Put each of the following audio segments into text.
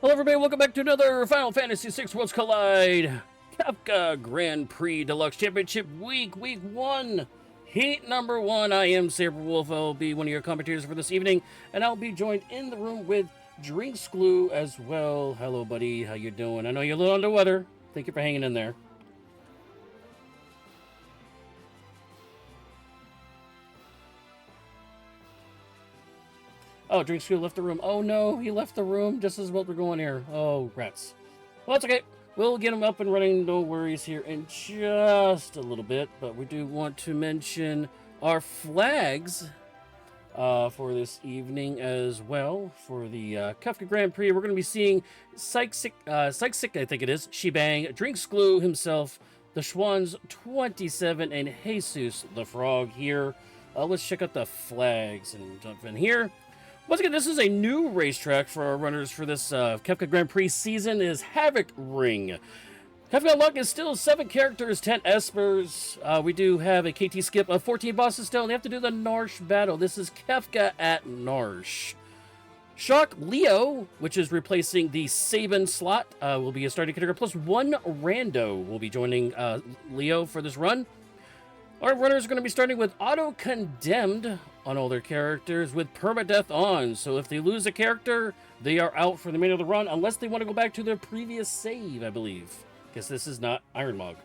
Hello everybody, welcome back to another Final Fantasy VI Worlds Collide Kefka Grand Prix Deluxe Championship Week 1. Heat number 1. I am Saberwolf. I'll be one of your commentators for this evening, and I'll be joined in the room with Drinks Glue as well. Hello buddy, how you doing? I know you're a little under weather. Thank you for hanging in there. Oh, Drinks Glue left the room. Oh no, he left the room just as well we're going here. Oh, rats. Well, that's okay. We'll get him up and running, no worries here in just a little bit, but we do want to mention our flags for this evening as well. For the Kefka Grand Prix, we're going to be seeing Psychic, I think it is, Shebang, Drinks Glue himself, the Schwans 27, and Jesus the Frog here. Let's check out the flags and jump in here. Once again, this is a new racetrack for our runners for this Kefka Grand Prix season. Is Havoc Ring. Kefka Luck is still 7 characters, 10 espers. We do have a KT skip of 14 bosses still, and they have to do the Narsh battle. This is Kefka at Narsh. Shock Leo, which is replacing the Sabin slot, will be a starting character, plus 1 rando will be joining Leo for this run. Our runners are going to be starting with Auto Condemned on all their characters with Permadeath on. So if they lose a character, they are out for the remainder of the run unless they want to go back to their previous save, I believe. Because this is not Iron Mog.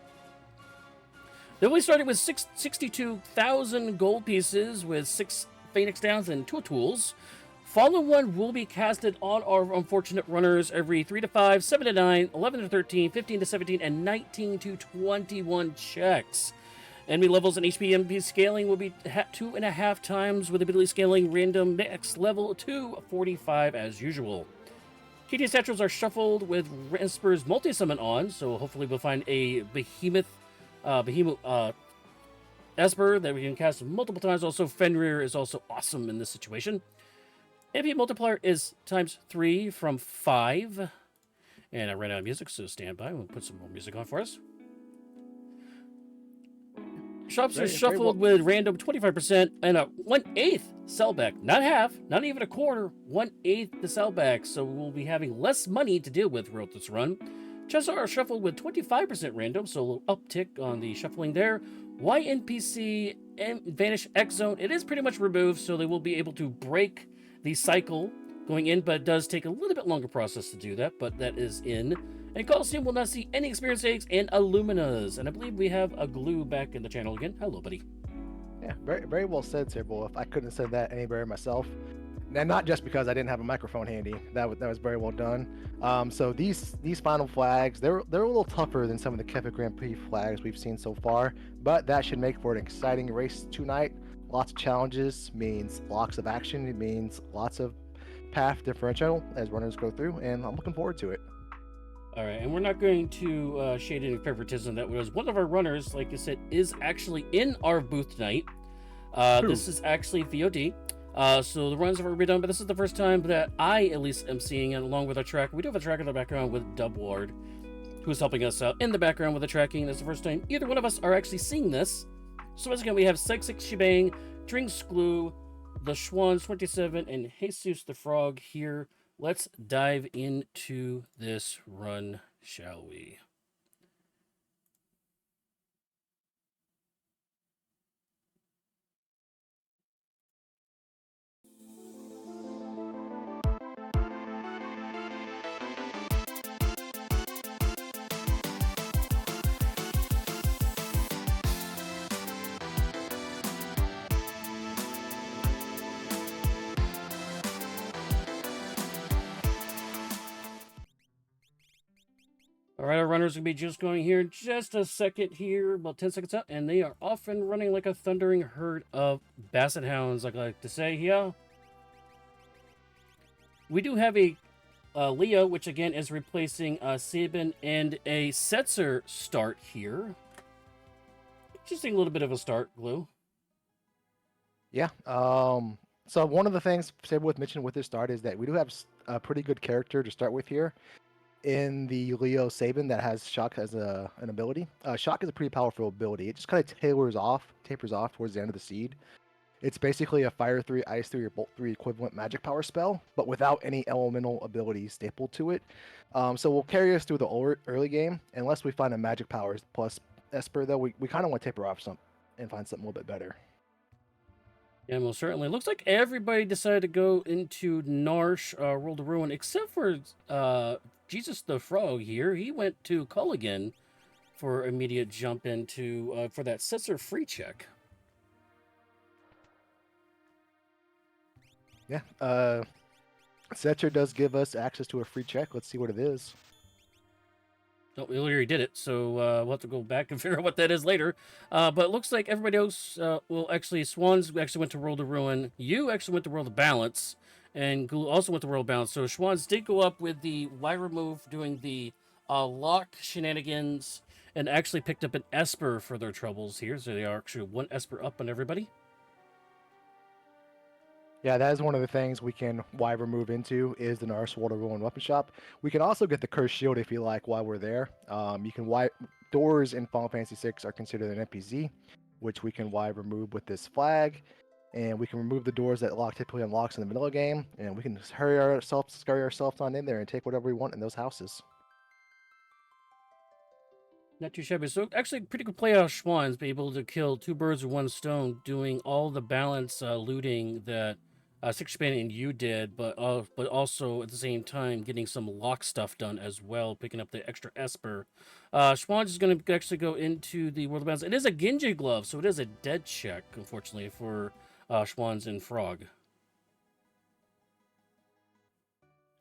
Then we started with 62,000 gold pieces with 6 Phoenix Downs and 2 tools. Fallen One will be casted on our unfortunate runners every 3 to 5, 7 to 9, 11 to 13, 15 to 17, and 19 to 21 checks. Enemy levels and HP MP scaling will be 2.5 times, with ability scaling random max level to 45 as usual. KT Satrals are shuffled with Esper's multi-summon on, so hopefully we'll find a Behemoth Esper that we can cast multiple times. Also, Fenrir is also awesome in this situation. MP multiplier is times 3 from 5. And I ran out of music, so stand by. We'll put some more music on for us. Shops are shuffled with random 25% and a 1/8 sellback. Not half, not even a quarter, 1/8 the sellback. So we'll be having less money to deal with throughout this run. Chests are shuffled with 25% random, so a little uptick on the shuffling there. YNPC and Vanish X Zone, it is pretty much removed, so they will be able to break the cycle going in, but it does take a little bit longer process to do that, but that is in. And Coliseum will not see any experience eggs and Illuminas. And I believe we have a Glue back in the channel again. Hello, buddy. Yeah, very well said, Saberwolf. I couldn't have said that any better myself. And not just because I didn't have a microphone handy. That was very well done. So these final flags, they're a little tougher than some of the Kefka Grand Prix flags we've seen so far, but that should make for an exciting race tonight. Lots of challenges means lots of action. It means lots of path differential as runners go through, and I'm looking forward to it. All right, and we're not going to shade any favoritism. That was one of our runners, like I said, is actually in our booth tonight. This is actually VOD. So the runs have already been done, but this is the first time that I, at least, am seeing it along with our tracker. We do have a tracker in the background with Dubward, who's helping us out in the background with the tracking. That's the first time either one of us are actually seeing this. So once again, we have Psychic Shebang, Drinks Glue, the Schwans 27, and Jesus the Frog here. Let's dive into this run, shall we? All right, our runners will be just going here in just a second here, about 10 seconds out, and they are off and running like a thundering herd of basset hounds, like I like to say here. We do have a Leo, which again is replacing Sabin, and a Setzer start here. Just a little bit of a start, Glue. Yeah. So one of the things Saberwolf mentioned with this start is that we do have a pretty good character to start with here. In the Leo Sabin that has Shock as an ability. Shock is a pretty powerful ability. It just kind of tapers off towards the end of the seed. It's basically a Fire 3, Ice 3, or Bolt 3 equivalent magic power spell, but without any elemental abilities stapled to it. So we'll carry us through the early game, unless we find a magic powers plus Esper, though. We kind of want to taper off some and find something a little bit better. Yeah, most certainly. Looks like everybody decided to go into Narsh, World of Ruin, except for Jesus the Frog here. He went to Culligan for immediate jump into for that Sensor free check. Yeah, Setcher does give us access to a free check. Let's see what it is. Oh, we already did it, so we'll have to go back and figure out what that is later. But it looks like everybody else, well, actually, Swans actually went to World of Ruin. You actually went to World of Balance, and Gulu also went to World of Balance. So Swans did go up with the Wire Move, doing the lock shenanigans, and actually picked up an Esper for their troubles here. So they are actually one Esper up on everybody. Yeah, that is one of the things we can Wyvern move into is the Narsh World of Ruin weapon shop. We can also get the Cursed Shield if you like while we're there. You can doors in Final Fantasy VI are considered an NPC, which we can remove with this flag, and we can remove the doors that typically unlocks in the vanilla game, and we can scurry ourselves on in there and take whatever we want in those houses. Not too shabby. So actually, pretty good play out of Schwann's, be able to kill two birds with one stone, doing all the balance looting that Six Span and you did, but also at the same time getting some lock stuff done as well, picking up the extra Esper. Schwann's is going to actually go into the World of Balance. It is a Genji glove, so it is a dead check, unfortunately, for Schwann's and Frog.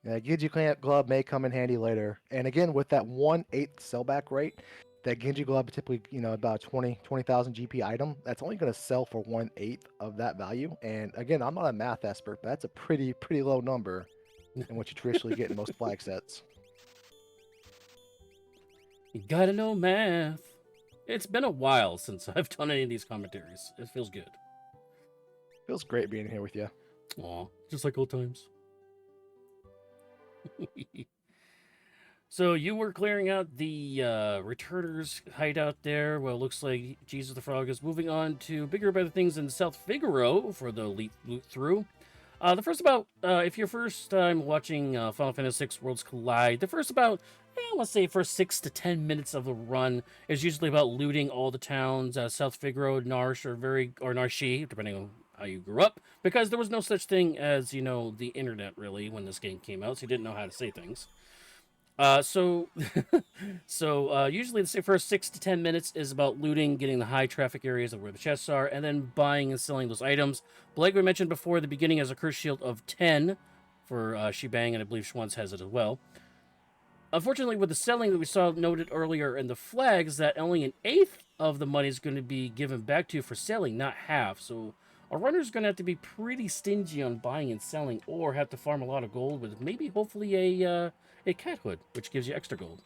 Yeah, Genji glove may come in handy later. And again, with that 1/8 sellback rate, that Genji glove typically, about 20,000 GP item, that's only going to sell for 1/8 of that value. And again, I'm not a math expert, but that's a pretty low number in what you traditionally get in most flag sets. You gotta know math. It's been a while since I've done any of these commentaries. It feels good. Feels great being here with you. Aw, just like old times. So you were clearing out the returners hideout there. Well, it looks like Jesus the Frog is moving on to bigger, better things in South Figaro for the loot through. If you're first time watching Final Fantasy VI Worlds Collide, the first let's say first 6 to 10 minutes of the run is usually about looting all the towns. South Figaro, Narsh, or Narshi, depending on how you grew up, because there was no such thing as, the internet, really, when this game came out, so you didn't know how to say things. So usually the first 6 to 10 minutes is about looting, getting the high traffic areas of where the chests are, and then buying and selling those items. Blake, we mentioned before, the beginning has a curse shield of 10 for Shebang, and I believe Schwann's has it as well. Unfortunately, with the selling that we saw noted earlier in the flags, that only 1/8 of the money is going to be given back to you for selling, not half. So a runner's going to have to be pretty stingy on buying and selling, or have to farm a lot of gold with maybe, hopefully, a cat hood, which gives you extra gold.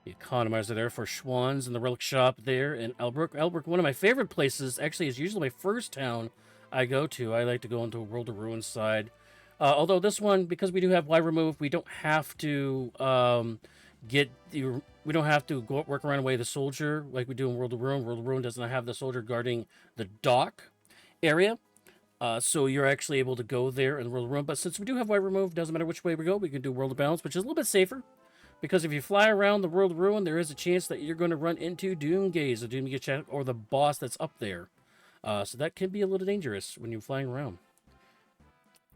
The economizer there for Schwann's and the relic shop there in Elbrook. Elbrook, one of my favorite places, actually is usually my first town I go to. I like to go into World of Ruin side. Although this one, because we do have wire remove, we don't have to we don't have to go work around away the soldier like we do in World of Ruin. World of Ruin does not have the soldier guarding the dock area. So you're actually able to go there in World of Ruin. But since we do have wire remove, doesn't matter which way we go, we can do World of Balance, which is a little bit safer. Because if you fly around the World of Ruin, there is a chance that you're going to run into Doomgaze, the Doomgaze or the boss that's up there. So that can be a little dangerous when you're flying around.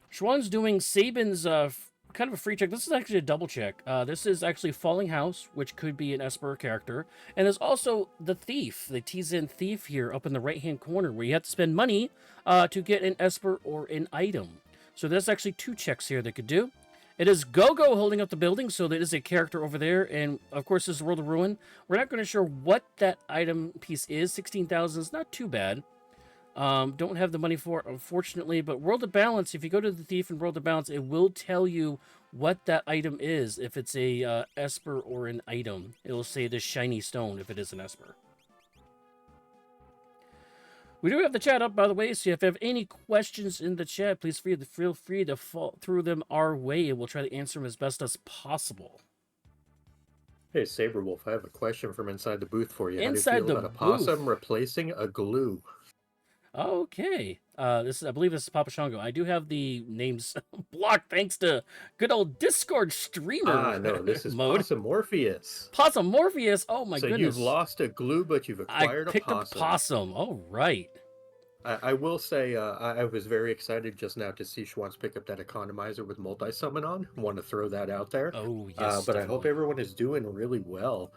Schwann's doing Sabin's kind of a free check. This is actually a double check. This is actually Falling House, which could be an Esper character. And there's also the Thief. They tease in Thief here up in the right-hand corner, where you have to spend money to get an Esper or an item. So there's actually 2 checks here they could do. It is Go-Go holding up the building, so there is a character over there. And, of course, this is World of Ruin. We're not going to show what that item piece is. 16,000 is not too bad. Don't have the money for it, unfortunately. But World of Balance, if you go to the Thief in World of Balance, it will tell you what that item is. If it's a Esper or an item, it will say the shiny stone if it is an Esper. We do have the chat up, by the way, so if you have any questions in the chat, please feel free to fall through them our way, and we'll try to answer them as best as possible. Hey, Saberwolf, I have a question from inside the booth for you. How do you Inside feel the about a possum booth. replacing a glue? Okay. I believe this is Papa Shango. I do have the names blocked thanks to good old Discord streamer Ah, no, this is mode. Possum Morpheus. Possum Morpheus. Oh my So you've goodness. lost a glue, but you've I acquired a picked up a possum. possum. All right. I will say I was very excited just now to see Schwantz pick up that economizer with multi-summon on. Want to throw that out there. Oh yes, But I hope definitely. everyone is doing really well.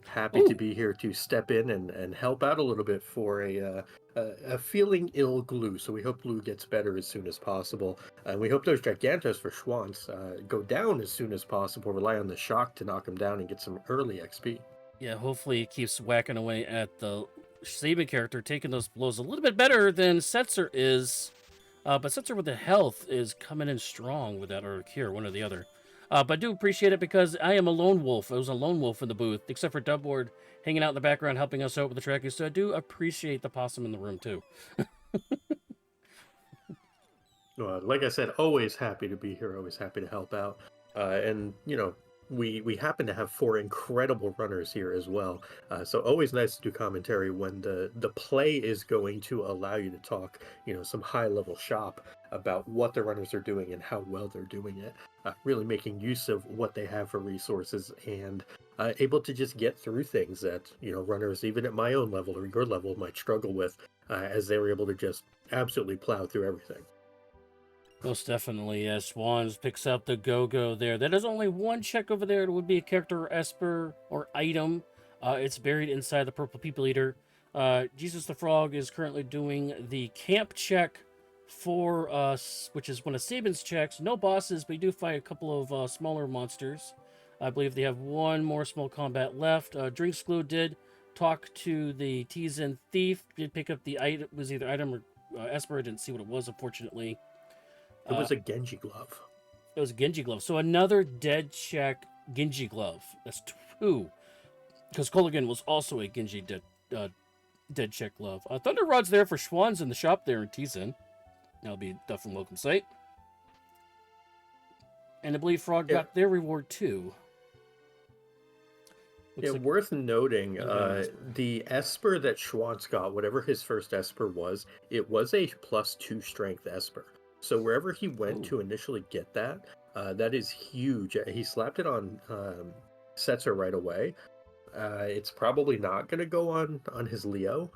Happy to Ooh. be here to step in and help out a little bit for a feeling ill glue. So we hope glue gets better as soon as possible. And we hope those Gigantos for Schwantz go down as soon as possible. Rely on the shock to knock them down and get some early XP. Yeah, hopefully it keeps whacking away at the Saban character, taking those blows a little bit better than Setzer is. But Setzer with the health is coming in strong with that or cure, one or the other. But I do appreciate it because I am a lone wolf. I was a lone wolf in the booth, except for Dubward hanging out in the background helping us out with the tracking. So I do appreciate the possum in the room too. Like I said, always happy to be here, always happy to help out. And you know, we happen to have four incredible runners here as well. So always nice to do commentary when the play is going to allow you to talk, you know, some high level shop about what the runners are doing and how well they're doing it. Really making use of what they have for resources and able to just get through things that, you know, runners even at my own level or your level might struggle with, as they were able to just absolutely plow through everything. Most definitely, yes. Swans picks up the go-go there. That is only one check over there. It would be a character or esper or item. It's buried inside the Purple People Eater. Jesus the Frog is currently doing the camp check for us, which is one of Saban's checks. No bosses, but you do fight a couple of smaller monsters. I believe they have one more small combat left. Drinks Glue did talk to the Tizen Thief. Did pick up the item. It was either item or esper. I didn't see what it was, unfortunately. It was a Genji glove. It was a Genji glove. So another dead check Genji glove. That's two. Because Kolaghan was also a Genji dead check glove. Thunder Rod's there for Schwann's in the shop there in Tizen. That'll be definitely welcome sight. And I believe Frog got their reward too. Looks like worth noting, the Esper that Schwantz got, whatever his first Esper was, it was a +2 strength Esper. So wherever he went to initially get that, that is huge. He slapped it on Setzer right away. It's probably not going to go on his Leo,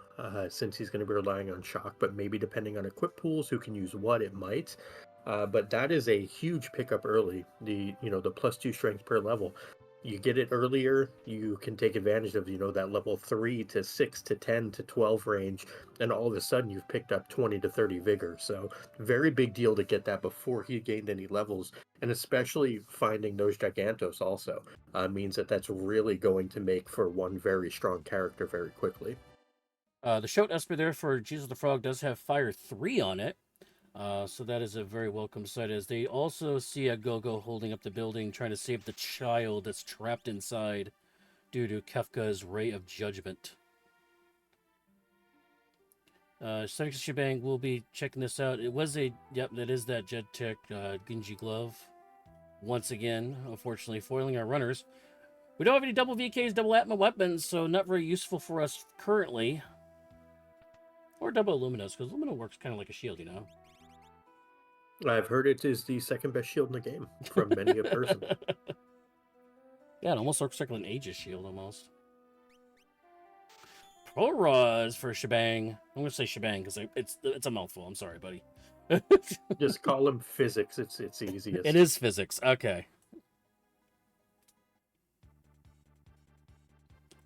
since he's going to be relying on shock, but maybe depending on equip pools, who can use what, it might. But that is a huge pickup early, the +2 strength per level. You get it earlier, you can take advantage of, that level 3 to 6 to 10 to 12 range, and all of a sudden you've picked up 20 to 30 vigor. So very big deal to get that before he gained any levels, and especially finding those Gigantos also means that that's really going to make for one very strong character very quickly. The Shout Esper there for Jesus the Frog does have Fire 3 on it. So that is a very welcome sight, as they also see a Go-Go holding up the building, trying to save the child that's trapped inside due to Kefka's Ray of Judgment. Senex Shebang will be checking this out. It was that is that JedTech Genji glove. Once again, unfortunately, foiling our runners. We don't have any double VKs, double Atma weapons, so not very useful for us currently. Or double Luminous, because Lumina works kind of like a shield, I've heard it is the second best shield in the game from many a person. Yeah, it almost looks like an Aegis shield, almost. Pro-Raz for Shebang. I'm going to say Shebang because it's a mouthful. I'm sorry, buddy. Just call him physics. It's easiest. It is physics. Okay.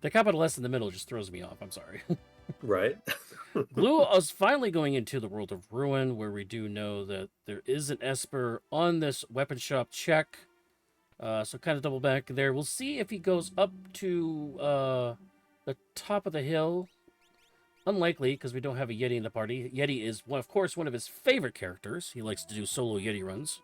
The capital S in the middle just throws me off. I'm sorry. Right. Blue is finally going into the world of Ruin, where we do know that there is an Esper on this weapon shop check. So kind of double back there. We'll see if he goes up to the top of the hill. Unlikely, because we don't have a Yeti in the party. Yeti is, of course, one of his favorite characters. He likes to do solo Yeti runs.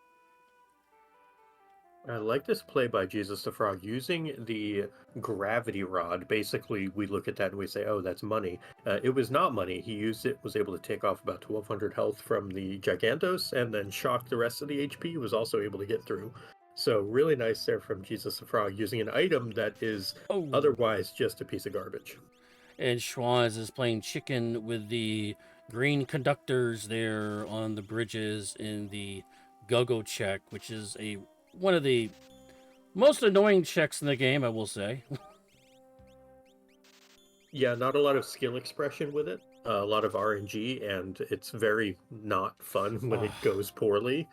I like this play by Jesus the Frog using the gravity rod. Basically, we look at that and we say, oh, that's money. It was not money. He used it, was able to take off about 1,200 health from the Gigantos, and then shock the rest of the HP. He was also able to get through. So really nice there from Jesus the Frog using an item that is Oh, otherwise just a piece of garbage. and Schwaz is playing chicken with the green conductors there on the bridges in the go-go check, which is one of the most annoying checks in the game, I will say. Yeah, not a lot of skill expression with it, a lot of RNG, and it's very not fun when it goes poorly.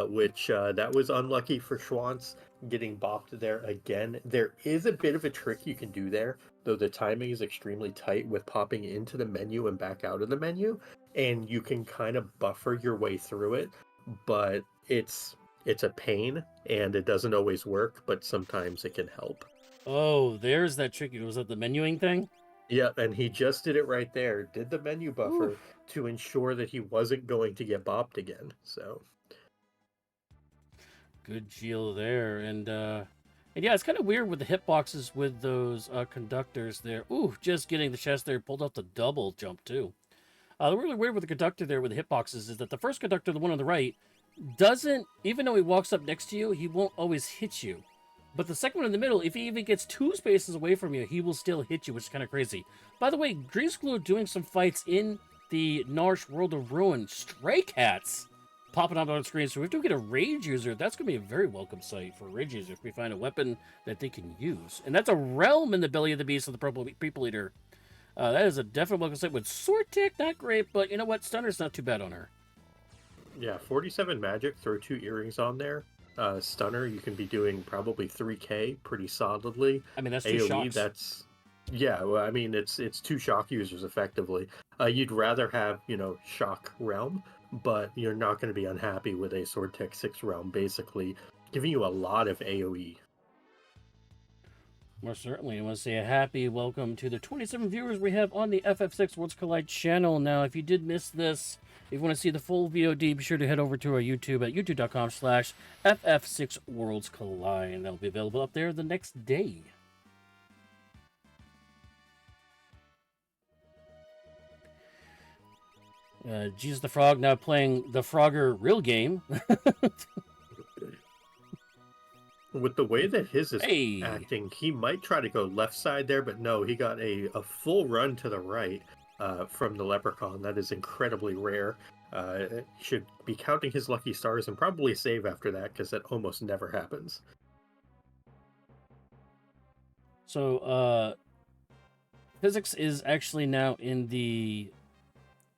Which that was unlucky for Schwantz getting bopped there again. There is a bit of a trick you can do there, though the timing is extremely tight with popping into the menu and back out of the menu, and you can kind of buffer your way through it, but it's a pain and it doesn't always work, but sometimes it can help. Oh, there's that trick. Was that the menuing thing? Yeah, and he just did it right there. Did the menu buffer Ooh. to ensure that he wasn't going to get bopped again. So Good deal there. And yeah, it's kind of weird with the hitboxes with those conductors there. Ooh, just getting the chest there, pulled out the double jump too. The really weird with the conductor there with the hitboxes is that the first conductor, the one on the right, doesn't, even though he walks up next to you, he won't always hit you. But the second one in the middle, if he even gets 2 spaces away from you, he will still hit you, which is kind of crazy. By the way, Grease Glue are doing some fights in the Narsh World of Ruin. Stray Cats popping up on screen. So if we do get a Rage User, that's going to be a very welcome sight for a Rage User if we find a weapon that they can use. And that's a Realm in the belly of the beast of the Purple People Eater. That is a definite welcome sight with Sword Tech, not great, but you know what? Stunner's not too bad on her. yeah, 47 magic, throw 2 earrings on there. Stunner, you can be doing probably 3k pretty solidly. I mean, that's 2 AoE, shocks. that's yeah. Well, I mean, it's 2 shock users effectively. You'd rather have shock realm, but you're not going to be unhappy with a sword tech 6 realm, basically giving you a lot of AoE. More certainly. I want to say a happy welcome to the 27 viewers we have on the FF6 Worlds Collide channel. Now, if you did miss this, if you want to see the full VOD, be sure to head over to our YouTube at youtube.com/FF6 Worlds Collide, and that'll be available up there the next day. Jesus the Frog now playing the Frogger real game. With the way that his is Hey! acting, he might try to go left side there, but no, he got a full run to the right from the Leprechaun. That is incredibly rare. He should be counting his lucky stars and probably save after that, because that almost never happens. So, Physics is actually now in the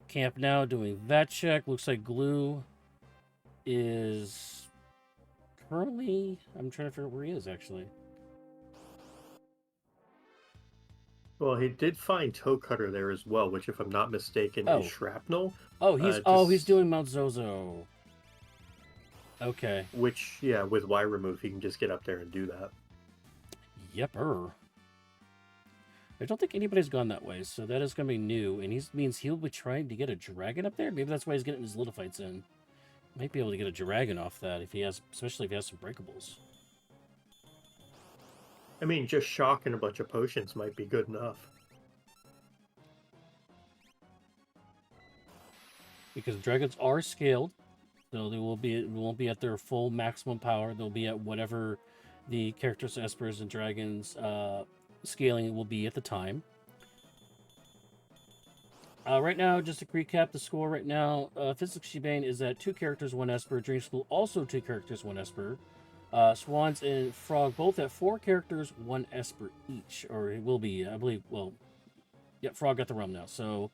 camp now, doing that check. Looks like Glue is currently... I'm trying to figure out where he is, actually. Well, he did find Toe Cutter there as well, which, if I'm not mistaken, Oh. is Shrapnel. Oh, he's doing Mount Zozo. Okay. Which, yeah, with Y remove, he can just get up there and do that. Yepper. I don't think anybody's gone that way, so that is going to be new, and he means he'll be trying to get a dragon up there? Maybe that's why he's getting his little fights in. Might be able to get a dragon off that, if he has, especially if he has some breakables. I mean, just shock and a bunch of potions might be good enough. Because dragons are scaled, so they won't be at their full maximum power. They'll be at whatever the characters, espers, and dragons scaling will be at the time. Right now, just to recap the score right now, Physics Shebane is at 2 characters, 1 Esper. Dream School also 2 characters, 1 Esper. Swans and Frog both at 4 characters, 1 Esper each. Or it will be, I believe, well, yeah, Frog got the realm now. So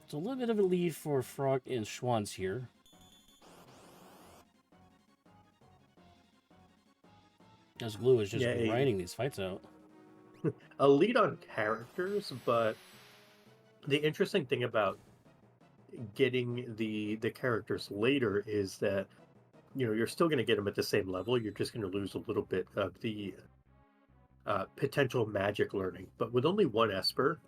it's a little bit of a lead for Frog and Schwans here. As Glue is just grinding these fights out. A lead on characters, but the interesting thing about getting the characters later is that you're still going to get them at the same level. You're just going to lose a little bit of the potential magic learning. But with only 1 Esper,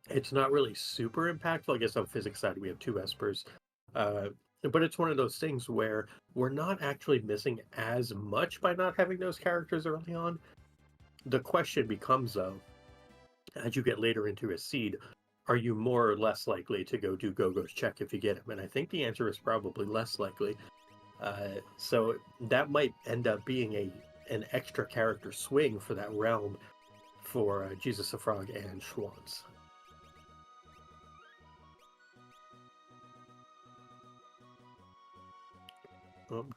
it's not really super impactful. I guess on Physics side we have 2 Espers, but it's one of those things where we're not actually missing as much by not having those characters early on. The question becomes, though, as you get later into a seed, are you more or less likely to go do Gogo's check if you get him? And I think the answer is probably less likely. So that might end up being an extra character swing for that realm for Jesus the Frog and Schwantz.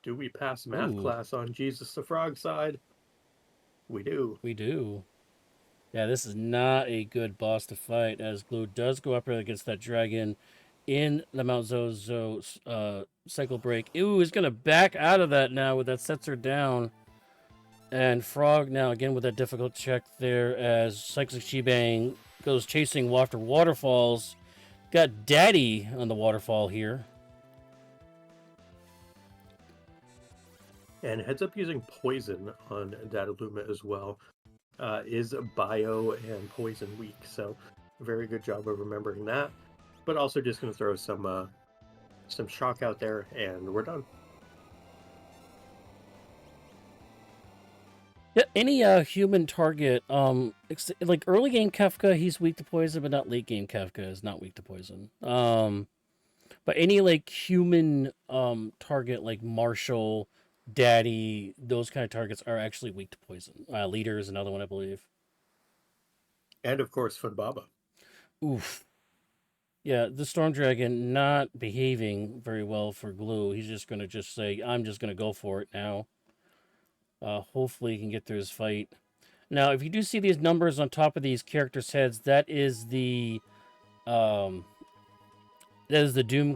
Do we pass math class on Jesus the Frog side? We do. We do. Yeah, this is not a good boss to fight, as Glue does go up against that dragon in the Mount Zozo cycle break. Ooh, he's going to back out of that now with that sets her down. And Frog now again with that difficult check there as Cyclic Shebang goes chasing after waterfalls. Got Daddy on the waterfall here. And heads up using poison on Dataluma as well. Is bio and poison weak, so very good job of remembering that. But also just going to throw some shock out there, and we're done. Yeah, any human target, like early game Kefka, he's weak to poison, but not late game Kefka is not weak to poison. But any like human target like Marshall, Daddy, those kind of targets are actually weak to poison. Leader is another one, I believe. And of course, Funbaba. Oof. Yeah, the Storm Dragon not behaving very well for Glue. He's just going to say, I'm just going to go for it now. Hopefully he can get through his fight. Now, if you do see these numbers on top of these characters' heads, that is the doom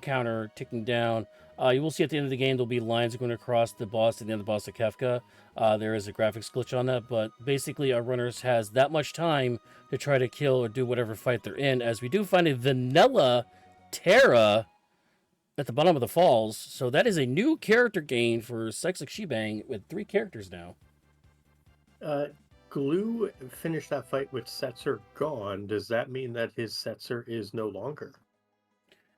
counter ticking down. You will see at the end of the game there'll be lines going across the boss and the end of the boss of Kefka. There is a graphics glitch on that, but basically our runners has that much time to try to kill or do whatever fight they're in, as we do find a Vanilla Terra at the bottom of the falls. So that is a new character gain for Cyclic Shebang with 3 characters now. Glue finished that fight with Setzer gone. Does that mean that his Setzer is no longer?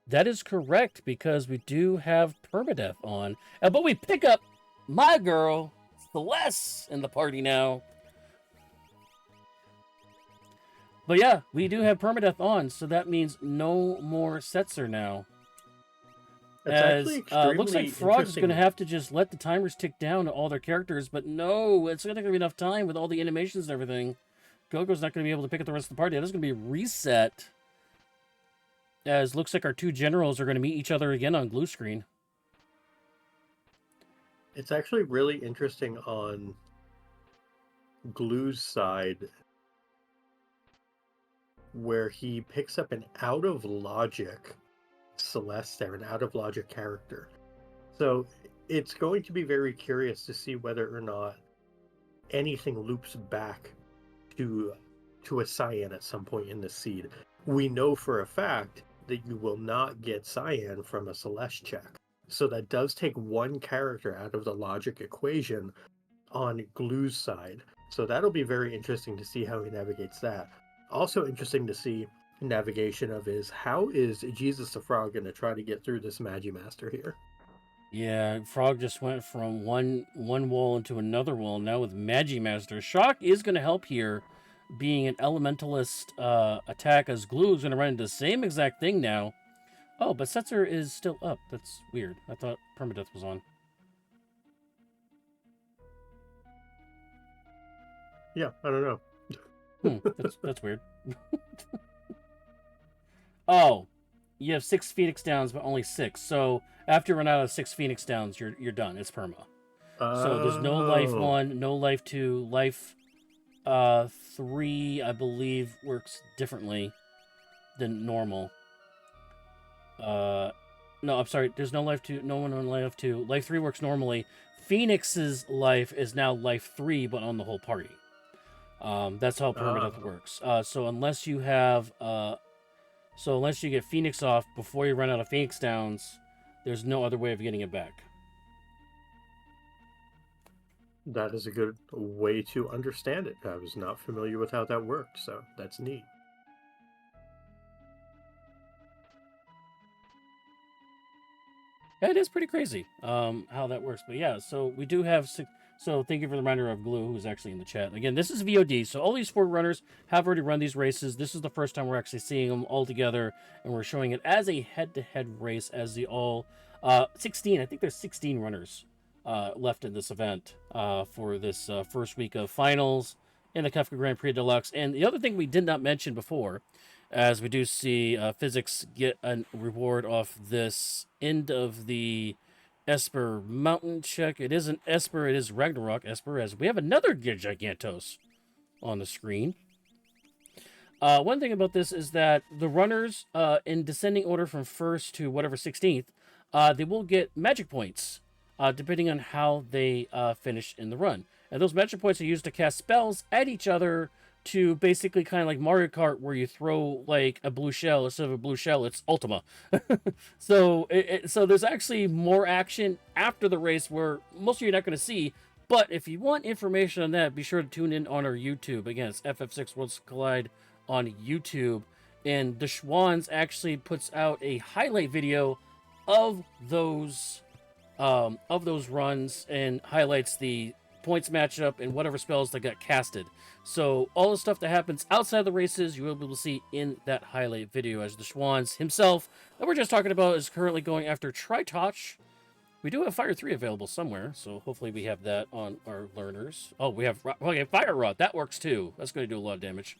That is correct, because we do have permadeath on. But we pick up my girl, Celeste, in the party now. But yeah, we do have permadeath on, so that means no more Setzer now. That's Looks like Frog's going to have to just let the timers tick down to all their characters, but no, it's not going to be enough time with all the animations and everything. Gogo's not going to be able to pick up the rest of the party. That is going to be reset. As looks like our 2 generals are going to meet each other again on Glue screen. It's actually really interesting on Glue's side, where he picks up an out of logic Celeste there, an out of logic character. So it's going to be very curious to see whether or not anything loops back to a Cyan at some point in the seed. We know for a fact that you will not get Cyan from a Celeste check. So that does take 1 character out of the logic equation on Glue's side. So that'll be very interesting to see how he navigates that. Also interesting to see navigation of how is Jesus the Frog going to try to get through this Magimaster here? Yeah, Frog just went from one wall into another wall now with Magimaster. Shock is going to help here, being an elementalist attack, as Glue is going to run into the same exact thing now. Oh, but Setzer is still up. That's weird. I thought permadeath was on. Yeah, I don't know. That's weird. Oh, you have 6 Phoenix Downs, but only 6. So after you run out of 6 Phoenix Downs, you're done. It's perma. So there's no life 1, no life 2, life 3, I believe, works differently than normal. No, I'm sorry. There's no life 2. No one on life 2. Life 3 works normally. Phoenix's life is now life 3, but on the whole party. That's how permadeath works. So unless you have unless you get Phoenix off before you run out of Phoenix Downs, there's no other way of getting it back. That is a good way to understand it. I was not familiar with how that worked, so that's neat. Yeah, it is pretty crazy how that works. But yeah, so we do have 6. So thank you for the reminder of Glue, who's actually in the chat. Again, this is VOD, so all these 4 runners have already run these races. This is the first time we're actually seeing them all together, and we're showing it as a head-to-head race as they all 16. I think there's 16 runners left in this event for this first week of finals in the Kefka Grand Prix Deluxe. And the other thing we did not mention before, as we do see Physics get a reward off this end of the Esper Mountain check. It isn't Esper, it is Ragnarok Esper, as we have another Gigantos on the screen. One thing about this is that the runners, in descending order from first to whatever 16th, they will get magic points, depending on how they finish in the run. And those magic points are used to cast spells at each other to basically kind of like Mario Kart, where you throw like a blue shell. Instead of a blue shell, it's Ultima. So there's actually more action after the race where most of you are not going to see. But if you want information on that, be sure to tune in on our YouTube. Again, it's FF6 Worlds Collide on YouTube. And the Schwans actually puts out a highlight video of those runs and highlights the points matchup and whatever spells that got casted. So all the stuff that happens outside the races, you will be able to see in that highlight video, as the Schwans himself that we're just talking about is currently going after Tritoch. We do have Fire 3 available somewhere, so hopefully we have that on our learners. Oh, we have Fire Rod. That works too. That's going to do a lot of damage.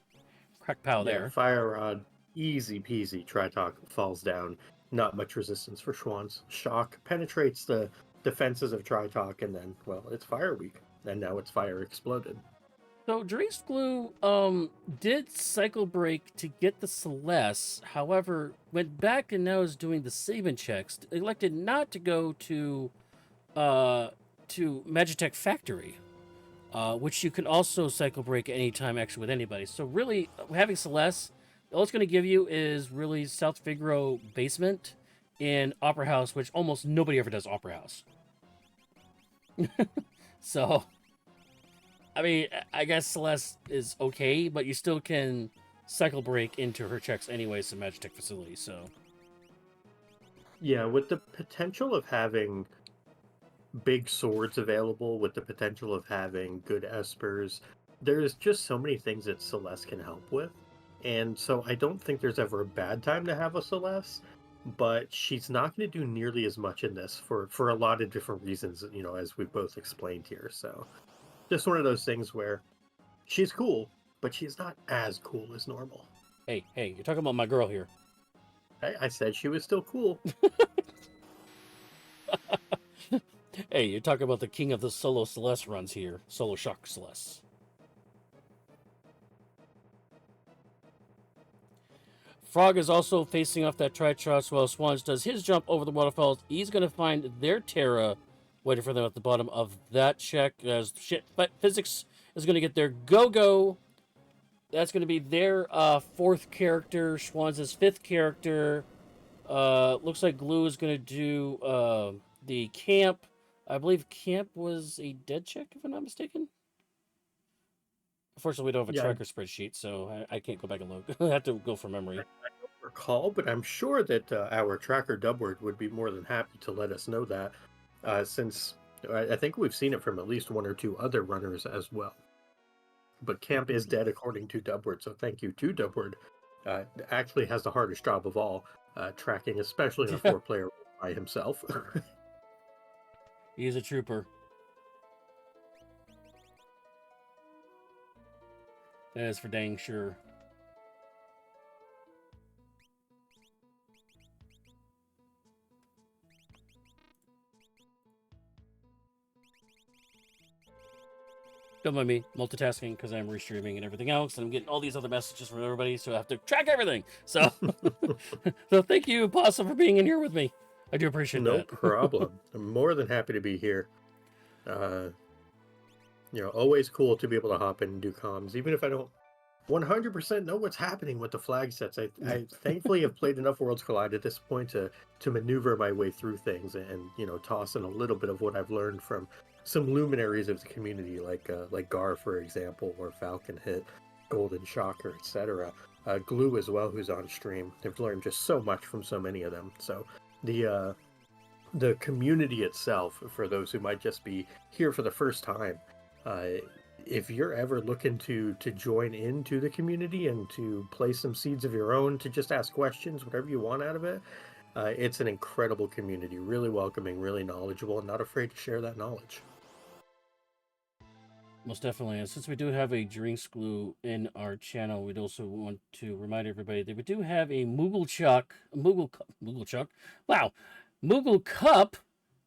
Crack pow there. Fire Rod, easy peasy. Tritoch falls down. Not much resistance for Schwans. Shock penetrates the defenses of Tritoch, and then, well, it's Fire Week. And now it's Fire Exploded. So Drees Glue did cycle break to get the Celeste, however, went back and now is doing the Sabin checks. Elected not to go to Magitech Factory, which you can also cycle break anytime actually with anybody. So really, having Celeste, all it's going to give you is really South Figaro Basement in Opera House, which almost nobody ever does Opera House. So, I mean, I guess Celeste is okay, but you still can cycle break into her checks anyways in Magitech facilities, so. Yeah, with the potential of having big swords available, with the potential of having good espers, there's just so many things that Celeste can help with. And so I don't think there's ever a bad time to have a Celeste, but she's not going to do nearly as much in this for a lot of different reasons, you know, as we've both explained here. So just one of those things where she's cool, but she's not as cool as normal. Hey, you're talking about my girl here. I said she was still cool. Hey, you're talking about the king of the solo Celeste runs here. Solo Shock Celeste. Frog is also facing off that Tritross while Swans does his jump over the waterfalls. He's going to find their Terra waiting for them at the bottom of that check. As Physics is going to get their Go-Go. That's going to be their fourth character. Swans' fifth character. Looks like Glue is going to do the Camp. I believe Camp was a dead check, if I'm not mistaken. Unfortunately, we don't have a tracker spreadsheet, so I can't go back and look. I have to go from memory. I don't recall, but I'm sure that our tracker Dubward would be more than happy to let us know that, since I think we've seen it from at least one or two other runners as well. But Camp is dead according to Dubward, so thank you to Dubward. Actually has the hardest job of all, tracking, especially in a four-player by himself. He is a trooper. That is for dang sure. Don't mind me multitasking because I'm restreaming and everything else, and I'm getting all these other messages from everybody, so I have to track everything. So, so thank you, Possum, for being in here with me. I do appreciate that. No problem. I'm more than happy to be here. You know, always cool to be able to hop in and do comms, even if I don't 100% know what's happening with the flag sets. I thankfully have played enough Worlds Collide at this point to maneuver my way through things and you know, toss in a little bit of what I've learned from some luminaries of the community, like Gar, for example, or Falcon Hit, Golden Shocker, etc. Glue as well, who's on stream. I've learned just so much from so many of them. So the community itself, for those who might just be here for the first time, if you're ever looking to join into the community and to place some seeds of your own, to just ask questions, whatever you want out of it, It's an incredible community, really welcoming, really knowledgeable, and not afraid to share that knowledge. Most definitely. And since we do have a drinks glue in our channel, we'd also want to remind everybody that we do have a Moogle Chuck, wow, Moogle Cup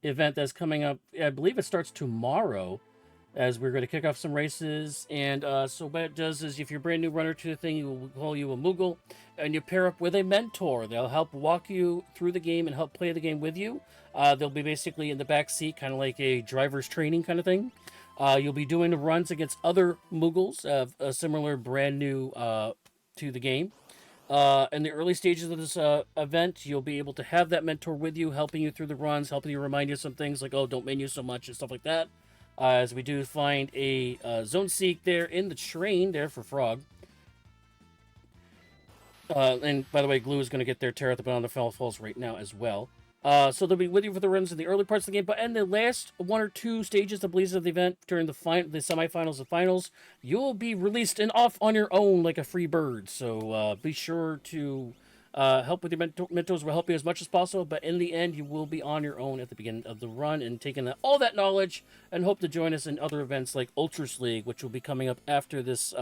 event that's coming up. I believe it starts tomorrow, as we're going to kick off some races. And so what it does is, if you're a brand new runner to the thing, you will call you a Moogle, and you pair up with a mentor. They'll help walk you through the game and help play the game with you. They'll be basically in the back seat, kind of like a driver's training kind of thing. You'll be doing the runs against other Moogles of a similar brand new to the game. In the early stages of this event, you'll be able to have that mentor with you, helping you through the runs, helping you remind you some things like, oh, don't menu so much and stuff like that. As we do find a zone seek there in the train there for Frog. And by the way, Glue is going to get their tear at the bottom of the Falls right now as well. So they'll be with you for the runs in the early parts of the game, but in the last 1 or 2 stages, I believe, of the event, during the semifinals and finals, you'll be released and off on your own like a free bird. So be sure to help with your mentors. Will help you as much as possible, but in the end, you will be on your own at the beginning of the run and taking all that knowledge, and hope to join us in other events like Ultras League, which will be coming up after this.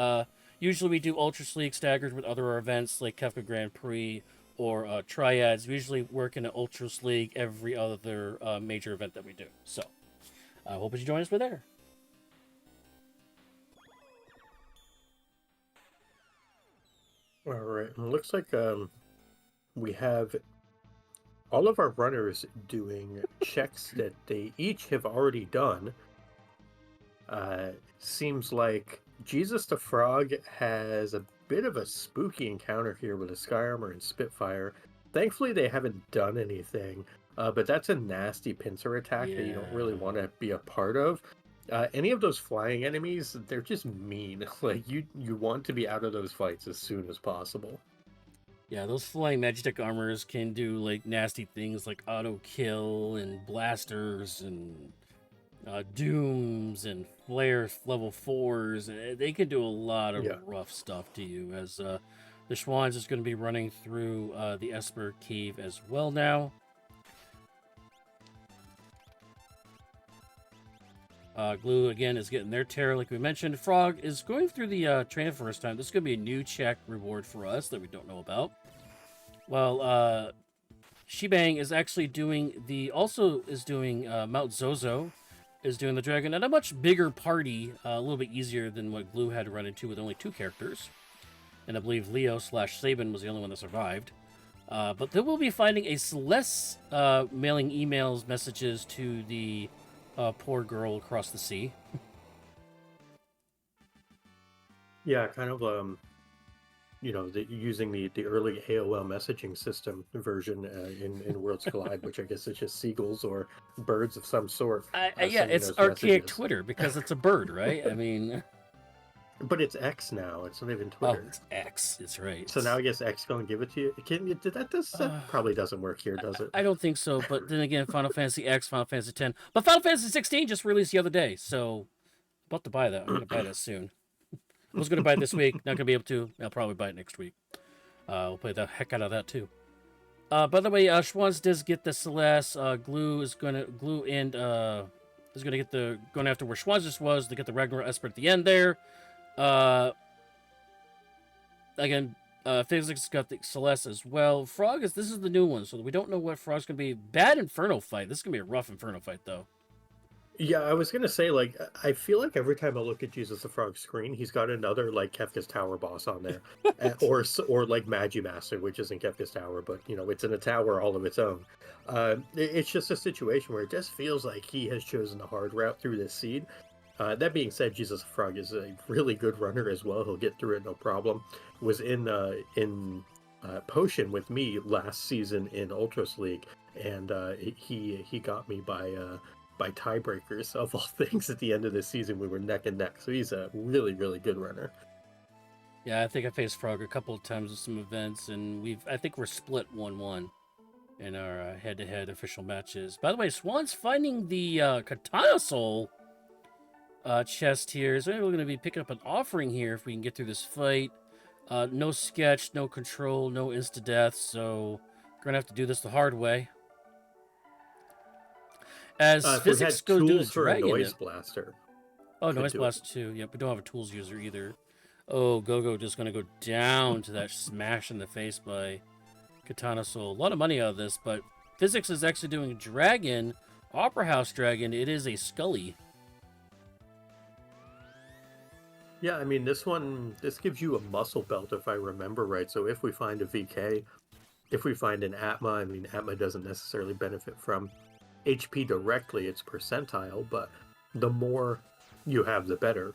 Usually we do Ultras League staggered with other events like Kefka Grand Prix or Triads. We usually work in an Ultras League every other major event that we do. So I hope you join us for there. All right. It looks like we have all of our runners doing checks that they each have already done. Seems like Jesus the Frog has a bit of a spooky encounter here with a Sky Armor and Spitfire. Thankfully, they haven't done anything, but that's a nasty pincer attack that you don't really want to be a part of. Any of those flying enemies, they're just mean. Like, you want to be out of those fights as soon as possible. Yeah, those flying Magitek armors can do like nasty things like auto kill and blasters and dooms and flares level 4s. They can do a lot of rough stuff to you, as the Schwans is going to be running through the Esper Cave as well now. Glue again is getting their tear like we mentioned. Frog is going through the train for the first time. This is going to be a new check reward for us that we don't know about. Well, Shebang is actually doing Mount Zozo is doing the dragon at a much bigger party, a little bit easier than what Glue had to run into with only 2 characters. And I believe Leo/Sabin was the only one that survived. But they will be finding a Celeste mailing emails, messages to the poor girl across the sea. Yeah, kind of, using the early AOL messaging system version in Worlds Collide, which I guess is just seagulls or birds of some sort. Yeah, it's archaic Twitter because it's a bird, right? I mean... But it's X now. It's not even Twitter. Oh, it's X. It's right. So now I guess X going to give it to you. That probably doesn't work here, does it? I don't think so. But then again, Final Fantasy X, Final Fantasy X, but Final Fantasy 16 just released the other day. So, about to buy that. I'm going to buy that soon. I was going to buy it this week. Not going to be able to. I'll probably buy it next week. We'll play the heck out of that too. By the way, Schwans does get the Celeste. Glue is going to going after where Schwans just was to get the Ragnarok Esper at the end there. Again, Physics got the Celeste as well. This is the new one, so we don't know what Frog's gonna be. Bad Inferno fight. This is gonna be a rough Inferno fight, though. Yeah, I was gonna say, like, I feel like every time I look at Jesus the Frog screen, he's got another like Kefka's Tower boss on there, or like Magimaster, which isn't Kefka's Tower, but it's in a tower all of its own. It's just a situation where it just feels like he has chosen the hard route through this seed. That being said, Jesus the Frog is a really good runner as well. He'll get through it no problem. Was in Potion with me last season in Ultras League, and he got me by tiebreakers of all things. At the end of the season, we were neck and neck. So he's a really, really good runner. Yeah, I think I faced Frog a couple of times with some events, and I think we're split 1-1 in our head-to-head official matches. By the way, Swan's finding the Katana Soul chest here. So we're going to be picking up an offering here if we can get through this fight. No sketch, no control, no insta-death, so gonna have to do this the hard way. As If we had physics go do the tools for a dragon. noise blaster. Oh, could noise do it. blast too. Yep, we don't have a tools user either. Oh, Gogo just gonna go down to that smash in the face by Katana Soul. A lot of money out of this, but physics is actually doing dragon, Opera House dragon. It is a Scully. Yeah, I mean, this gives you a muscle belt, if I remember right. So if we find a VK, if we find an Atma, I mean, Atma doesn't necessarily benefit from HP directly, it's percentile, but the more you have, the better.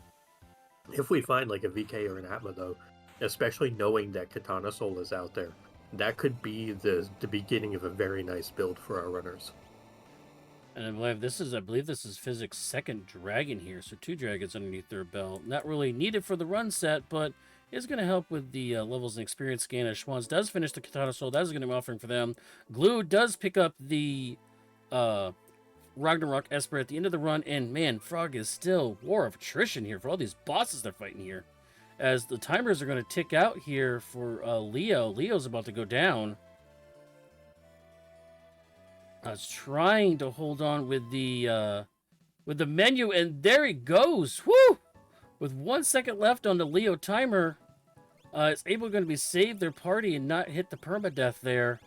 If we find like a VK or an Atma, though, especially knowing that Katana Soul is out there, that could be the beginning of a very nice build for our runners. And I believe this is physics' second dragon here, so 2 dragons underneath their belt. Not really needed for the run set, but is going to help with the levels and experience gain. As Schwann's does finish the Katana Soul, that is going to be offering for them. Glue does pick up the Ragnarok Esper at the end of the run, and man, Frog is still war of attrition here for all these bosses they're fighting here. As the timers are going to tick out here for Leo. Leo's about to go down. I was trying to hold on with the menu, and there he goes. Woo! With 1 second left on the Leo timer, it's able to save their party and not hit the permadeath there.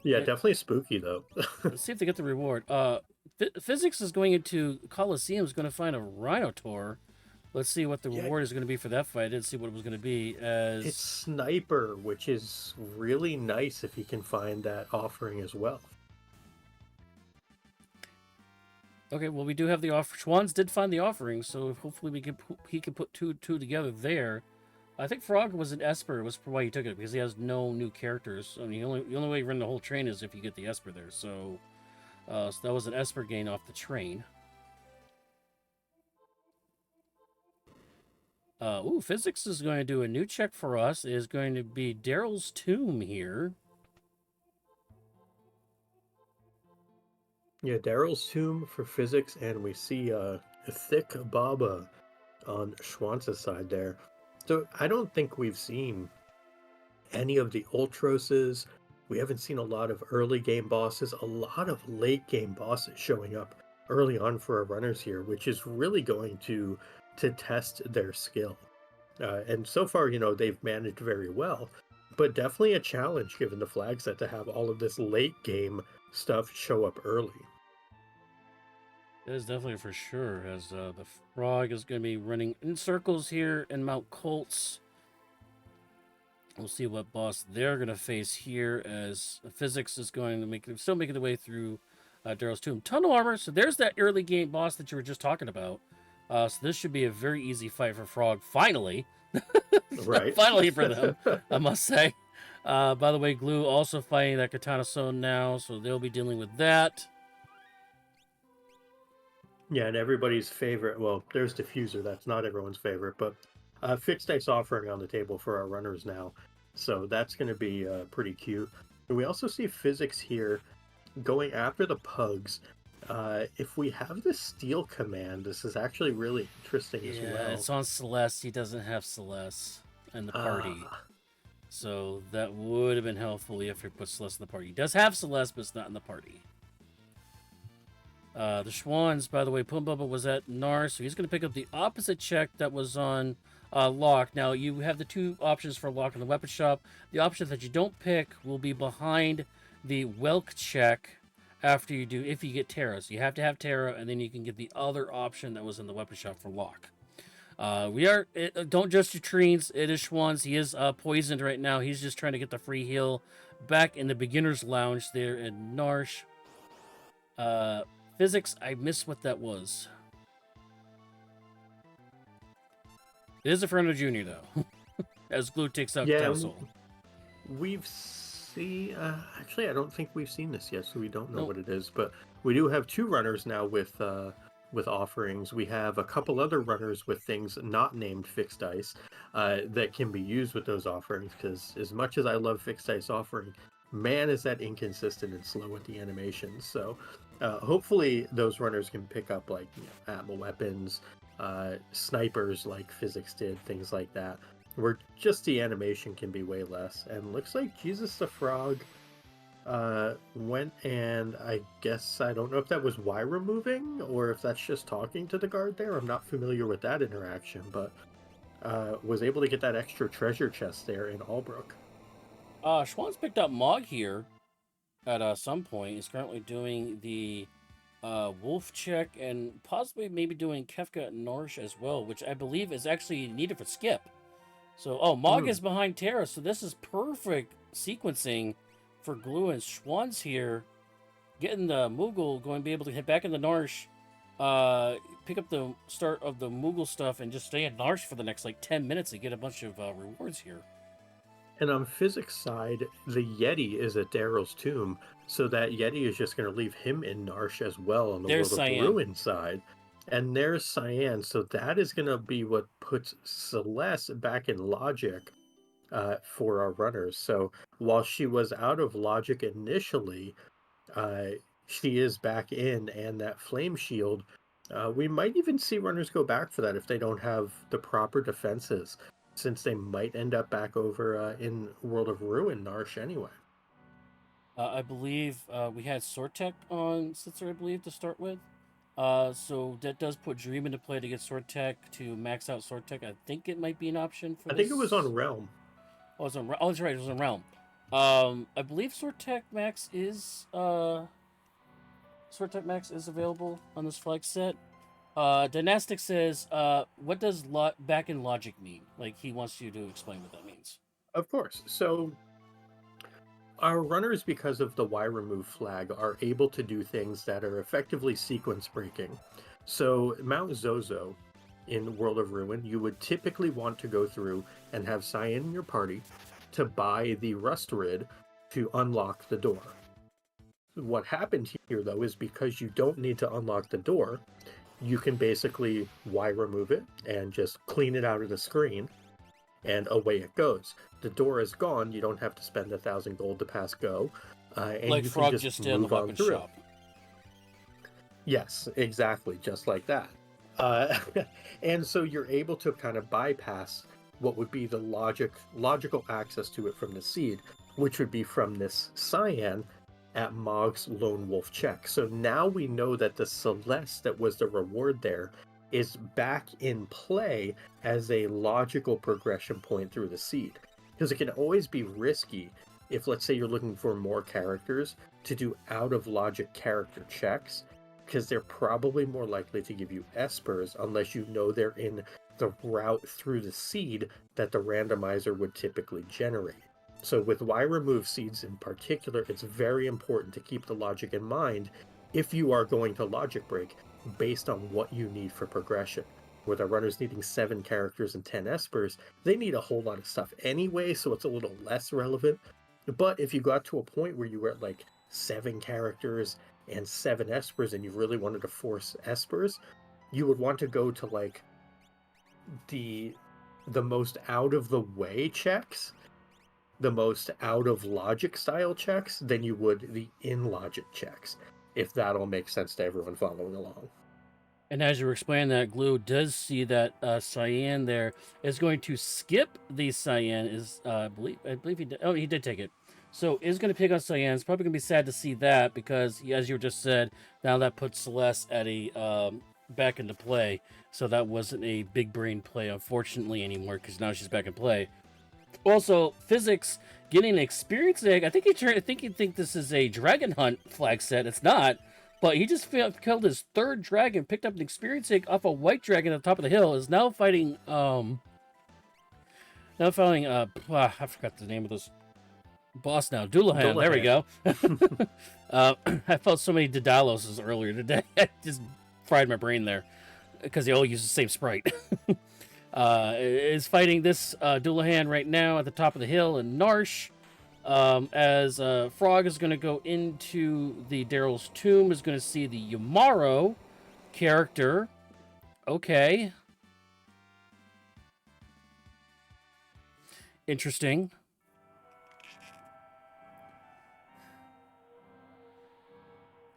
Yeah, definitely spooky though. Let's see if they get the reward. Physics is going into Coliseum, is going to find a Rhinotaur. Let's see what the reward is going to be for that fight. I didn't see what it was going to be. It's Sniper, which is really nice if he can find that offering as well. Okay, well, we do have the offer. Schwann's did find the offering, so hopefully he can put two together there. I think Frog was an Esper, was why he took it, because he has no new characters. I mean, the only way you run the whole train is if you get the Esper there. So, so that was an Esper gain off the train. Physics is going to do a new check for us. It is going to be Daryl's Tomb here. Yeah, Daryl's Tomb for physics, and we see a thick Baba on Schwanz's side there. So I don't think we've seen any of the Ultroses. We haven't seen a lot of early game bosses, a lot of late game bosses showing up early on for our runners here, which is really going to test their skill. And so far, they've managed very well, but definitely a challenge given the flag set to have all of this late game stuff show up early. That is definitely for sure, as the Frog is going to be running in circles here in Mount Colts. We'll see what boss they're going to face here, as physics is going to still making the way through Daryl's Tomb. Tunnel Armor, so there's that early game boss that you were just talking about. So this should be a very easy fight for Frog, finally. Right. Finally for them, I must say. By the way, Glue also fighting that Katana Soul now, so they'll be dealing with that. Yeah, and everybody's favorite, well, there's Diffuser, that's not everyone's favorite, but fixed dice offering on the table for our runners now. So that's going to be pretty cute. And we also see physics here going after the pugs. If we have the Steel command, this is actually really interesting as well. Yeah, it's on Celeste. He doesn't have Celeste in the party. So that would have been helpful if he put Celeste in the party. He does have Celeste, but it's not in the party. The Schwans, by the way, Pumbubba was at Nar, so he's going to pick up the opposite check that was on Lock. Now, you have the two options for Lock in the weapon shop. The option that you don't pick will be behind the Welk check after you do, if you get Terra. So you have to have Terra, and then you can get the other option that was in the weapon shop for Lock. Don't just do Treens. It is Schwans. He is poisoned right now. He's just trying to get the free heal back in the beginner's lounge there in Narsh. Physics, I missed what that was. It is a Fernando Jr., though. As Glue takes out Council. We've seen... actually, I don't think we've seen this yet, so we don't know what it is. But we do have two runners now with offerings. We have a couple other runners with things not named fixed dice that can be used with those offerings, because as much as I love fixed dice offering, man, is that inconsistent and slow with the animations. So hopefully those runners can pick up like Atma weapons, snipers like physics did, things like that. where just the animation can be way less. And looks like Jesus the Frog went, and I guess I don't know if that was Y removing or if that's just talking to the guard there. I'm not familiar with that interaction, but was able to get that extra treasure chest there in Albrook. Schwann's picked up Mog here at some point. He's currently doing the Wolf check and possibly maybe doing Kefka Norsh as well, which I believe is actually needed for Skip. So, Mog is behind Terra, so this is perfect sequencing for Glue, and Schwann's here getting the Moogle, going to be able to hit back in the Norsh, pick up the start of the Moogle stuff, and just stay in Narsh for the next 10 minutes and get a bunch of rewards here. And on physics side, the Yeti is at Daryl's tomb, so that Yeti is just going to leave him in Narsh as well on the There's World Cyan. of Ruin side. And there's Cyan, so that is going to be what puts Celeste back in Logic for our runners. So while she was out of Logic initially, she is back in, and that Flame Shield, we might even see runners go back for that if they don't have the proper defenses, since they might end up back over in World of Ruin Narsh anyway. I believe we had Sortek on Sitzer, I believe, to start with. So that does put Dream into play to get Sortek to max out Sortek. I think it might be an option for I think it was on Realm. Oh, it's on, that's right, it was on Realm. I believe Sortek Max is available on this flag set. Dynastic says, what does back in Logic mean? He wants you to explain what that means. Of course. So our runners, because of the Y remove flag, are able to do things that are effectively sequence breaking. So Mount Zozo in World of Ruin, you would typically want to go through and have Cyan in your party to buy the Rust Rid to unlock the door. What happened here, though, is because you don't need to unlock the door, you can basically Y remove it and just clean it out of the screen, and away it goes. The door is gone. You don't have to spend 1,000 gold to pass go, and like you Frog can just just did in the move on weapon through. shop. Yes, exactly, just like that. And so you're able to kind of bypass what would be the logical access to it from the seed, which would be from this Cyan at Mog's Lone Wolf check. So now we know that the Celeste that was the reward there is back in play as a logical progression point through the seed. Because it can always be risky if, let's say, you're looking for more characters, to do out of logic character checks, because they're probably more likely to give you espers unless you know they're in the route through the seed that the randomizer would typically generate. So with Y remove seeds in particular, it's very important to keep the logic in mind if you are going to logic break based on what you need for progression. With our runners needing 7 characters and 10 espers, they need a whole lot of stuff anyway, so it's a little less relevant. But if you got to a point where you were at 7 characters and 7 espers and you really wanted to force espers, you would want to go to the most out of the way checks, the most out of logic style checks, than you would the in logic checks, if that all makes sense to everyone following along. And as you were explaining that, Glue does see that Cyan there is going to skip the Cyan. I believe he did. Oh, he did take it. So is going to pick on Cyan. It's probably going to be sad to see that because, as you just said, now that puts Celeste at a back into play. So that wasn't a big brain play, unfortunately, anymore because now she's back in play. Also, physics getting an experience egg. I think he'd think this is a dragon hunt flag set. It's not. But he just killed his 3rd dragon, picked up an experience egg off a white dragon at the top of the hill, is now fighting, I forgot the name of this boss now. Dullahan. There we go. I felt so many Dedaloses earlier today. I just fried my brain there because they all use the same sprite. Is fighting this Dullahan right now at the top of the hill in Narsh. As Frog is going to go into the Daryl's tomb, is going to see the Yamaro character. Okay. Interesting.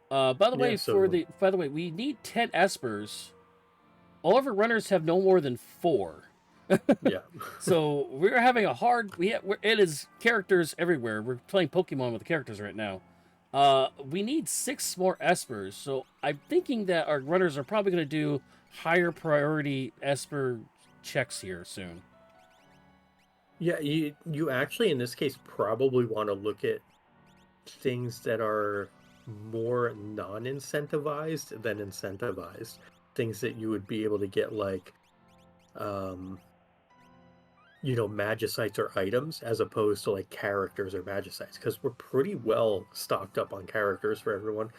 By the way, we need 10 espers. All of our runners have no more than 4. Yeah. So we're having a hard. It is characters everywhere. We're playing Pokemon with the characters right now. We need 6 more Espers. So I'm thinking that our runners are probably going to do higher priority Esper checks here soon. Yeah, you actually in this case probably want to look at things that are more non-incentivized than incentivized. Things that you would be able to get like um magicites or items as opposed to like characters or magicites because we're pretty well stocked up on characters for everyone,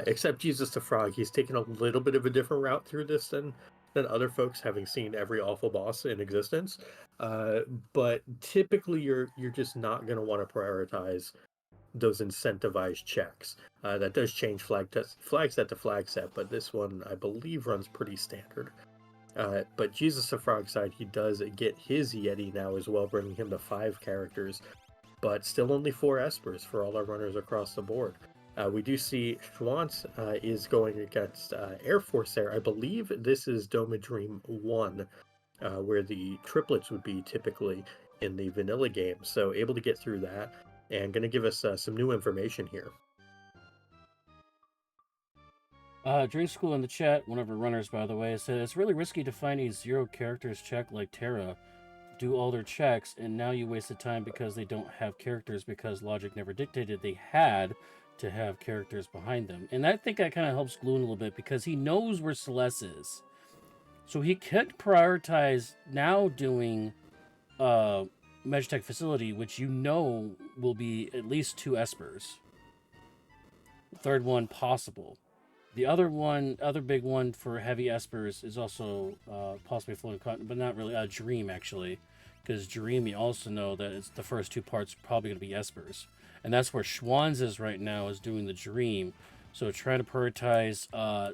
except Jesus the Frog. He's taken a little bit of a different route through this than other folks, having seen every awful boss in existence. Uh, but typically, you're just not going to want to prioritize those incentivized checks. That does change flag set to flag set, but this one I believe runs pretty standard. But Jesus the Frog side, he does get his Yeti now as well, bringing him to 5 characters, but still only 4 Espers for all our runners across the board. We do see Schwantz is going against Air Force Air. I believe this is Doma Dream 1, where the triplets would be typically in the vanilla game. So able to get through that, and going to give us some new information here. Dream School in the chat, one of our runners, by the way, said it's really risky to find a 0 characters check like Terra, do all their checks, and now you wasted time because they don't have characters because logic never dictated they had to have characters behind them. And I think that kind of helps Gloon a little bit because he knows where Celeste is. So he could prioritize now doing Magitech Facility, which will be at least 2 Espers. Third one possible. The other big one for heavy Espers is also possibly Floating Continent, but not really. Dream, actually. Because Dream, you also know that it's the first 2 parts probably going to be Espers. And that's where Schwann's is right now, is doing the Dream. So trying to prioritize I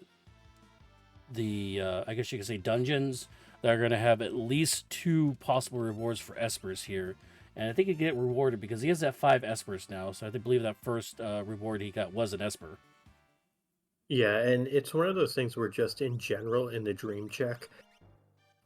guess you could say dungeons that are going to have at least 2 possible rewards for Espers here. And I think he get rewarded because he has that 5 Espers now. So I believe that first reward he got was an Esper. Yeah, and it's one of those things where just in general in the dream check,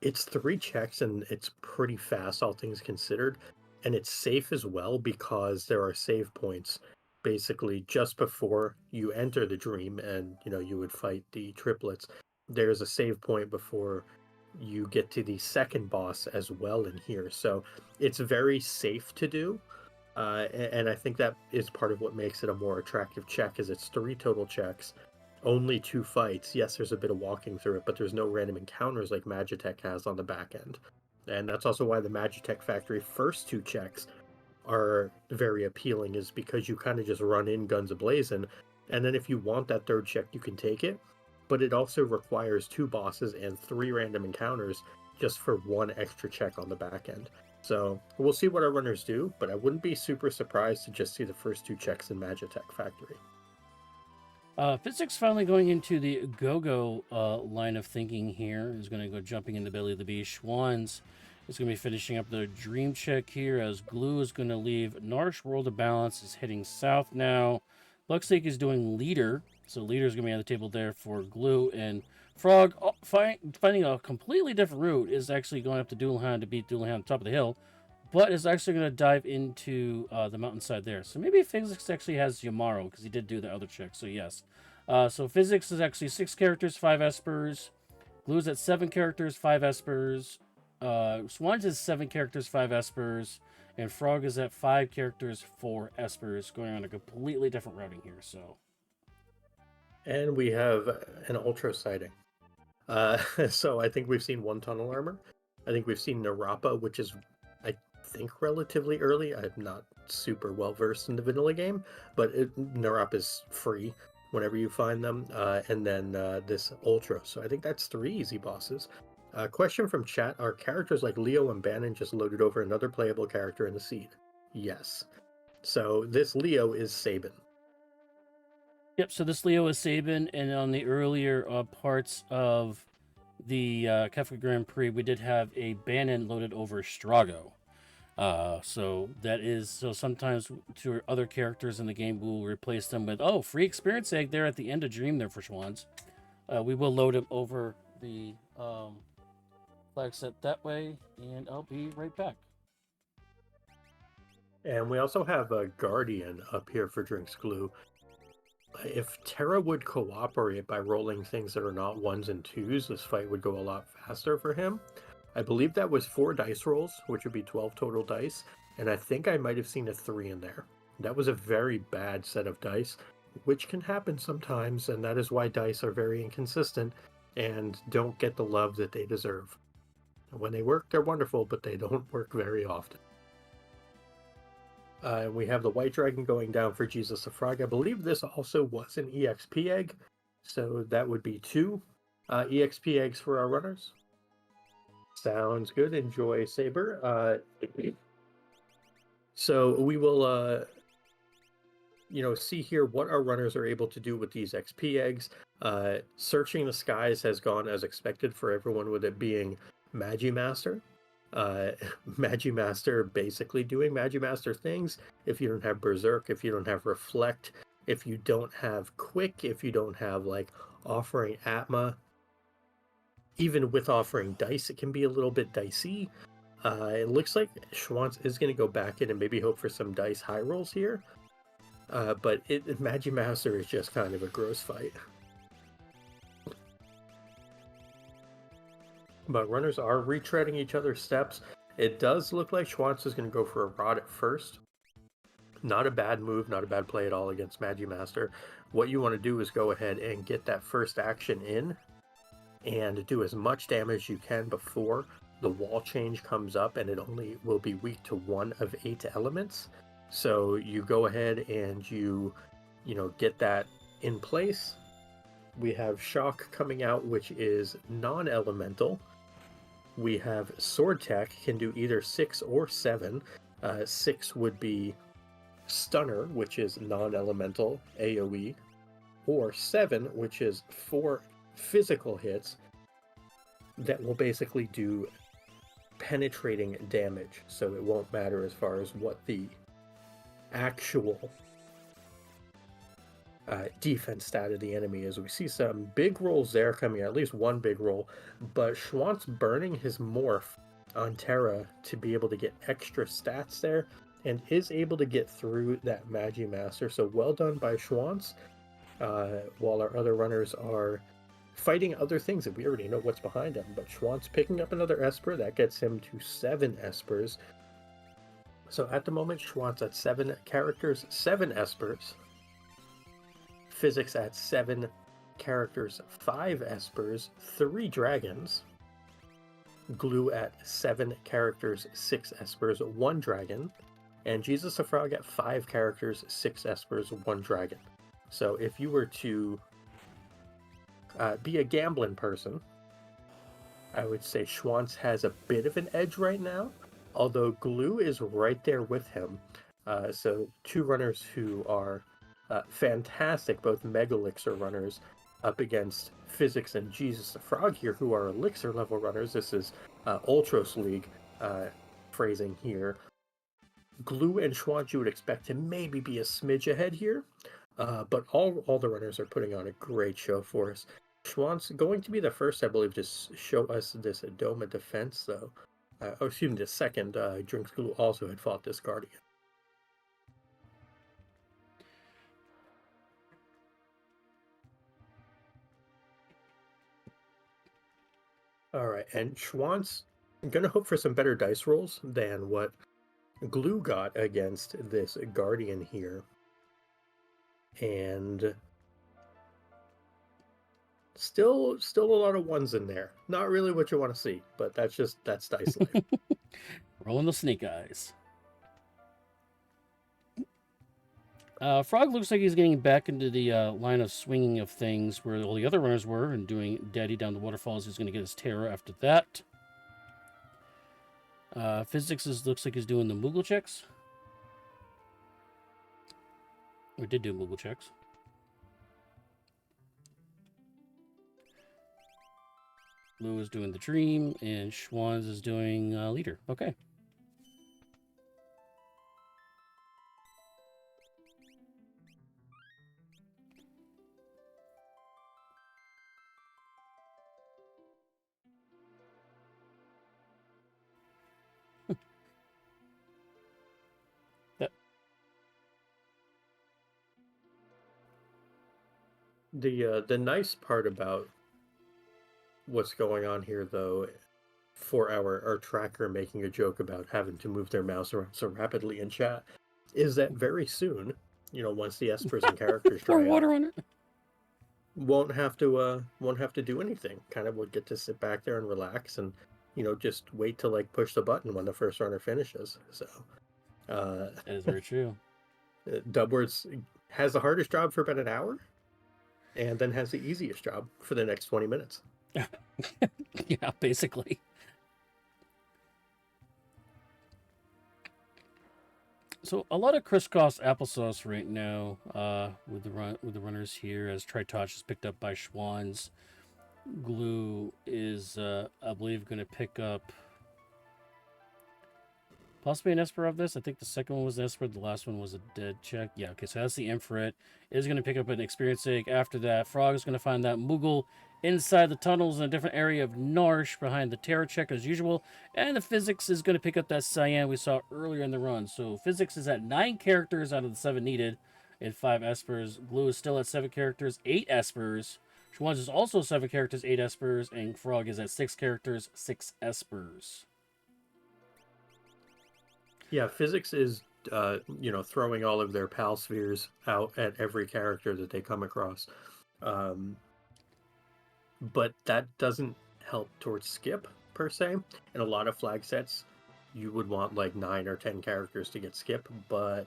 it's 3 checks and it's pretty fast, all things considered. And it's safe as well because there are save points basically just before you enter the dream and you would fight the triplets. There's a save point before you get to the second boss as well in here. So it's very safe to do. And I think that is part of what makes it a more attractive check, is it's 3 total checks. Only 2 fights. Yes, there's a bit of walking through it, but there's no random encounters like Magitech has on the back end. And that's also why the Magitech Factory first 2 checks are very appealing, is because you kind of just run in guns a-blazing, and then if you want that 3rd check, you can take it. But it also requires 2 bosses and 3 random encounters just for 1 extra check on the back end. So we'll see what our runners do, but I wouldn't be super surprised to just see the first 2 checks in Magitech Factory. Physics finally going into the go-go line of thinking here. Is going to go jumping into Belly of the Beast. Schwann's is going to be finishing up the dream check here, as Glue is going to leave Narsh. World of Balance is heading south now. Luxlake is doing Leader, so Leader is going to be on the table there for Glue. And Frog, finding a completely different route, is actually going up to Doolhan to beat Doolhan on the top of the hill, but is actually going to dive into the mountainside there. So maybe Physics actually has Yamaro, because he did do the other check, so yes. So Physics is actually 6 characters, 5 Espers. Glue's at 7 characters, 5 Espers. Swans is 7 characters, 5 Espers. And Frog is at 5 characters, 4 Espers, going on a completely different routing here, so. And we have an Ultra sighting. So I think we've seen 1 tunnel armor. I think we've seen Narapa, which is, I think, relatively early. I'm not super well versed in the vanilla game, but Narapa is free whenever you find them. And then this Ultra. So I think that's 3 easy bosses. Question from chat: are characters like Leo and Bannon just loaded over another playable character in the seed? Yes. So this Leo is Sabin. Yep, so this Leo is Sabin, and on the earlier parts of the Kefka Grand Prix, we did have a Bannon loaded over Strago. So sometimes to other characters in the game, we'll replace them with, free experience egg there at the end of Dream there for Schwans. We will load him over the flag set that way, and I'll be right back. And we also have a Guardian up here for Drinks Glue. If Terra would cooperate by rolling things that are not 1s and 2s, this fight would go a lot faster for him. I believe that was 4 dice rolls, which would be 12 total dice, and I think I might have seen a 3 in there. That was a very bad set of dice, which can happen sometimes, and that is why dice are very inconsistent and don't get the love that they deserve. When they work, they're wonderful, but they don't work very often. We have the White Dragon going down for Jesus the Frog. I believe this also was an EXP egg, so that would be 2 EXP eggs for our runners. Sounds good. Enjoy, Saber. So we will, see here what our runners are able to do with these XP eggs. Searching the Skies has gone as expected for everyone, with it being Magimaster. Magimaster basically doing Magimaster things. If you don't have Berserk, if you don't have Reflect, if you don't have Quick, if you don't have like offering Atma, even with offering dice, it can be a little bit dicey. It looks like Schwantz is going to go back in and maybe hope for some dice high rolls here. But Magimaster is just kind of a gross fight. But runners are retreading each other's steps. It does look like Schwantz is going to go for a rod at first. Not a bad move, not a bad play at all against Magimaster. What you want to do is go ahead and get that first action in and do as much damage as you can before the wall change comes up, and it only will be weak to 1 of 8 elements. So you go ahead and you get that in place. We have Shock coming out, which is non-elemental. We have Sword Tech, can do either 6 or 7. 6 would be Stunner, which is non-elemental AoE, or 7, which is 4 physical hits that will basically do penetrating damage. So it won't matter as far as what the actual defense stat of the enemy is. We see some big rolls there coming, at least one big roll, but Schwantz burning his morph on Terra to be able to get extra stats there, and is able to get through that Magimaster. So well done by Schwantz, while our other runners are fighting other things that we already know what's behind him. But Schwantz picking up another Esper, that gets him to 7 Espers. So at the moment, Schwantz at 7 characters, 7 Espers. Physics at 7 characters, 5 Espers, 3 Dragons. Glue at 7 characters, 6 Espers, 1 Dragon. And Jesus the Frog at 5 characters, 6 Espers, 1 Dragon. So if you were to be a gambling person, I would say Schwantz has a bit of an edge right now, although Glue is right there with him. So 2 runners who are fantastic, both Mega Elixir runners, up against Physics and Jesus the Frog here, who are Elixir level runners. This is Ultros League phrasing here. Glue and Schwantz you would expect to maybe be a smidge ahead here, but all the runners are putting on a great show for us. Schwantz going to be the first, I believe, to show us this Doma defense, though. The second. Drinks Glue also had fought this Guardian. All right, and Schwantz, I'm going to hope for some better dice rolls than what Glue got against this Guardian here. And still a lot of 1s in there. Not really what you want to see, but that's dice life. Rolling the snake eyes. Frog looks like he's getting back into the line of swinging of things where all the other runners were, and doing Daddy down the waterfalls. He's going to get his Terror after that. Physics looks like he's doing the Moogle checks. Or did do Moogle checks. Lou is doing the Dream, and Schwantz is doing Leader. Okay. The nice part about what's going on here, though, for our tracker making a joke about having to move their mouse around so rapidly in chat, is that very soon, once the espers and characters Pour dry up, water on it. won't have to do anything. Kind of will get to sit back there and relax and just wait to like push the button when the first runner finishes. So That is very true. Dubwords has the hardest job for about an hour, and then has the easiest job for the next 20 minutes. Yeah, basically. So a lot of crisscross applesauce right now with the runners here, as Tritosh is picked up by Schwann's. Glue is, I believe, going to pick up possibly an Esper of this. I think the second one was an Esper. The last one was a dead check. Yeah, okay, so that's the Infrared. Is going to pick up an Experience Egg. After that, Frog is going to find that Moogle inside the tunnels in a different area of Narsh behind the Terror check as usual. And the Physics is going to pick up that Cyan we saw earlier in the run. So Physics is at 9 characters out of the 7 needed and 5 Espers. Glue is still at 7 characters, 8 Espers. Schwann's is also 7 characters, 8 Espers. And Frog is at 6 characters, 6 Espers. Yeah, Physics is, throwing all of their pal spheres out at every character that they come across. But that doesn't help towards skip, per se. In a lot of flag sets, you would want like 9 or 10 characters to get skip, but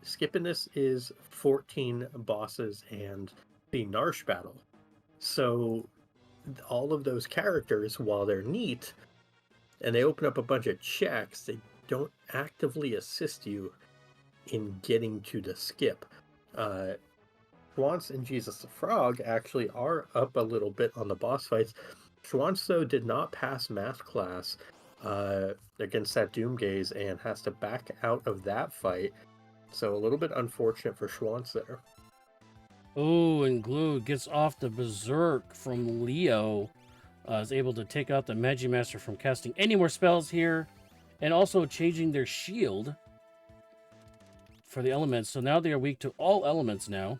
skip in this is 14 bosses and the Narsh battle. So all of those characters, while they're neat, and they open up a bunch of checks, they don't actively assist you in getting to the skip. Schwantz and Jesus the Frog actually are up a little bit on the boss fights. Schwantz, though, did not pass math class against that Doomgaze and has to back out of that fight. So a little bit unfortunate for Schwantz there. Oh, and Glue gets off the Berserk from Leo. Is able to take out the Magimaster from casting any more spells here. And also changing their shield for the elements. So now they are weak to all elements now.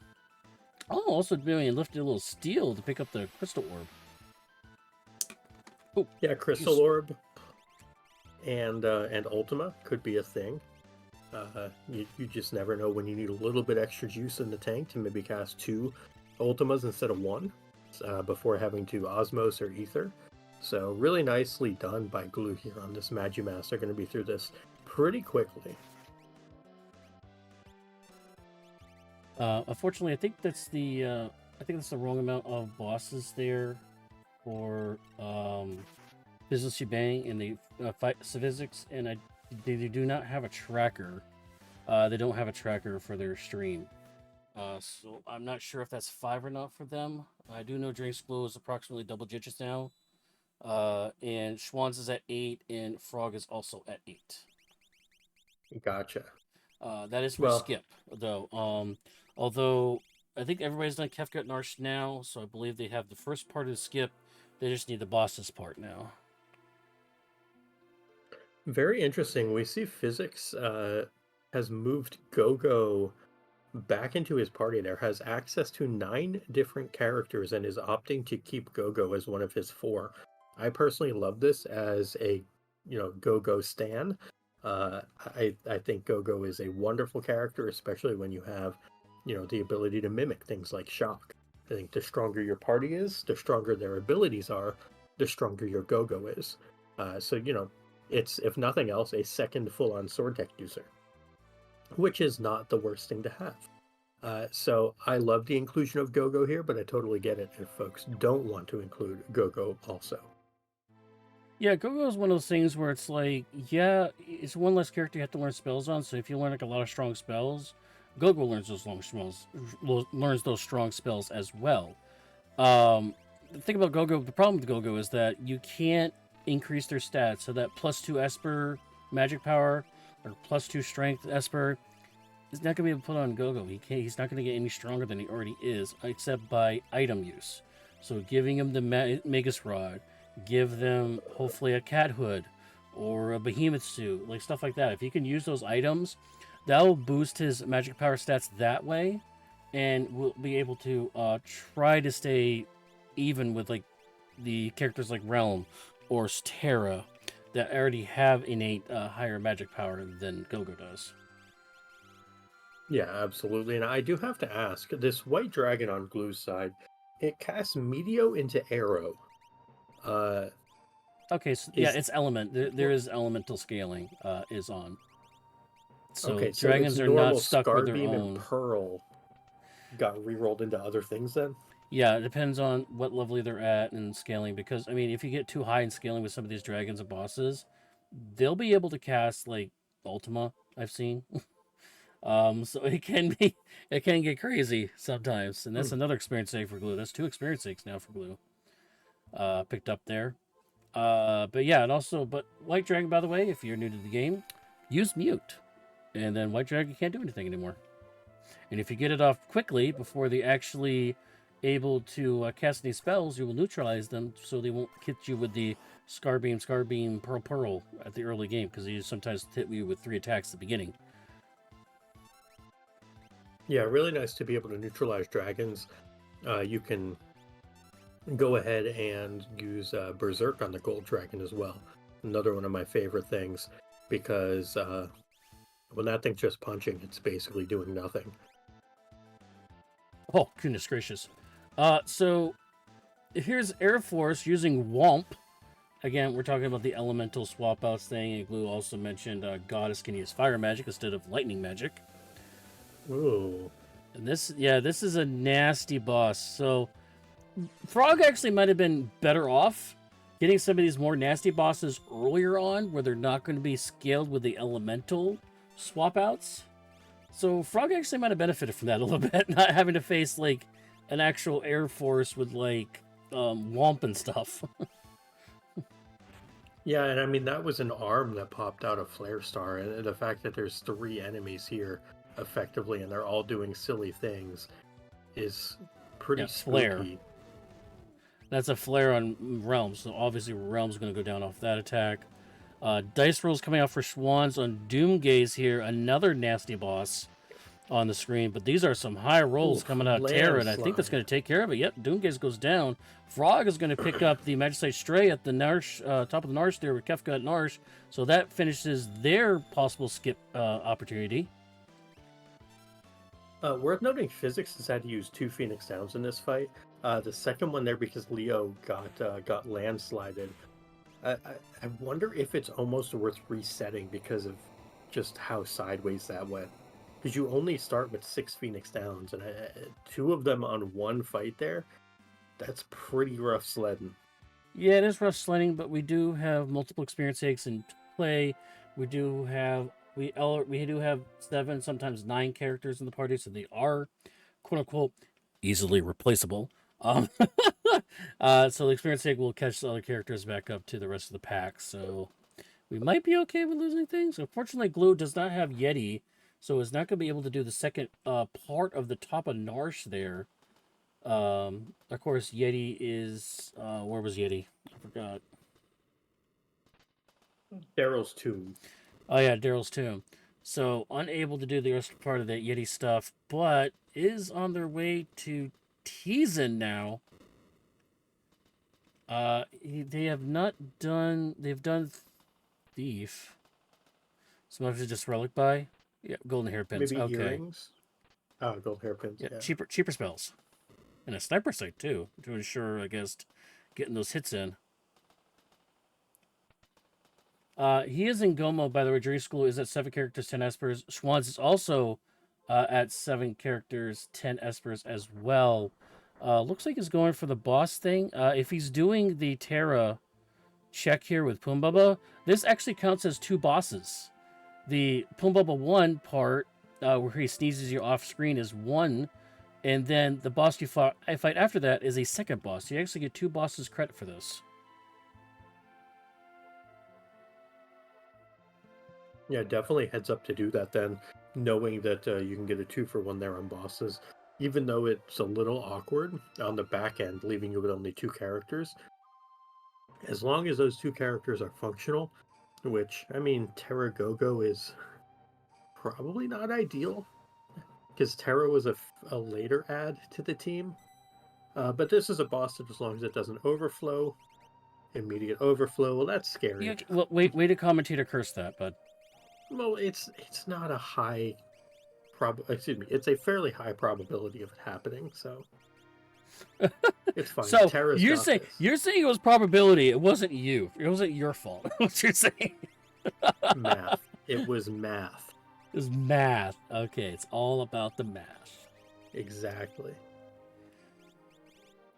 Oh, also doing lifted a little steel to pick up the crystal orb. Oh, yeah, crystal orb and Ultima could be a thing. You just never know when you need a little bit extra juice in the tank to maybe cast 2 Ultimas instead of 1 before having to Osmos or Ether. So really nicely done by Glue here on this Magimaster. They're going to be through this pretty quickly. Unfortunately, I think that's the wrong amount of bosses there for Business Shebang and the fight Physics, and they do not have a tracker. They don't have a tracker for their stream. So I'm not sure if that's 5 or not for them. I do know Drake's Glow is approximately double digits now. And Schwann's is at 8, and Frog is also at 8. Gotcha. That is for skip, though. Although I think everybody's done Kefka at Narsh now, so I believe they have the first part of the skip. They just need the boss's part now. Very interesting. We see Physics has moved Gogo back into his party there, has access to 9 different characters, and is opting to keep Gogo as one of his 4. I personally love this as a, Gogo stan. I think Gogo is a wonderful character, especially when you have, the ability to mimic things like shock. I think the stronger your party is, the stronger their abilities are, the stronger your Gogo is. So, it's, if nothing else, a second full-on sword tech user, which is not the worst thing to have. So I love the inclusion of Gogo here, but I totally get it if folks don't want to include Gogo also. Yeah, Go-Go is one of those things where it's like, yeah, it's one less character you have to learn spells on. So if you learn like a lot of strong spells, Go-Go learns those strong spells as well. The thing about Go-Go, the problem with Go-Go is that you can't increase their stats. So that +2 Esper magic power or +2 strength Esper is not going to be able to put on Go-Go. He's not going to get any stronger than he already is, except by item use. So giving him the Magus Rod, give them hopefully a cat hood or a behemoth suit, like stuff like that. If he can use those items, that will boost his magic power stats that way, and we'll be able to try to stay even with like the characters like Realm or Terra that already have innate higher magic power than Gogo does. Yeah, absolutely. And I do have to ask, this white dragon on Glue's side, it casts Meteo into Arrow. Okay, so yeah, Is it's element. There is elemental scaling is on. So okay, so it's dragons are not normal stuck with their Scarbeam and own. Pearl got re-rolled into other things then? Yeah, it depends on what level they're at and scaling. Because I mean, if you get too high in scaling with some of these dragons and bosses, they'll be able to cast like Ultima. I've seen. So it can get crazy sometimes, and that's Hmm. another experience sake for Glue. That's 2 experience sakes now for Glue. Picked up there. But yeah, and also, but White Dragon, by the way, if you're new to the game, use mute, and then White Dragon can't do anything anymore. And if you get it off quickly before they actually able to cast any spells, you will neutralize them so they won't hit you with the Scarbeam, Pearl at the early game, because they sometimes hit you with 3 attacks at the beginning. Yeah, really nice to be able to neutralize dragons. You can go ahead and use Berserk on the Gold Dragon as well. Another one of my favorite things, because when that thing's just punching, it's basically doing nothing. Oh, goodness gracious. So here's Air Force using Womp. Again, we're talking about the elemental swap outs thing, and Glue also mentioned Goddess can use fire magic instead of lightning magic. Ooh. And this is a nasty boss. So Frog actually might have been better off getting some of these more nasty bosses earlier on, where they're not going to be scaled with the elemental swap outs. So Frog actually might have benefited from that a little bit, not having to face like an actual Air Force with like Womp and stuff. Yeah, and I mean, that was an arm that popped out of Flare Star, and the fact that there's 3 enemies here effectively, and they're all doing silly things, is pretty Yeah, spooky. Flare. That's a flare on Realms, so obviously Realms going to go down off that attack. Dice rolls coming out for Schwans on Doomgaze here, another nasty boss on the screen. But these are some high rolls coming out of Terra, and I think that's going to take care of it. Yep, Doomgaze goes down. Frog is going to pick up the Magicite Stray at the Narsh, top of the Narsh there with Kefka at Narsh. So that finishes their possible skip opportunity. Worth noting, Physics has had to use 2 Phoenix Downs in this fight. The second one there because Leo got landslided. I wonder if it's almost worth resetting because of just how sideways that went. Because you only start with 6 Phoenix Downs, and 2 of them on one fight there, that's pretty rough sledding. Yeah, it is rough sledding, but we do have multiple experience takes in play. We do have 7, sometimes 9 characters in the party, so they are quote unquote easily replaceable. So the experience take will catch the other characters back up to the rest of the pack. So we might be okay with losing things. Unfortunately, Glue does not have Yeti, so it's not going to be able to do the second part of the top of Narsh there. Of course, Yeti is where was Yeti? I forgot. Daryl's tomb. Oh yeah, Daryl's tomb. So unable to do the rest part of that Yeti stuff, but is on their way to Teasen now. They have not done. They've done Thief. So much as just Relic by. Yeah, golden hairpins. Maybe Okay. earrings? Oh, gold hairpins. Yeah, Yeah. cheaper spells, and a sniper sight too to ensure against getting those hits in. He is in Gomo, by the way. Jury School is at 7 characters, 10 espers. Schwans is also at 7 characters, 10 espers as well. Looks like he's going for the boss thing. If he's doing the Terra check here with Pumbaba, this actually counts as 2 bosses. The Pumbaba 1 part, where he sneezes you off screen, is 1, and then the boss you fight after that is a second boss. You actually get 2 bosses credit for this. Yeah, definitely heads up to do that then, knowing that you can get a 2-for-1 there on bosses. Even though it's a little awkward on the back end, leaving you with only 2 characters. As long as those 2 characters are functional, which, I mean, Terragogo is probably not ideal. because Terra was a later add to the team. But this is a boss that, as long as it doesn't overflow, immediate overflow, well, that's scary. Yeah, well, wait to commentator curse that, but Well, it's not a high it's a fairly high probability of it happening, so it's fine. So Terra's you're got saying this. it was probability. It wasn't you. It wasn't your fault. What you're saying? Math. It was math. It was math. Okay, it's all about the math. Exactly.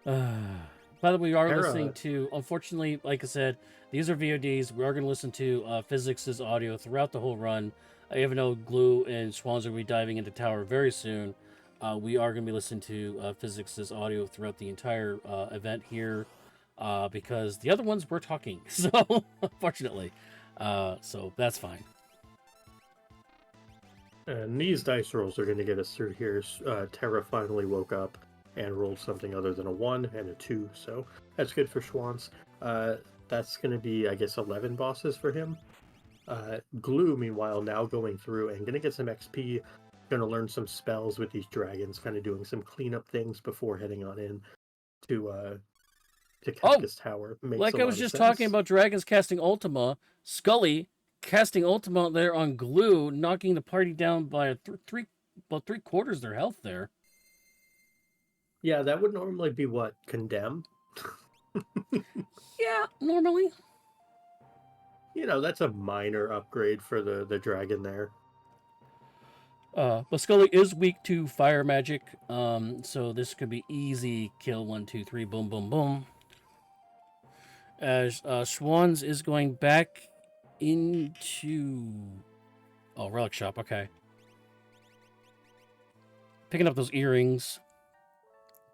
By the way, we are Terra- listening to. Unfortunately, like I said, these are VODs. We are going to listen to Physics' audio throughout the whole run. Even though Glue and Swans will be diving into Tower very soon, we are going to be listening to Physics' audio throughout the entire event here, because the other ones were talking. So, unfortunately, so that's fine. And these dice rolls are going to get us through here. Terra finally woke up and rolled something other than a 1 and a 2, so that's good for Schwantz. That's going to be, I guess, 11 bosses for him. Glue, meanwhile, now going through and going to get some XP, going to learn some spells with these dragons, kind of doing some cleanup things before heading on in to Kefka's Tower. Makes Like a I lot was of just sense. talking about dragons casting Ultima, Scully casting Ultima there on Glue, knocking the party down by about 3/4 their health there. Yeah, that would normally be what? Condemn? Yeah, normally. You know, that's a minor upgrade for the dragon there. But Scully is weak to fire magic, so this could be easy kill 1, 2, 3, boom, boom, boom. As Schwans is going back into relic shop. Okay, picking up those earrings.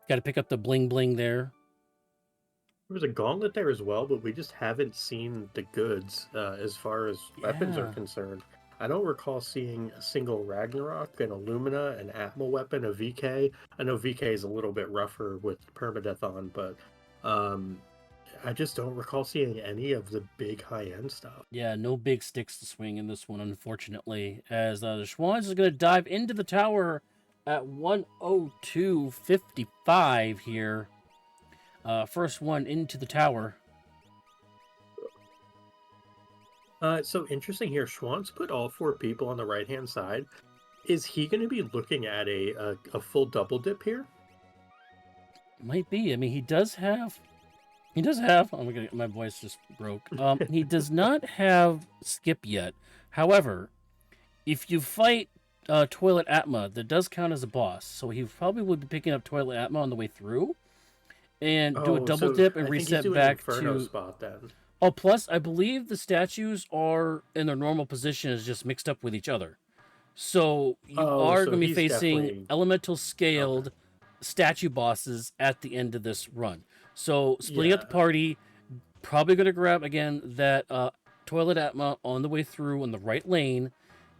Got to pick up the bling bling there. There was a gauntlet there as well, but we just haven't seen the goods as far as weapons are Yeah. concerned. I don't recall seeing a single Ragnarok, an Illumina, an Atma weapon, a VK. I know VK is a little bit rougher with permadeath on, but I just don't recall seeing any of the big high-end stuff. Yeah, no big sticks to swing in this one, unfortunately. As the Schwans is going to dive into the tower at 102.55 here. First one into the tower. So interesting here. Schwantz put all 4 people on the right-hand side. Is he going to be looking at a full double dip here? Might be. I mean, he does have. Oh my god, my voice just broke. He does not have skip yet. However, if you fight Toilet Atma, that does count as a boss. So he probably would be picking up Toilet Atma on the way through, and do a double dip and I think he's reset doing back an Inferno to. spot then. Oh, plus I believe the statues are in their normal position, is just mixed up with each other. So you are so going to be he's facing definitely- elemental scaled statue bosses at the end of this run. So splitting up the Yeah. party, probably going to grab again that Toilet Atma on the way through in the right lane,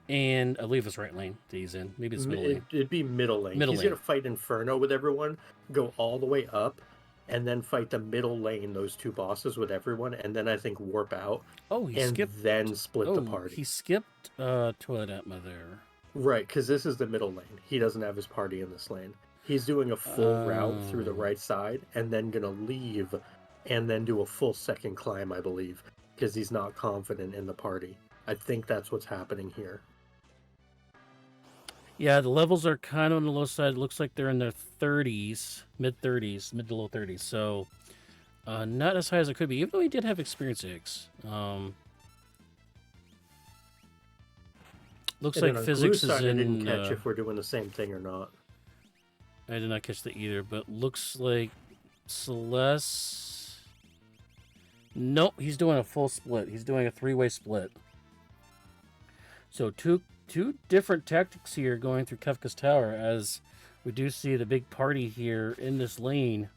and I believe it's right lane that he's in. Maybe it's middle lane. It'd be middle lane. Middle He's lane. gonna fight Inferno with everyone, go all the way up, and then fight the middle lane, those 2 bosses with everyone, and then I think warp out Oh, he and skipped. then split the Oh, party. he skipped Toilet Atma there. Right, because this is the middle lane. He doesn't have his party in this lane. He's doing a full route through the right side and then gonna leave and then do a full second climb, I believe, because he's not confident in the party. I think that's what's happening here. Yeah, the levels are kind of on the low side. It looks like they're in their 30s, mid to low 30s. So, not as high as it could be, even though he did have experience X. Looks And like then on physics Glue's is side, I in. didn't catch if we're doing the same thing or not. I did not catch that either, but looks like Celeste. Nope, he's doing a full split. He's doing a 3-way split. So two different tactics here going through Kefka's Tower, as we do see the big party here in this lane.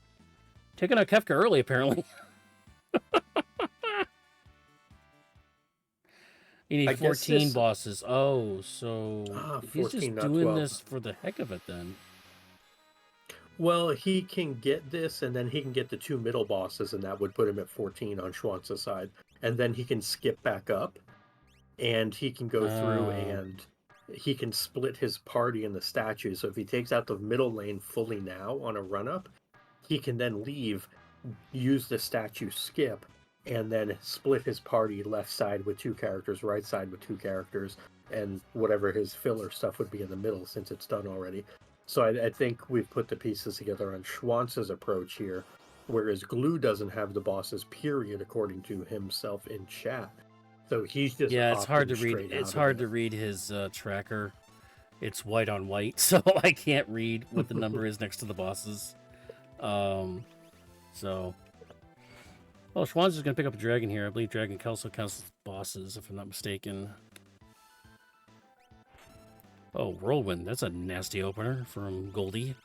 Taking out Kefka early, apparently. You need 14 bosses. Oh, so he's 14, just not doing 12. this for the heck of it then. Well, he can get this, and then he can get the 2 middle bosses, and that would put him at 14 on Schwantz's side. And then he can skip back up, and he can go through and he can split his party in the statue. So if he takes out the middle lane fully now on a run up, he can then leave, use the statue skip, and then split his party left side with 2 characters, right side with 2 characters, and whatever his filler stuff would be in the middle since it's done already. So I think we've put the pieces together on Schwantz's approach here, whereas Glue doesn't have the bosses, period, according to himself in chat. So he's just Yeah, it's hard to opting read. straight It's out of hard it. to read his tracker. It's white on white, so I can't read what the number is next to the bosses. So, well, Schwanz is going to pick up a dragon here. I believe dragon also counts as bosses, if I'm not mistaken. Oh, whirlwind. That's a nasty opener from Goldie.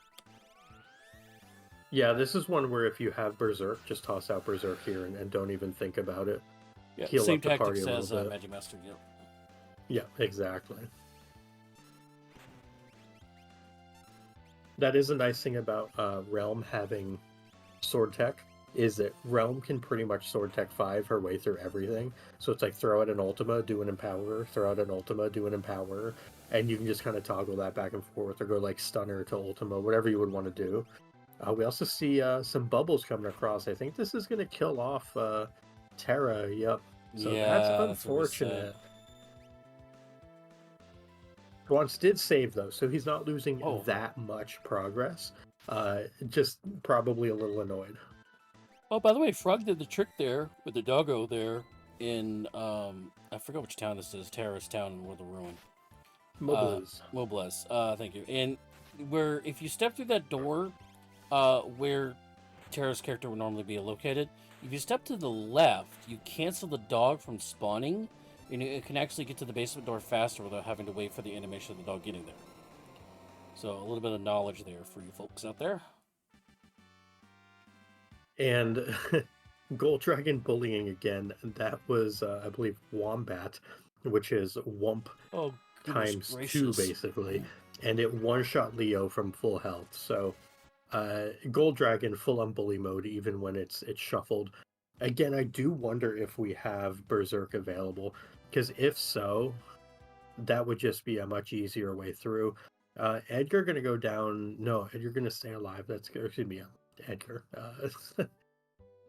Yeah, this is one where if you have Berserk, just toss out Berserk here and don't even think about it. Yeah, Heal same up the party tactics a as little bit. Magic Master. Yep. Yeah, exactly. That is a nice thing about Realm having Sword Tech, is that Realm can pretty much Sword Tech 5 her way through everything. So it's like throw out an Ultima, do an Empowerer, throw out an Ultima, do an Empowerer, and you can just kind of toggle that back and forth or go like Stunner to Ultima, whatever you would want to do. We also see some bubbles coming across. I think this is going to kill off Terra, yep. So Yeah, that's that's what we said. unfortunate. Schwanz did save though, so he's not losing that much progress. Just probably a little annoyed. Oh, by the way, Frog did the trick there with the doggo there in I forgot which town this is, Terrace Town in World of Ruin. Moblez. Thank you. And where if you step through that door, where Terra's character would normally be located, if you step to the left, you cancel the dog from spawning, and it can actually get to the basement door faster without having to wait for the animation of the dog getting there. So a little bit of knowledge there for you folks out there. And Gold Dragon bullying again. That was, I believe, Wombat, which is Wump times gracious. 2, basically. And it one-shot Leo from full health. So Gold Dragon full on bully mode, even when it's shuffled. Again, I do wonder if we have Berserk available, because if so, that would just be a much easier way through. Edgar going to go down. No, Edgar going to stay alive. That's excuse me, Edgar.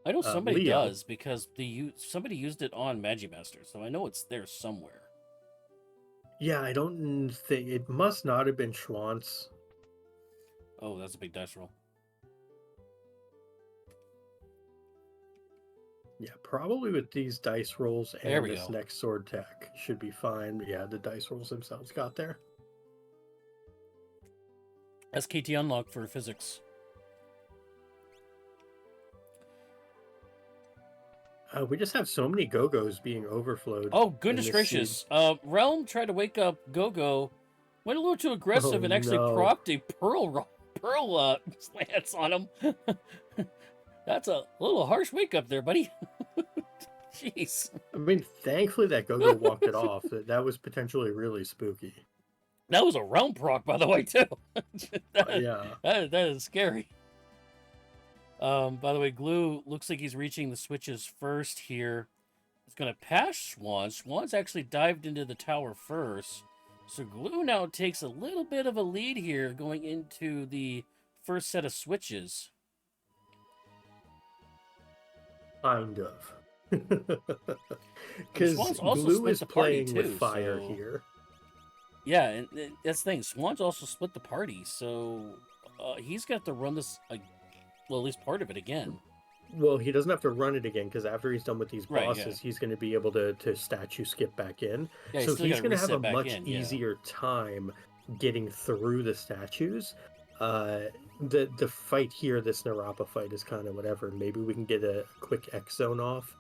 I know somebody Leo. does because somebody used it on Magimaster, so I know it's there somewhere. Yeah, I don't think it must not have been Schwanz. Oh, that's a big dice roll. Yeah, probably with these dice rolls There and we this go. next sword tech should be fine. But yeah, the dice rolls themselves got there. SKT unlock for physics. We just have so many Go-Go's being overflowed. Oh, goodness gracious. Realm tried to wake up Go-Go, went a little too aggressive and actually procced a pearl slants on him. That's a little harsh wake up there, buddy. Jeez. I mean, thankfully that Go-Go walked it off. That was potentially really spooky. That was a Realm proc, by the way, too. Yeah. That is scary. By the way, Glue looks like he's reaching the switches first here. He's going to pass Schwanz. Schwanz actually dived into the tower first. So Glue now takes a little bit of a lead here going into the first set of switches. Kind of. Because Glue is playing with fire here. Yeah, and that's the thing. Schwanz also split the party, so he's got to run this, well, at least part of it again. Well, he doesn't have to run it again, because after he's done with these bosses, he's going to be able to statue skip back in. Yeah, so he's going to have a much easier time getting through the statues. The fight here, this Narapa fight, is kind of whatever. Maybe we can get a quick X zone off.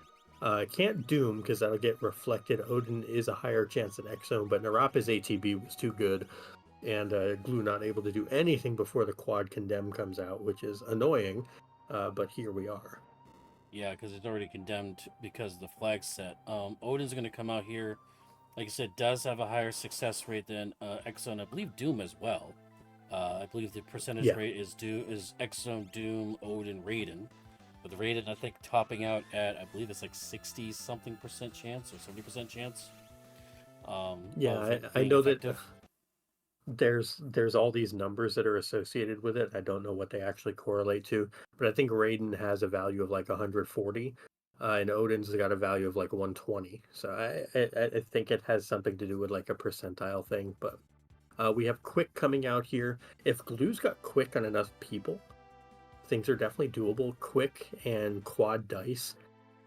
Can't Doom, because that'll get reflected. Odin is a higher chance than X zone, but Narapa's ATB was too good. And Glue not able to do anything before the quad condemn comes out, which is annoying, but here we are. Yeah, because it's already condemned because of the flag set. Odin's going to come out here, like I said, does have a higher success rate than X-Zone. I believe Doom as well. I believe the percentage rate is X-Zone, Doom, Odin, Raiden. With the Raiden, I think, topping out at, I believe it's like 60-something% chance or 70% chance. Yeah, I know effective. there's all these numbers that are associated with it. I don't know what they actually correlate to, but I think Raiden has a value of like 140, and Odin's got a value of like 120. So I think it has something to do with like a percentile thing. But we have Quick coming out here. If Glue's got Quick on enough people, things are definitely doable. Quick and quad dice.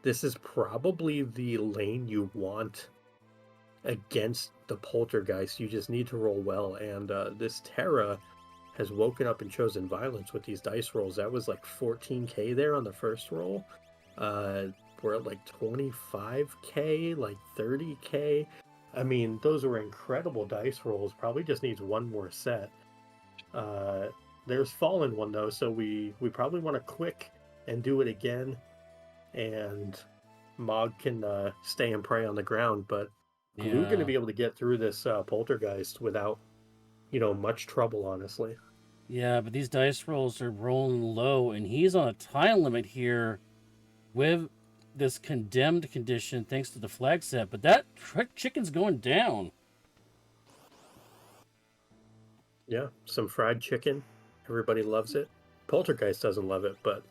This is probably the lane you want against the poltergeist. You just need to roll well, and this Terra has woken up and chosen violence with these dice rolls. That was like 14k there on the first roll. We're at like 25k, like 30k. I mean, those were incredible dice rolls. Probably just needs one more set. There's Fallen one though, so we probably want to quick and do it again, and Mog can stay and pray on the ground, but Glue going to be able to get through this poltergeist without, much trouble, honestly. Yeah, but these dice rolls are rolling low, and he's on a time limit here with this condemned condition thanks to the flag set, but that chicken's going down. Yeah, some fried chicken. Everybody loves it. Poltergeist doesn't love it, but,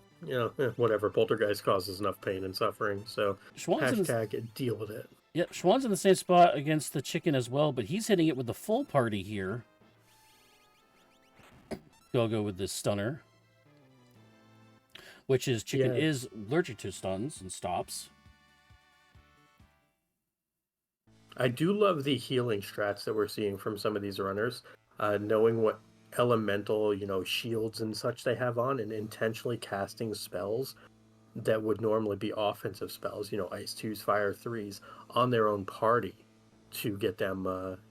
whatever. Poltergeist causes enough pain and suffering, so hashtag deal with it. Yep, Schwann's in the same spot against the chicken as well, but he's hitting it with the full party here. Go with this stunner. Which is, chicken is allergic to stuns and stops. I do love the healing strats that we're seeing from some of these runners. Knowing what elemental, shields and such they have on, and intentionally casting spells that would normally be offensive spells, Ice 2s, Fire 3s, on their own party to get them,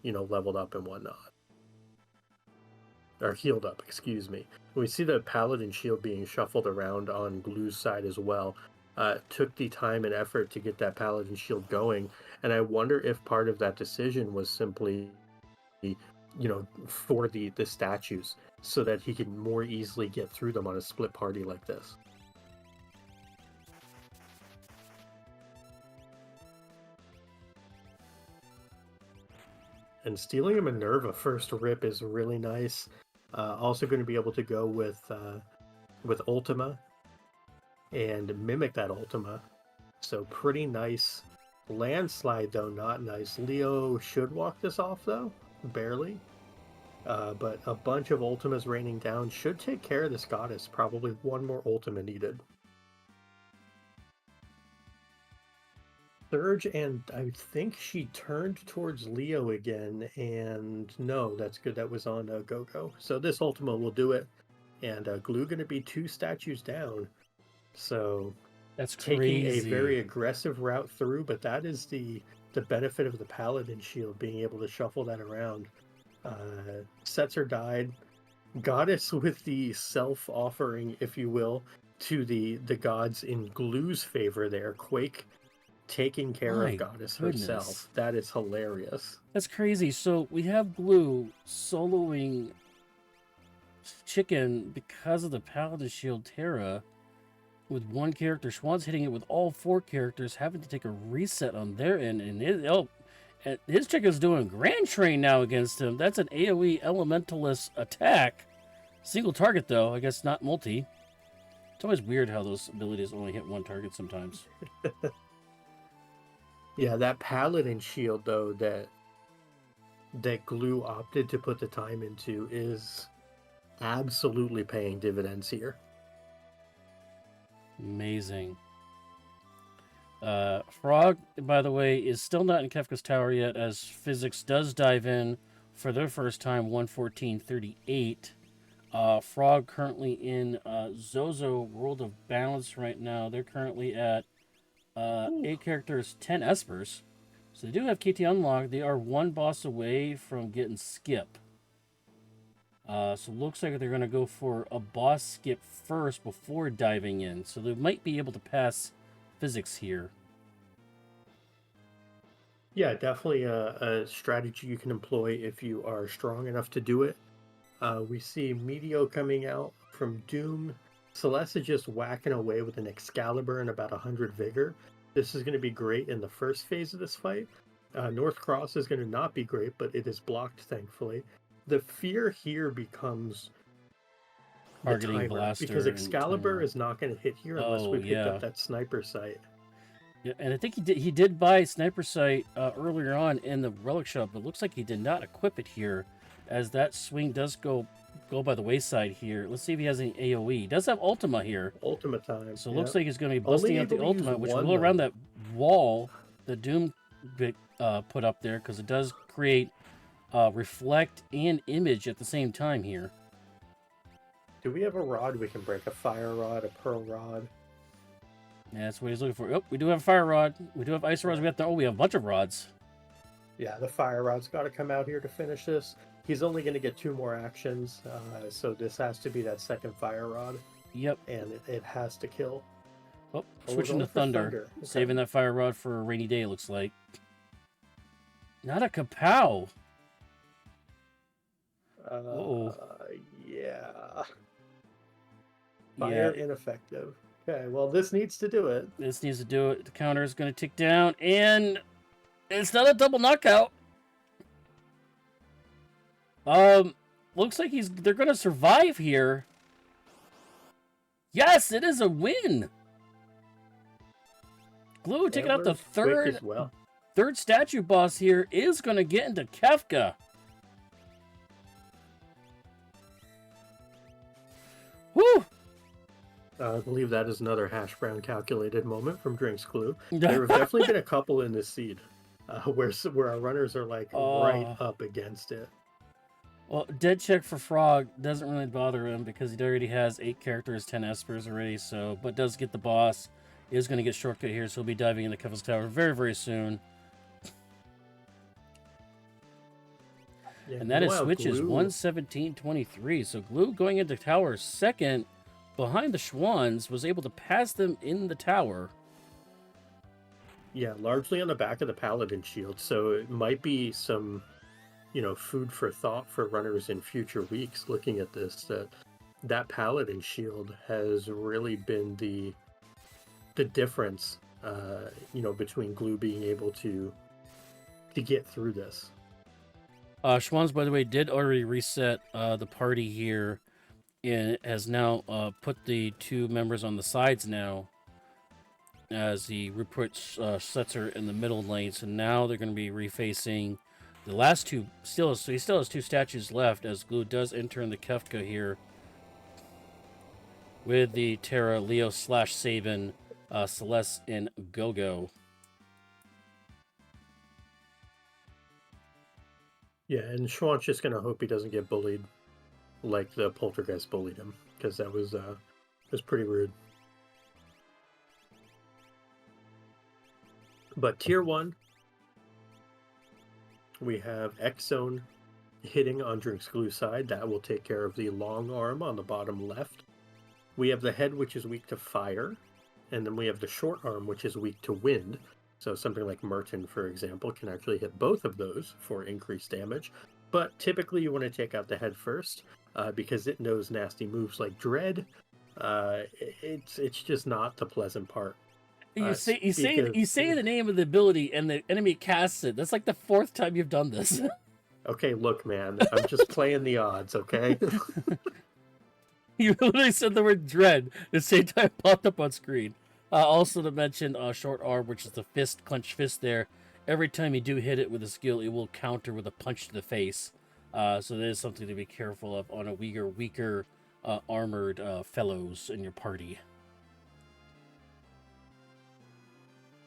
leveled up and whatnot. Or healed up, excuse me. We see the Paladin shield being shuffled around on Glue's side as well. Took the time and effort to get that Paladin shield going, and I wonder if part of that decision was simply, for the statues, so that he can more easily get through them on a split party like this. And stealing a Minerva first rip is really nice. Also going to be able to go with Ultima and mimic that Ultima. So pretty nice. Landslide though, not nice. Leo should walk this off though, barely. But a bunch of Ultimas raining down should take care of this goddess. Probably one more Ultima needed. Surge, and I think she turned towards Leo again, and no, that's good. That was on Go-Go. So this Ultima will do it, and Glue going to be 2 statues down. So that's taking crazy. A very aggressive route through, but that is the benefit of the Paladin shield, being able to shuffle that around. Sets are died. Goddess with the self-offering, if you will, to the gods in Glue's favor there. Quake taking care of Goddess herself. That is hilarious. That's crazy. So we have Glue soloing chicken because of the Paladin shield Terra with one character. Schwann's hitting it with all 4 characters, having to take a reset on their end, and his chicken's doing Grand Train now against him. That's an AoE Elementalist attack. Single target though, I guess not multi. It's always weird how those abilities only hit one target sometimes. Yeah, that Paladin shield, though, that Glue opted to put the time into is absolutely paying dividends here. Amazing. Frog, by the way, is still not in Kefka's Tower yet, as Physics does dive in for their first time, 114.38. Frog currently in Zozo World of Balance right now. They're currently at 8 characters, 10 espers. So they do have KT unlocked. They are 1 boss away from getting skip. So looks like they're going to go for a boss skip first before diving in. So they might be able to pass Physics here. Yeah, definitely a strategy you can employ if you are strong enough to do it. We see Meteo coming out from Doom. Celeste is just whacking away with an Excalibur and about 100 Vigor. This is going to be great in the first phase of this fight. North Cross is going to not be great, but it is blocked, thankfully. the fear here becomes the Targeting timer, blaster because and Excalibur timer. is not going to hit here unless Oh, we picked yeah. up that sniper sight. Yeah, and I think he did buy sniper sight earlier on in the relic shop, but it looks like he did not equip it here, as that swing does go by the wayside here. Let's see if he has any AoE. He does have Ultima here, Ultima time. so it yeah. looks like he's going to be Only busting out the able to use Ultima, which one, will around though. that wall the Doom bit put up there, because it does create reflect and image at the same time here. Do we have a rod? We can break a fire rod, a pearl rod. Yeah, that's what he's looking for. Oh, we do have a fire rod. We do have ice rods. We have we have a bunch of rods. Yeah, the fire rod's got to come out here to finish this. He's only going to get 2 more actions, so this has to be that second fire rod. Yep. And it has to kill. Oh, we're switching to going for thunder. Okay. Saving that fire rod for a rainy day, it looks like. Not a kapow. Yeah. Fire ineffective. Okay, well, this needs to do it. This needs to do it. The counter is going to tick down, and it's not a double knockout. Looks like they're going to survive here. Yes, it is a win. Glue taking out the third statue boss here is going to get into Kefka. Woo! I believe that is another hash brown calculated moment from Drinks Clue. There have definitely been a couple in this seed where our runners are like right up against it. Well, dead check for Frog doesn't really bother him because he already has 8 characters, 10 espers already. So, but does get the boss. He is going to get shortcut here, so he'll be diving into Kefka's Tower very, very soon. Yeah, and that is switches 117.23. So Glue going into tower second behind the Schwans was able to pass them in the tower. Yeah, largely on the back of the Paladin shield. So it might be some, food for thought for runners in future weeks looking at this, that Paladin shield has really been the difference, between Glue being able to get through this. Schwans, by the way, did already reset the party here, and has now put the 2 members on the sides now, as the Rupert sets her in the middle lane. So now they're going to be refacing the last 2. So he still has 2 statues left, as Glue does enter in the Kefka here with the Terra, Leo / Sabin, Celeste, and Gogo. Yeah, and Schwann's just going to hope he doesn't get bullied like the Poltergeist bullied him, because that was pretty rude. But tier 1, we have X-Zone hitting on Drinks Glue's side. That will take care of the long arm on the bottom left. We have the head, which is weak to fire. And then we have the short arm, which is weak to wind. So something like Merton, for example, can actually hit both of those for increased damage. But typically you want to take out the head first, because it knows nasty moves like Dread. It's just not the pleasant part. You say the name of the ability and the enemy casts it. That's like the 4th time you've done this. Okay, look, man, I'm just playing the odds, okay? You literally said the word Dread the same time it popped up on screen. Also to mention short arm, which is the clenched fist there. Every time you do hit it with a skill, it will counter with a punch to the face. So that is something to be careful of on a weaker armored fellows in your party.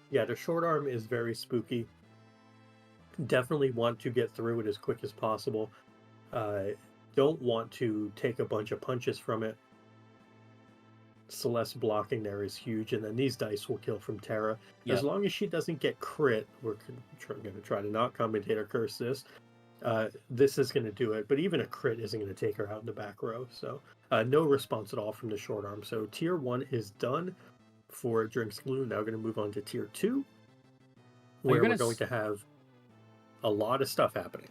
Yeah, the short arm is very spooky. Definitely want to get through it as quick as possible. Don't want to take a bunch of punches from it. Celeste blocking there is huge, and then these dice will kill from Terra. Yep. As long as she doesn't get crit, we're going to try to not commentator curse this. This is going to do it, but even a crit isn't going to take her out in the back row. So no response at all from the short arm. So tier 1 is done for Drinks Glue. Now we're going to move on to tier 2, where we're going to have a lot of stuff happening.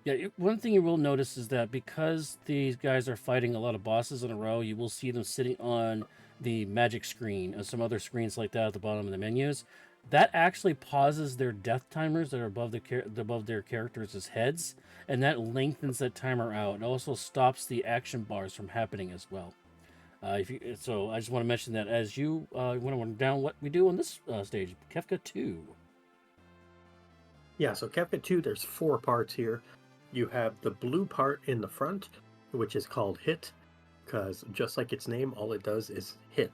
Yeah, one thing you will notice is that because these guys are fighting a lot of bosses in a row, you will see them sitting on the magic screen and some other screens like that at the bottom of the menus. that actually pauses their death timers that are above their characters' heads, and that lengthens that timer out. It also stops the action bars from happening as well. So I just want to mention that as you want to run down what we do on this stage, Kefka 2. Yeah, so Kefka 2, there's 4 parts here. You have the blue part in the front, which is called hit, because just like its name, all it does is hit.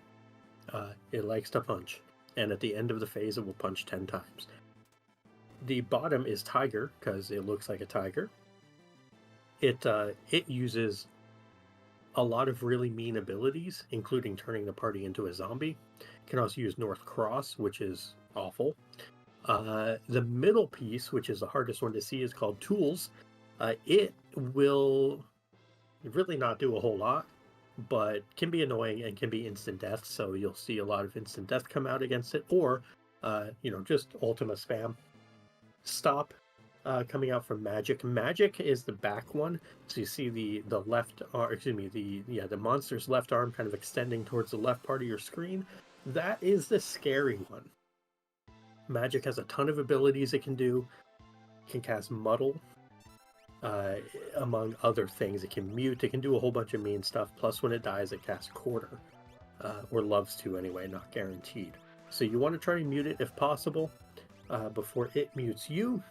It likes to punch, and at the end of the phase, it will punch 10 times. The bottom is tiger, because it looks like a tiger. It uses a lot of really mean abilities, including turning the party into a zombie. It can also use North Cross, which is awful. The middle piece, which is the hardest one to see, is called Tools. It will really not do a whole lot, but can be annoying and can be instant death, so you'll see a lot of instant death come out against it, or, just Ultima spam. Stop coming out from Magic. Magic is the back one, so you see the left arm, the monster's left arm kind of extending towards the left part of your screen. That is the scary one. Magic has a ton of abilities it can do. It can cast Muddle, among other things. It can mute, it can do a whole bunch of mean stuff, plus when it dies it casts Quarter, or loves to anyway, not guaranteed. So you want to try to mute it if possible, before it mutes you.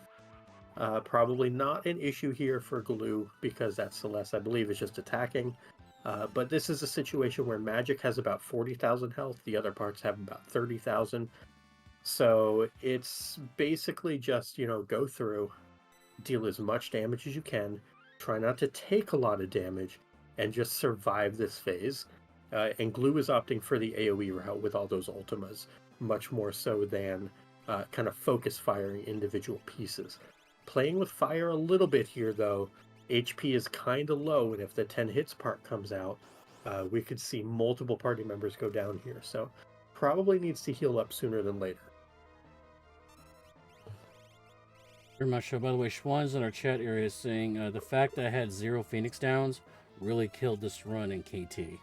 Probably not an issue here for Glue, because that Celeste, I believe, is just attacking. But this is a situation where Magic has about 40,000 health, the other parts have about 30,000. So it's basically just, go through, deal as much damage as you can, try not to take a lot of damage, and just survive this phase. And Glue is opting for the AoE route with all those ultimas, much more so than kind of focus firing individual pieces. Playing with fire a little bit here, though, HP is kind of low, and if the 10 hits part comes out, we could see multiple party members go down here. So probably needs to heal up sooner than later. Very much so. By the way, Schwann's in our chat area saying the fact that I had 0 Phoenix Downs really killed this run in KT.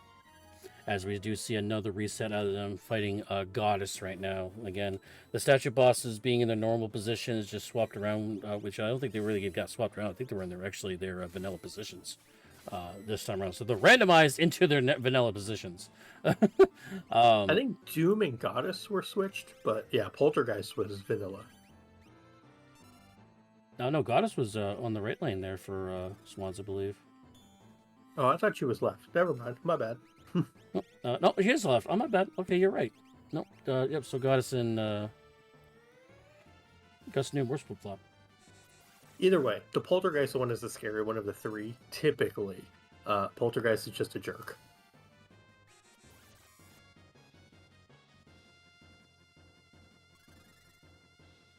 As we do see another reset out of them fighting Goddess right now. Again, the statue bosses being in their normal positions just swapped around, which I don't think they really got swapped around. I think they were in their vanilla positions this time around. So they're randomized into their vanilla positions. I think Doom and Goddess were switched, but yeah, Poltergeist was vanilla. No, Goddess was on the right lane there for Swans, I believe. Oh, I thought she was left. Never mind. My bad. No, she is left. Oh, my bad. Okay, you're right. No, yep, so Goddess and Gus New worst flip-flop. Either way, the Poltergeist one is the scary one of the 3. Typically, Poltergeist is just a jerk.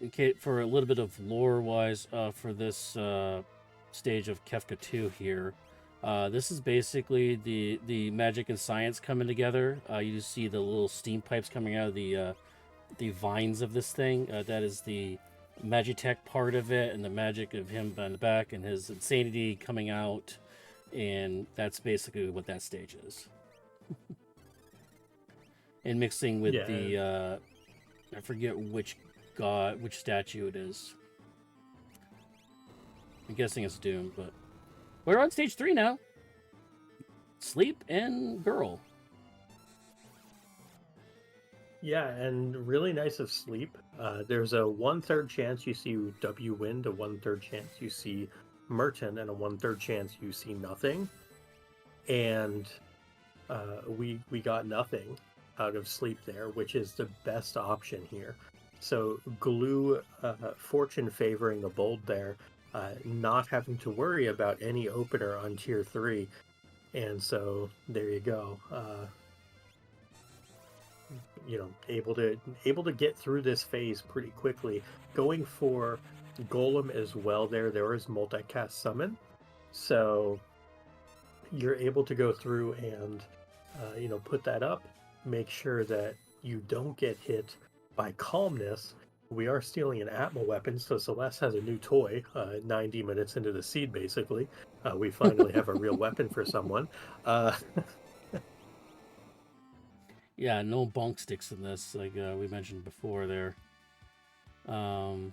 Okay, for a little bit of lore-wise, for this stage of Kefka 2 here, this is basically the magic and science coming together. You see the little steam pipes coming out of the vines of this thing. That is the Magitech part of it, and the magic of him on the back, and his insanity coming out, and that's basically what that stage is. And mixing with the I forget which statue it is. I'm guessing it's Doom, but we're on stage 3 now. Sleep and Girl. Yeah, and really nice of Sleep. There's a 1/3 chance you see W Wind, a 1/3 chance you see Merton, and a 1/3 chance you see nothing. And we got nothing out of Sleep there, which is the best option here. So Glue, fortune favoring the bold there, not having to worry about any opener on tier 3. And so there you go. Able to get through this phase pretty quickly. Going for Golem as well there is multicast summon. So you're able to go through and put that up, make sure that you don't get hit by Calmness. We are stealing an Atma weapon, so Celeste has a new toy. 90 minutes into the seed, basically. We finally have a real weapon for someone. Yeah, no bonk sticks in this, like we mentioned before there. And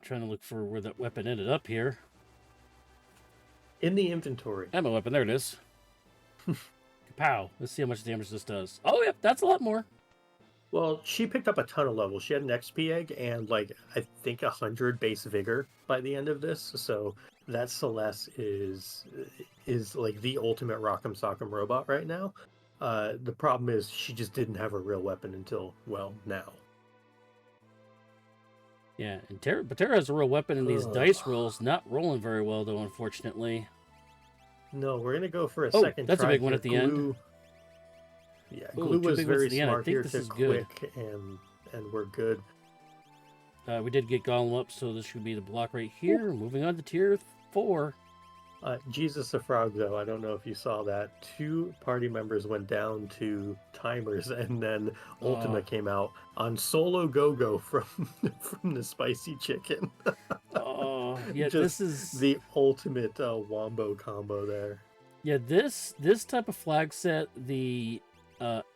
trying to look for where that weapon ended up here. In the inventory. I have my weapon. There it is. Pow. Let's see how much damage this does. Oh, yep, that's a lot more. Well, she picked up a ton of levels. She had an XP egg and like I think 100 base vigor by the end of this. So that Celeste is like the ultimate Rock'em Sock'em robot right now. The problem is she just didn't have a real weapon until, well, now. Yeah, and Terra has a real weapon in these dice rolls. Not rolling very well though, unfortunately. No, we're gonna go for a Oh, second that's a try big one here. at the end. Yeah, Ooh, Glue two was big ones very at the end. I smart think here this to is good. quick and we're good. We did get Golem up, so this should be the block right here. Ooh. Moving on to tier 4. Jesus the Frog, though, I don't know if you saw that. 2 party members went down to timers, and then Ultima came out on solo go-go from the spicy chicken. Oh, yeah, Just this is the ultimate wombo combo there. Yeah, this type of flag set, the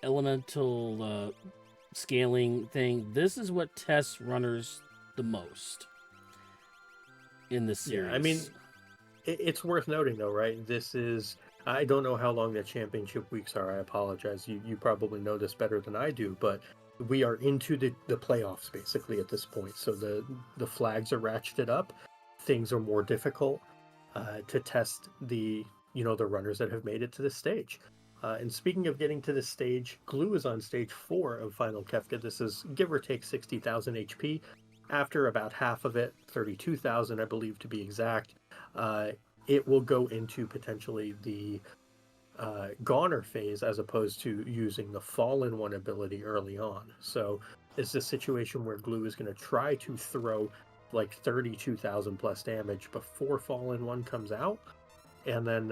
elemental scaling thing, this is what tests runners the most in this series. Yeah, I mean, it's worth noting, though, right? This is... I don't know how long the championship weeks are. I apologize. You probably know this better than I do, but we are into the playoffs, basically, at this point. So the flags are ratcheted up. Things are more difficult to test the runners that have made it to this stage. And speaking of getting to this stage, Glue is on stage 4 of Final Kefka. This is give or take 60,000 HP. After about half of it, 32,000, I believe to be exact, it will go into potentially the Goner phase as opposed to using the Fallen One ability early on. So it's a situation where Glue is going to try to throw like 32,000 plus damage before Fallen One comes out, and then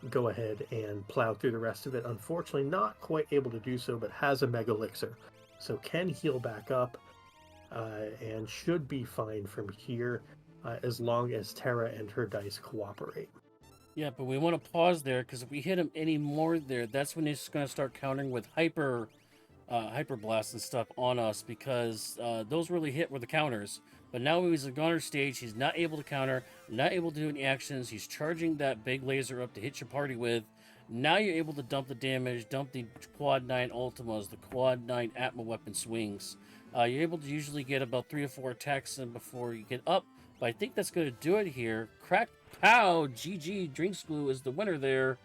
go ahead and plow through the rest of it. Unfortunately, not quite able to do so, but has a Mega Elixir, so can heal back up and should be fine from here as long as Terra and her dice cooperate. Yeah, but we want to pause there because if we hit him any more there, that's when he's going to start countering with hyper blasts and stuff on us, because those really hit with the counters. But now he's at Goner stage, he's not able to counter, not able to do any actions. He's charging that big laser up to hit your party with. Now you're able to dump the damage, dump the quad 9 ultimas, the quad 9 Atma weapon swings. You're able to usually get about 3 or 4 attacks in before you get up. But I think that's going to do it here. Crack pow! GG Drinks Glue is the winner there.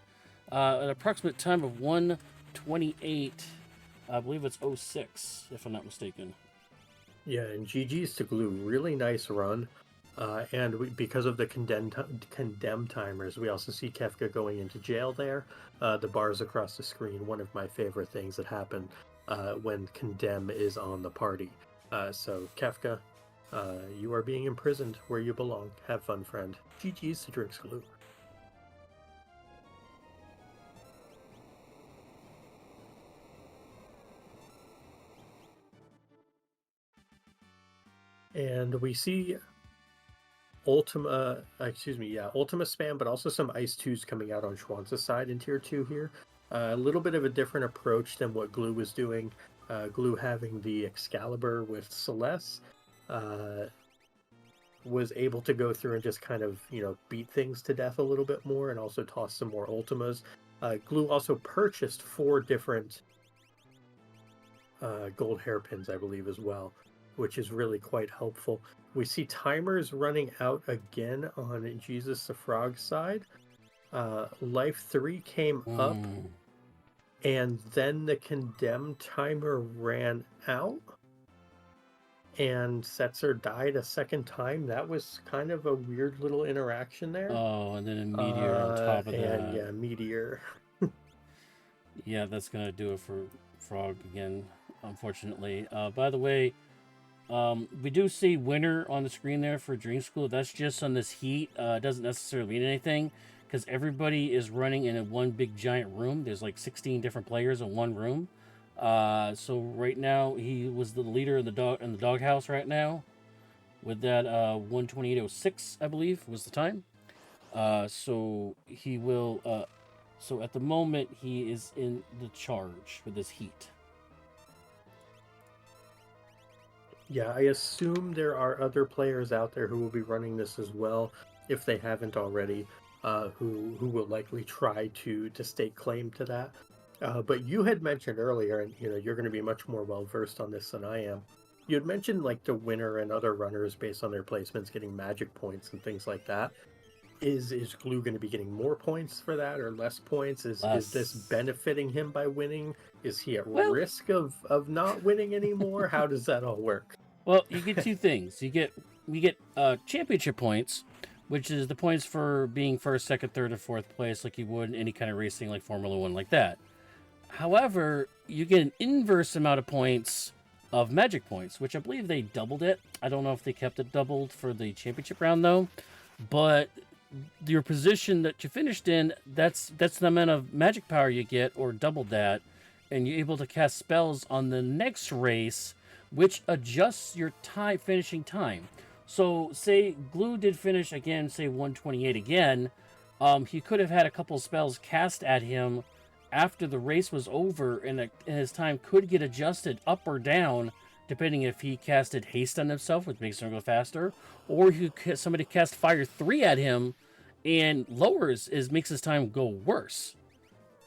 An approximate time of 1:28. I believe it's 06, if I'm not mistaken. Yeah, and GG's to Glue. Really nice run. Because of the condemn timers, we also see Kefka going into jail there. The bars across the screen, one of my favorite things that happen when condemn is on the party. So Kefka, you are being imprisoned where you belong. Have fun, friend. GG's to Drinks Glue. And we see Ultima spam, but also some Ice 2s coming out on Schwanz's side in Tier 2 here. A little bit of a different approach than what Glue was doing. Glue having the Excalibur with Celeste was able to go through and just kind of, beat things to death a little bit more and also toss some more Ultimas. Glue also purchased 4 different gold hairpins, I believe, as well, which is really quite helpful. We see timers running out again on Jesus the Frog side. Life 3 came up, and then the condemned timer ran out, and Setzer died a second time. That was kind of a weird little interaction there. Oh, and then a meteor on top of that. Yeah, meteor. Yeah, that's going to do it for Frog again, unfortunately. By the way, we do see winner on the screen there for Dream School. That's just on this heat. It doesn't necessarily mean anything because everybody is running in a one big giant room. There's like 16 different players in one room. So right now he was the leader in the doghouse right now with that 1:28:06, I believe was the time. So he will. So at the moment he is in the charge with this heat. Yeah, I assume there are other players out there who will be running this as well, if they haven't already, who will likely try to stake claim to that. But you had mentioned earlier, and you're going to be much more well versed on this than I am. You had mentioned like the winner and other runners based on their placements getting magic points and things like that. Is Glue going to be getting more points for that or less points? Is this Less. benefiting him by winning? Is he at Well, risk of not winning anymore? How does that all work? well, you get two things. You get championship points, which is the points for being first, second, third, or fourth place, like you would in any kind of racing, like Formula One, like that. However, you get an inverse amount of points of magic points, which I believe they doubled it. I don't know if they kept it doubled for the championship round though, but your position that you finished in, that's the amount of magic power you get, or double that, and you're able to cast spells on the next race, which adjusts your finishing time. So, say Glue did finish again, say 128 again. He could have had a couple spells cast at him after the race was over, and his time could get adjusted up or down depending if he casted haste on himself, which makes him go faster, or somebody cast fire 3 at him and makes his time go worse.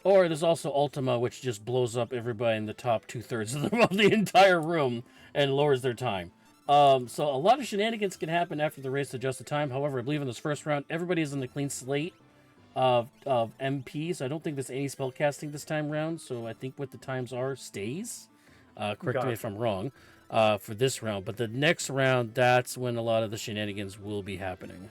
Or there's also Ultima, which just blows up everybody in the top 2/3 of the entire room and lowers their time. So a lot of shenanigans can happen after the race to adjust the time. However, I believe in this first round, everybody is in the clean slate of MP, so I don't think there's any spell casting this time round. So I think what the times are stays. Correct me if I'm wrong for this round. But the next round, that's when a lot of the shenanigans will be happening.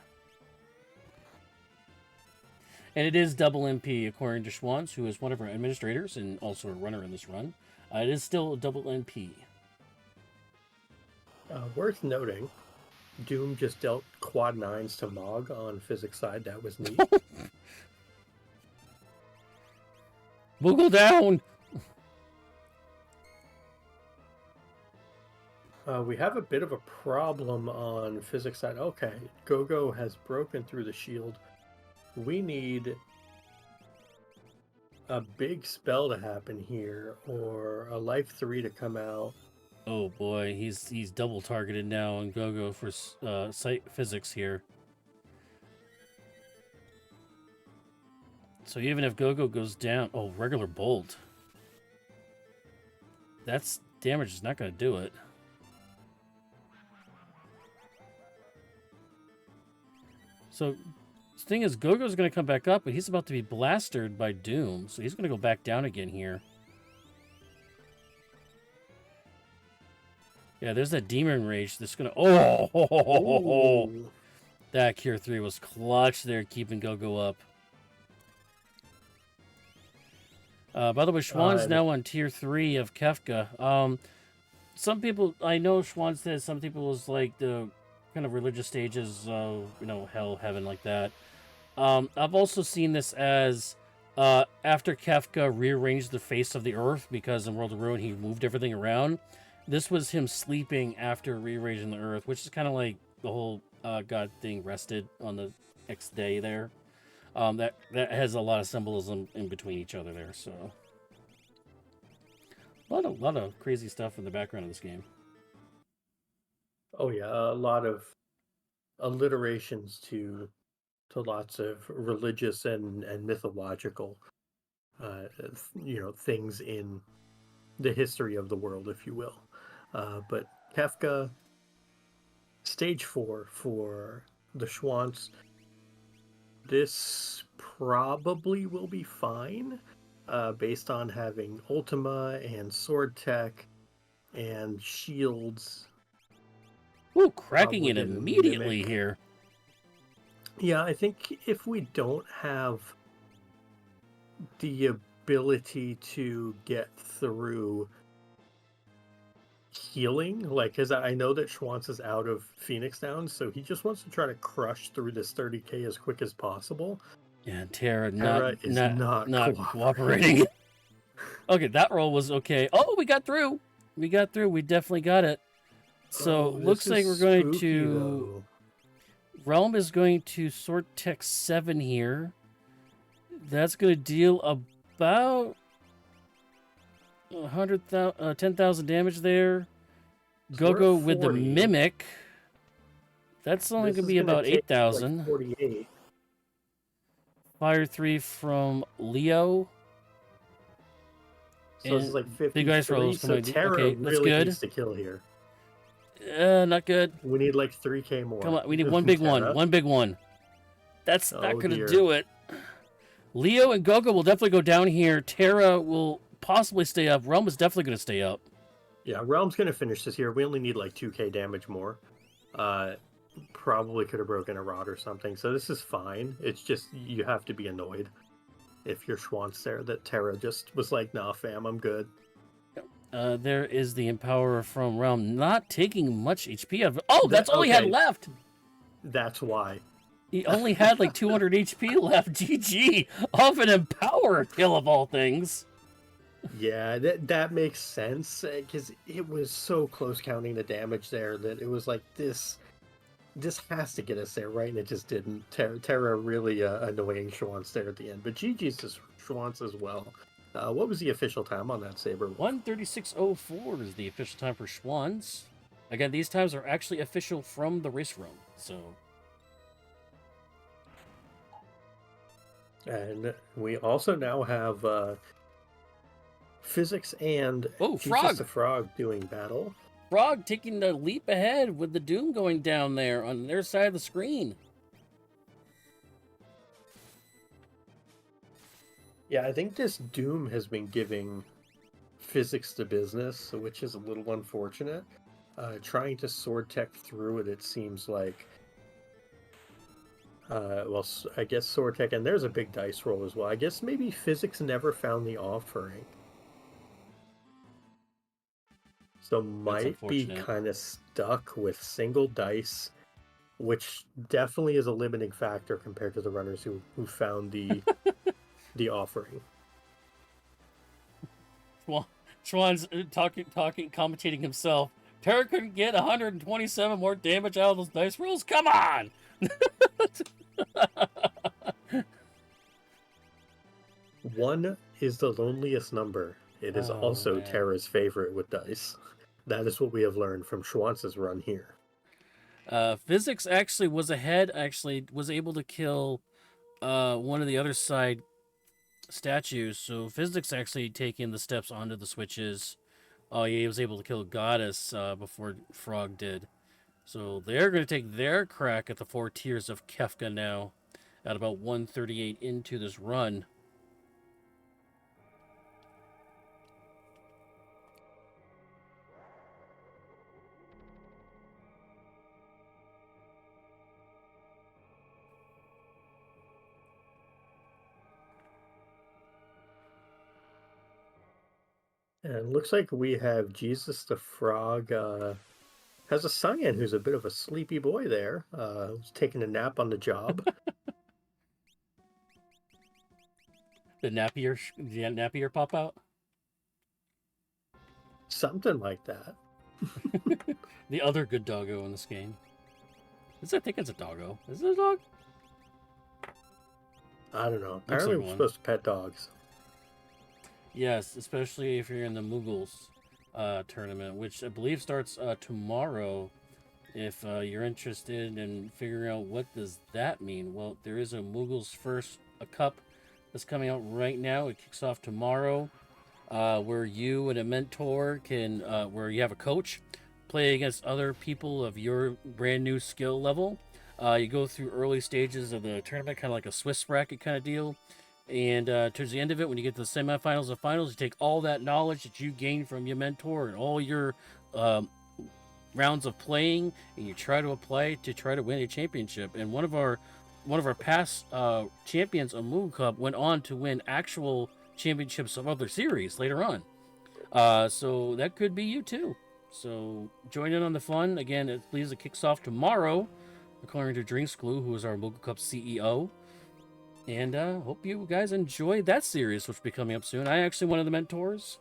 And it is double MP, according to Schwantz, who is one of our administrators and also a runner in this run. It is still double MP. Worth noting, Doom just dealt quad 9s to Mog on physics side. That was neat. Boogle down! We have a bit of a problem on physics side. Okay, Gogo has broken through the shield. We need a big spell to happen here, or a life 3 to come out. Oh boy, he's double targeted now on Gogo for site physics here. So even if Gogo goes down, regular bolt. That's damage is not going to do it. So the thing is, Gogo's going to come back up, but he's about to be blasted by Doom, so he's going to go back down again here. Yeah, there's that Demon Rage that's going to... That Cure 3 was clutch there, keeping Gogo up. By the way, Schwann's now on tier 3 of Kefka. Some people, I know Schwann says some people was like the kind of religious stages, hell, heaven, like that. I've also seen this as after Kefka rearranged the face of the earth, because in World of Ruin he moved everything around. This was him sleeping after rearranging the earth, which is kind of like the whole God thing rested on the next day there. That has a lot of symbolism in between each other there. So a lot of crazy stuff in the background of this game. Oh yeah, a lot of alliterations to lots of religious and mythological things in the history of the world, if you will. But Kefka, stage 4 for the Schwantz. This probably will be fine, based on having Ultima and Sword Tech and shields. Ooh, cracking it immediately here. Yeah, I think if we don't have the ability to get through healing, because I know that Schwantz is out of Phoenix Down, so he just wants to try to crush through this 30k as quick as possible. Yeah, Terra is not cooperating. Okay, that roll was okay. Oh, we got through. We definitely got it. So looks like we're going to... Realm is going to Sword Tech 7 here. That's going to deal about 10,000 damage there. Go-Go with the 40. Mimic. That's only This going to is be gonna about take, 8,000. Like 48. Fire 3 from Leo. So this is like 53. Big Ice Rolls. So Terra Okay, that's really good. needs to kill here. Not good. We need like 3k more. Come on, we need one big one. Terra. One big one. That's not Oh, going to dear. do it. Leo and Gogo will definitely go down here. Terra will possibly stay up. Realm is definitely going to stay up. Yeah, Realm's gonna finish this here. We only need like 2k damage more. Probably could have broken a rod or something. So this is fine. It's just you have to be annoyed if you're Schwantz there that Terra just was like, nah, fam, I'm good. There is the Empower from Realm, not taking much HP out of it. Oh, that's all he okay. had left. That's why. He only had like 200 HP left. GG off an Empower kill of all things. Yeah, that makes sense because it was so close counting the damage there that it was like this has to get us there, right? And it just didn't. Terra really annoying Schwantz there at the end, but GG's to Schwantz as well. What was the official time on that Saber? 1:36:04 is the official time for Schwantz. Again, these times are actually official from the race room, so. And we also now have Physics and Jesus Frog! the Frog doing battle. Frog taking the leap ahead with the Doom going down there on their side of the screen. Yeah, I think this Doom has been giving Physics the business, which is a little unfortunate. Trying to sword tech through it, it seems like. Well, I guess sword tech, and there's a big dice roll as well. I guess maybe Physics never found the offering. So might be kind of stuck with single dice, which definitely is a limiting factor compared to the runners who found the the offering. Well, Schwann's talking, commentating himself. Terra couldn't get 127 more damage out of those dice rolls? Come on! One is the loneliest number. It is also man. Terra's favorite with dice. That is what we have learned from Schwantz's run here. Physics actually was ahead, was able to kill one of the other side statues. So Physics actually taking the steps onto the switches. Oh, yeah, he was able to kill Goddess before Frog did. So they're going to take their crack at the 4 tiers of Kefka now at about 138 into this run. And it looks like we have Jesus the Frog has a Cyan who's a bit of a sleepy boy there. Who's taking a nap on the job. The Napier pop out? Something like that. The other good doggo in this game. I think it's a doggo. Is it a dog? I don't know. Apparently we're supposed to pet dogs. Yes, especially if you're in the Mughals tournament, which I believe starts tomorrow. If you're interested in figuring out what does that mean, well, there is a Mughals First Cup that's coming out right now. It kicks off tomorrow, where you and a mentor can, where you have a coach, play against other people of your brand new skill level. You go through early stages of the tournament, kind of like a Swiss bracket kind of deal. And towards the end of it, when you get to the semifinals and finals, you take all that knowledge that you gained from your mentor and all your rounds of playing, and you try to apply it to try to win a championship. And one of our past champions of Moogle Cup went on to win actual championships of other series later on. So that could be you too. So join in on the fun. Again, it kicks off tomorrow, according to Drinks Glue, who is our Moogle Cup CEO. And hope you guys enjoy that series, which will be coming up soon. I actually one of the mentors,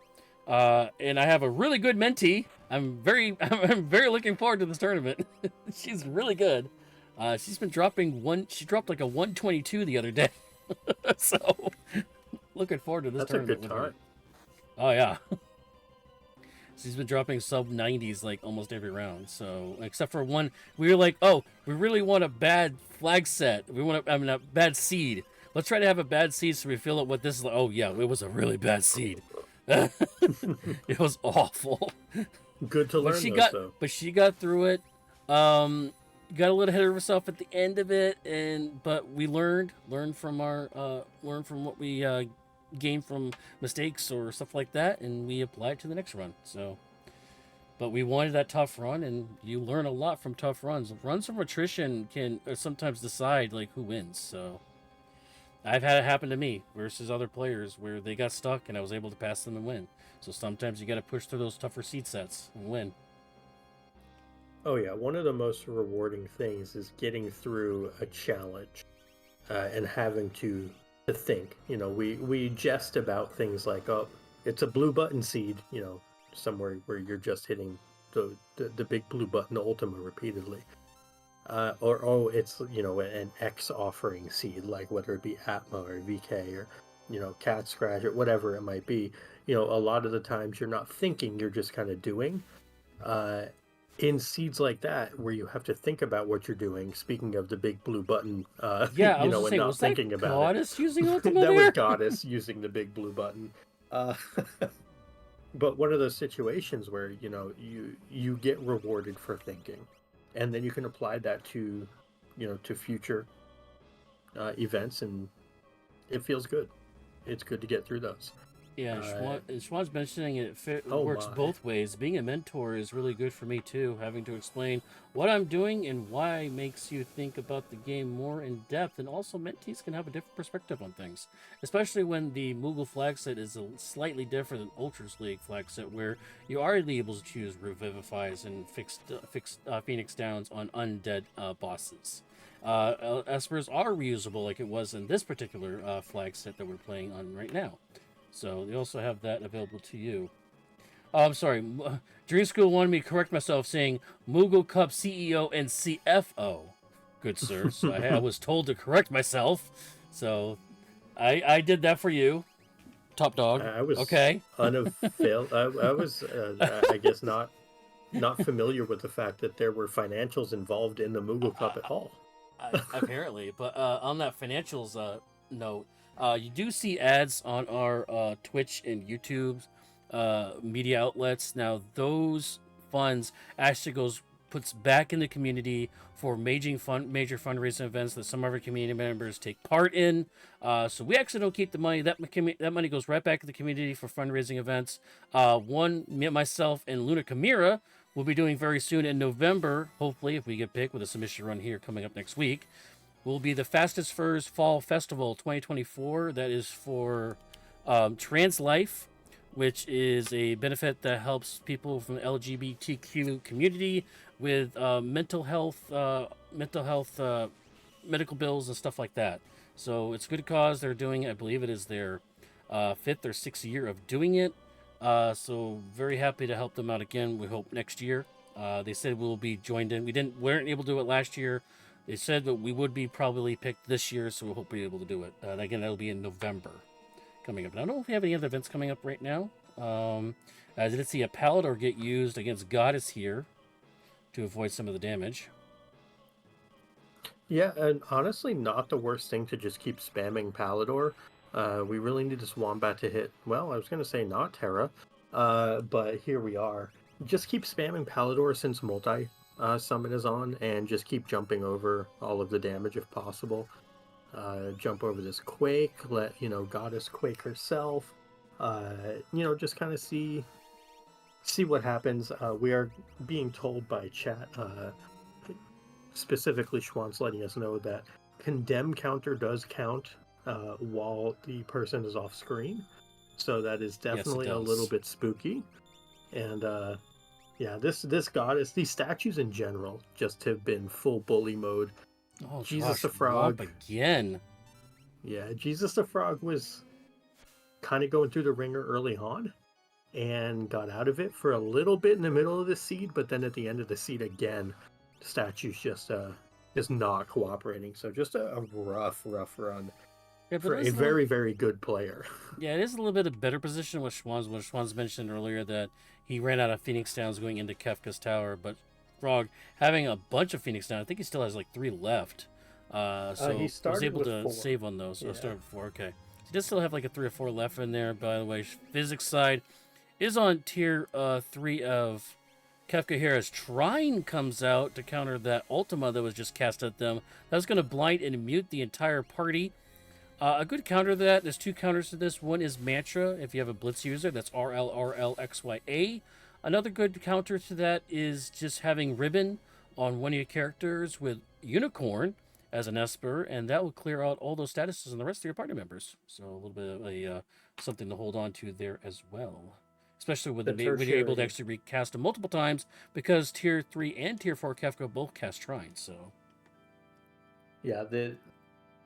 and I have a really good mentee. I'm very looking forward to this tournament. She's really good. She's been dropping She dropped like a 122 the other day. So looking forward to this tournament. That's a good time. Oh yeah. She's been dropping sub 90s like almost every round. So except for one, we were like, oh, we really want a bad flag set. We want a bad seed. Let's try to have a bad seed so we feel out what this is like. Oh yeah, it was a really bad seed. It was awful. Good to learn though. But she got through it. Got a little ahead of herself at the end of it, but we learned from what we gained from mistakes or stuff like that, and we applied to the next run. So, but we wanted that tough run, and you learn a lot from tough runs. Runs from attrition can sometimes decide like who wins. So, I've had it happen to me versus other players where they got stuck, and I was able to pass them and win. So sometimes you got to push through those tougher seed sets and win. Oh yeah, one of the most rewarding things is getting through a challenge and having to think. You know, we jest about things like, oh, it's a blue button seed, you know, somewhere where you're just hitting the big blue button Ultima repeatedly. Or, oh, it's, you know, an X offering seed, like whether it be Atma or VK or, you know, Cat Scratch or whatever it might be. You know, a lot of the times you're not thinking, you're just kind of doing. In seeds like that, where you have to think about what you're doing, speaking of the big blue button, yeah, you know, and not thinking about it. Goddess using Ultima That there? was Goddess using the big blue button. But one of those situations where, you know, you get rewarded for thinking, and then you can apply that to, you know, to future events, and it feels good. It's good to get through those. Yeah, Schwann's mentioning it works my. both ways. Being a mentor is really good for me too, having to explain what I'm doing and why makes you think about the game more in depth, and also mentees can have a different perspective on things, especially when the Moogle flag set is slightly different than Ultras League flag set, where you are able to choose Revivifies and fixed Phoenix Downs on undead bosses. Espers are reusable like it was in this particular flag set that we're playing on right now. So they also have that available to you. Oh, I'm sorry. Dream School wanted me to correct myself, saying Moogle Cup CEO and CFO. Good sir. So I was told to correct myself. So I did that for you, top dog. I was okay. I was, I guess, not familiar with the fact that there were financials involved in the Moogle Cup at all. Apparently, but on that financials note. You do see ads on our Twitch and YouTube media outlets. Now, those funds actually puts back in the community for major fundraising events that some of our community members take part in. So we actually don't keep the money. That money goes right back to the community for fundraising events. Myself and Luna Chimera will be doing very soon in November, hopefully, if we get picked with a submission run here coming up next week. Will be the Fastest Furs Fall Festival 2024. That is for Trans Life, which is a benefit that helps people from the LGBTQ community with mental health, medical bills and stuff like that. So it's a good cause. They're doing, I believe it is their 5th or 6th year of doing it. So very happy to help them out again. We hope next year. They said we'll be joined in. We weren't able to do it last year. They said that we would be probably picked this year, so we hope we're able to do it. And again, that'll be in November coming up. And I don't know if we have any other events coming up right now. I did see a Palador get used against Goddess here to avoid some of the damage. Yeah, and honestly, not the worst thing to just keep spamming Palador. We really need this Wombat to hit, well, I was going to say not Terra, but here we are. Just keep spamming Palador since multi summon is on, and just keep jumping over all of the damage if possible. Jump over this Quake, let, you know, Goddess Quake herself, you know, just kind of see what happens. We are being told by chat, specifically Schwann's letting us know that condemn counter does count while the person is off screen, so that is definitely a little bit spooky. And yeah, this Goddess, these statues in general just have been full bully mode. Oh, Jesus the Frog again. Yeah, Jesus the Frog was kind of going through the ringer early on and got out of it for a little bit in the middle of the seed, but then at the end of the seed again, statues just not cooperating. So just a rough run. Yeah, for a very, very good player. Yeah, it is a little bit of better position with Schwann's. When Schwann's mentioned earlier that he ran out of Phoenix Downs going into Kefka's tower, but Frog having a bunch of Phoenix Downs, I think he still has like 3 left. So He was started able with to 4. save on those. So Yeah. started with 4. Okay, so he does still have like a 3 or 4 left in there. By the way, physics side is on tier 3 of Kefka here as Trine comes out to counter that Ultima that was just cast at them. That's going to blind and mute the entire party. A good counter to that, there's 2 counters to this. One is Mantra, if you have a Blitz user, that's RLRLXYA. Another good counter to that is just having Ribbon on one of your characters with Unicorn as an Esper, and that will clear out all those statuses and the rest of your party members. So a little bit of a something to hold on to there as well. Especially when you're able to actually recast them multiple times, because Tier 3 and Tier 4 Kefka both cast Trine, so... Yeah,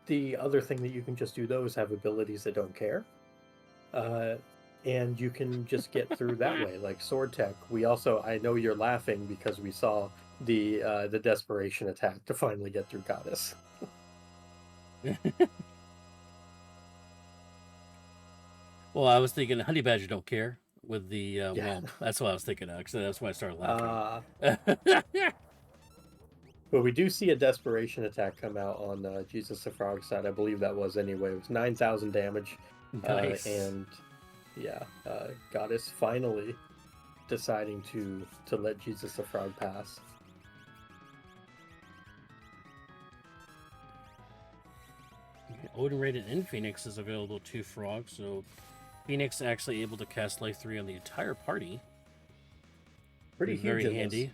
the other thing that you can just do, though, is have abilities that don't care. And you can just get through that way, like Sword Tech. We also, I know you're laughing because we saw the Desperation attack to finally get through Goddess. Well, I was thinking Honey Badger don't care with the Whelp. That's what I was thinking of. Actually, that's why I started laughing. But we do see a Desperation attack come out on Jesus the Frog side. I believe that was anyway. It was 9,000 damage. Nice. And yeah, Goddess finally deciding to let Jesus the Frog pass. Odin Rated and Phoenix is available to Frog, so Phoenix actually able to cast Life 3 on the entire party. Pretty huge. Very handy.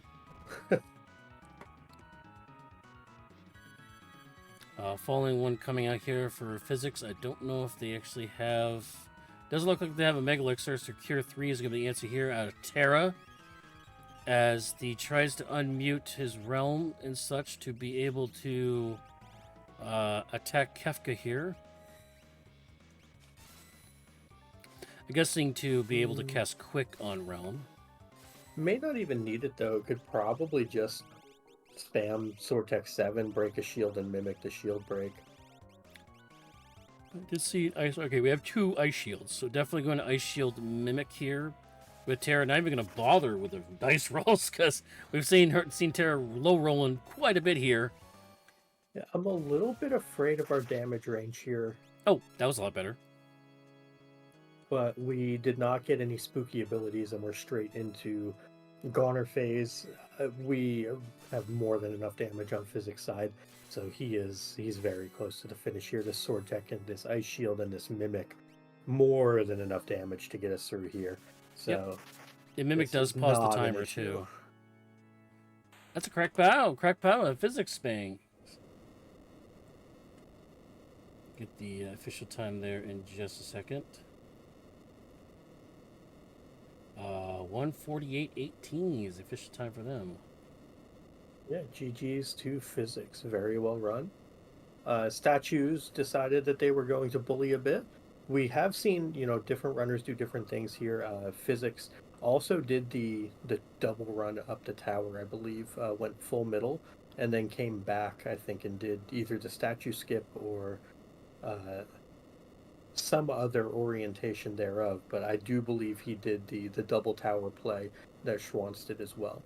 Falling one coming out here for physics. I don't know if they actually have... Doesn't look like they have a Mega Elixir, so Cure 3 is going to be the answer here out of Terra. As he tries to unmute his realm and such to be able to attack Kefka here. I'm guessing to be able to cast Quick on Realm. May not even need it, though. Could probably just spam Sword Tech 7, break a shield, and mimic the shield break. I did see ice. Okay, we have 2 ice shields, so definitely going to ice shield mimic here with Terra. Not even going to bother with the dice rolls because we've seen Terra low rolling quite a bit here. Yeah, I'm a little bit afraid of our damage range here. Oh, that was a lot better. But we did not get any spooky abilities, and we're straight into Goner phase. We have more than enough damage on physics side, so he's very close to the finish here. This Sword Tech and this Ice Shield and this Mimic, more than enough damage to get us through here. So the Mimic does pause the timer too. That's a crack pow, a physics bang. Get the official time there in just a second. 1:48:18 is the official time for them. Yeah, GG's to physics. Very well run. Statues decided that they were going to bully a bit. We have seen, different runners do different things here. Physics also did the double run up the tower, I believe, went full middle, and then came back, I think, and did either the statue skip or some other orientation thereof, but I do believe he did the double tower play that Schwantz did as well.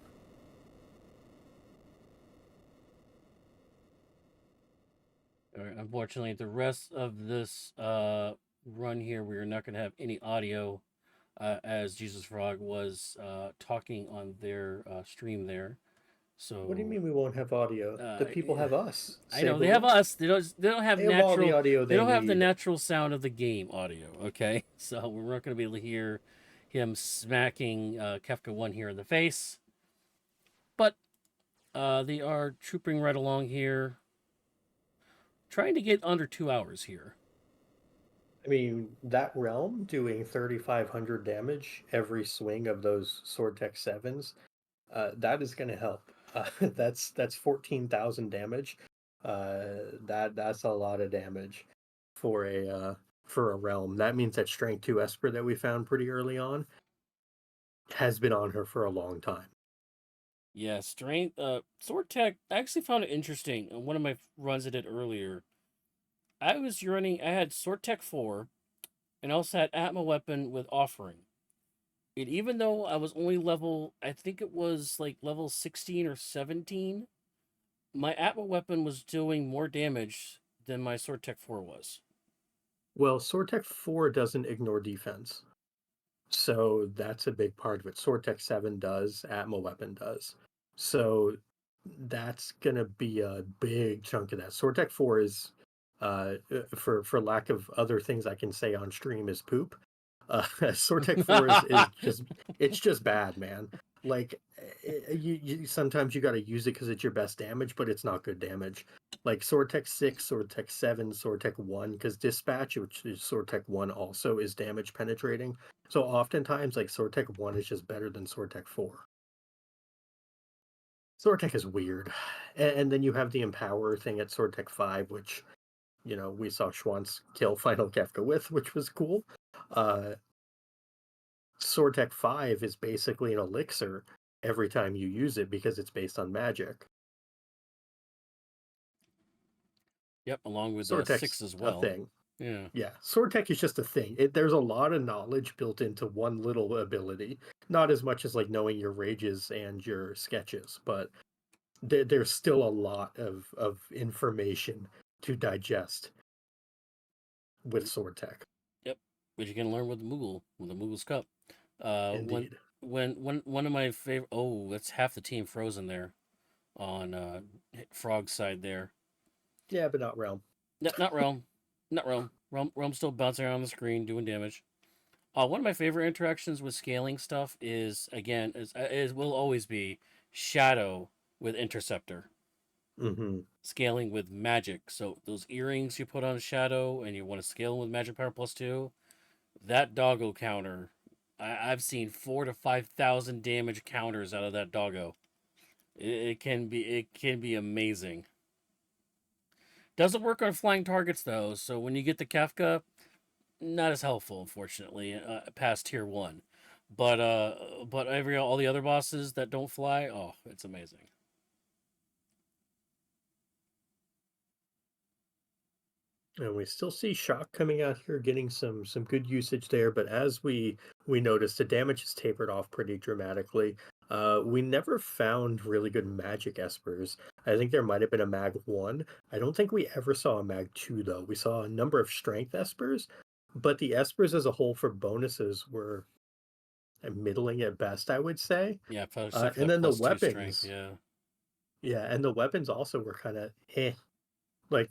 All right, unfortunately, the rest of this run here, we are not going to have any audio as Jesus Frog was talking on their stream there. So what do you mean we won't have audio? The people have us. I know they have us. They don't have natural all the audio they don't have the need. natural sound of the game audio. Okay, so we're not going to be able to hear him smacking Kefka 1 here in the face. But they are trooping right along here, trying to get under 2 hours here. I mean, that realm doing 3,500 damage every swing of those Sword Tech 7s, that is going to help. That's 14,000 damage. That's a lot of damage for a realm. That means that Strength 2 Esper that we found pretty early on has been on her for a long time. Yeah, Strength Sword Tech. I actually found it interesting. One of my runs I did earlier, I had Sword Tech 4, and also had Atma Weapon with Offering. And even though I was only level, I think it was like level 16 or 17, my Atma weapon was doing more damage than my Sword Tech 4 was. Well, Sword Tech 4 doesn't ignore defense. So that's a big part of it. Sword Tech 7 does, Atma weapon does. So that's gonna be a big chunk of that. Sword Tech 4 is for lack of other things I can say on stream is poop. Sword Tech 4 is just it's just bad, man. Like you sometimes you got to use it because it's your best damage, but it's not good damage. Like Sword Tech 6, Sword Tech 7, Sword Tech 1, because Dispatch, which is Sword Tech 1, also is damage penetrating. So oftentimes, like Sword Tech 1 is just better than Sword Tech 4. Sword Tech is weird. And then you have the Empower thing at Sword Tech 5, which, we saw Schwantz kill Final Kefka with, which was cool. Uh, Sword Tech 5 is basically an elixir every time you use it because it's based on magic. Yep, along with Sword 6 Tech's as a well. thing. Yeah. Yeah, Sword Tech is just a thing. There's a lot of knowledge built into one little ability. Not as much as like knowing your rages and your sketches, but there's still a lot of information to digest with Sword Tech. Yep. Which you can learn with the Moogle's Cup. Uh, when Indeed. when one of my favorite. Oh, that's half the team frozen there on Frog's side there. Yeah, but not Realm. Not Realm, not Realm. Realm's still bouncing around the screen doing damage. One of my favorite interactions with scaling stuff is again is will always be Shadow with Interceptor. Mm-hmm. Scaling with magic. So those earrings you put on Shadow and you want to scale them with magic power +2, that doggo counter. I've seen 4 to 5,000 damage counters out of that doggo. It can be amazing. Doesn't work on flying targets though, so when you get the Kefka, not as helpful, unfortunately, past tier 1. But all the other bosses that don't fly, oh, it's amazing. And we still see Shock coming out here, getting some good usage there. But as we noticed, the damage has tapered off pretty dramatically. We never found really good magic espers. I think there might have been a mag 1. I don't think we ever saw a mag 2 though. We saw a number of strength espers, but the espers as a whole for bonuses were middling at best, I would say. Yeah, except for And that then the +2 strength. weapons, Yeah, yeah, and the weapons also were kind of Like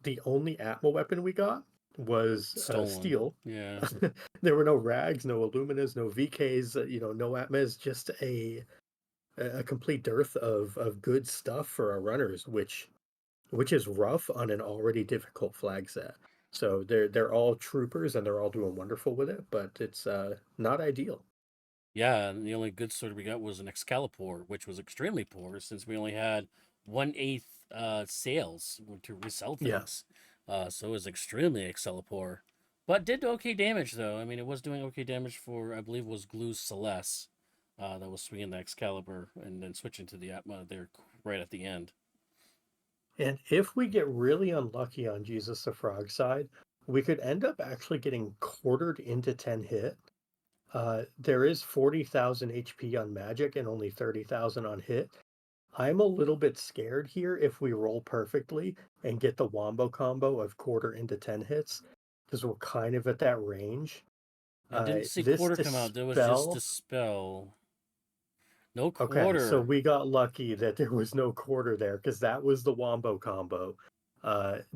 the only Atma weapon we got was stolen. steel. Yeah, There were no rags, no Illuminas, no VKs, no Atmas, just a complete dearth of good stuff for our runners, which is rough on an already difficult flag set. So they're all troopers and they're all doing wonderful with it, but it's not ideal. yeah. And the only good sword we got was an Excalibur, which was extremely poor since we only had 1/8 sales to resell Yeah. things. So it was extremely Excalibur, but did okay damage though. I mean, it was doing okay damage for I believe it was Glue Celeste. That was swinging the Excalibur and then switching to the Atma there right at the end. And if we get really unlucky on Jesus the Frog side, we could end up actually getting quartered into 10 hit. There is 40,000 HP on magic and only 30,000 on hit. I'm a little bit scared here if we roll perfectly and get the wombo combo of quarter into 10 hits, because we're kind of at that range. I didn't see This quarter come out. There was just dispel. dispel. No Okay, so quarter. we got lucky that there was no quarter there because that was the wombo combo.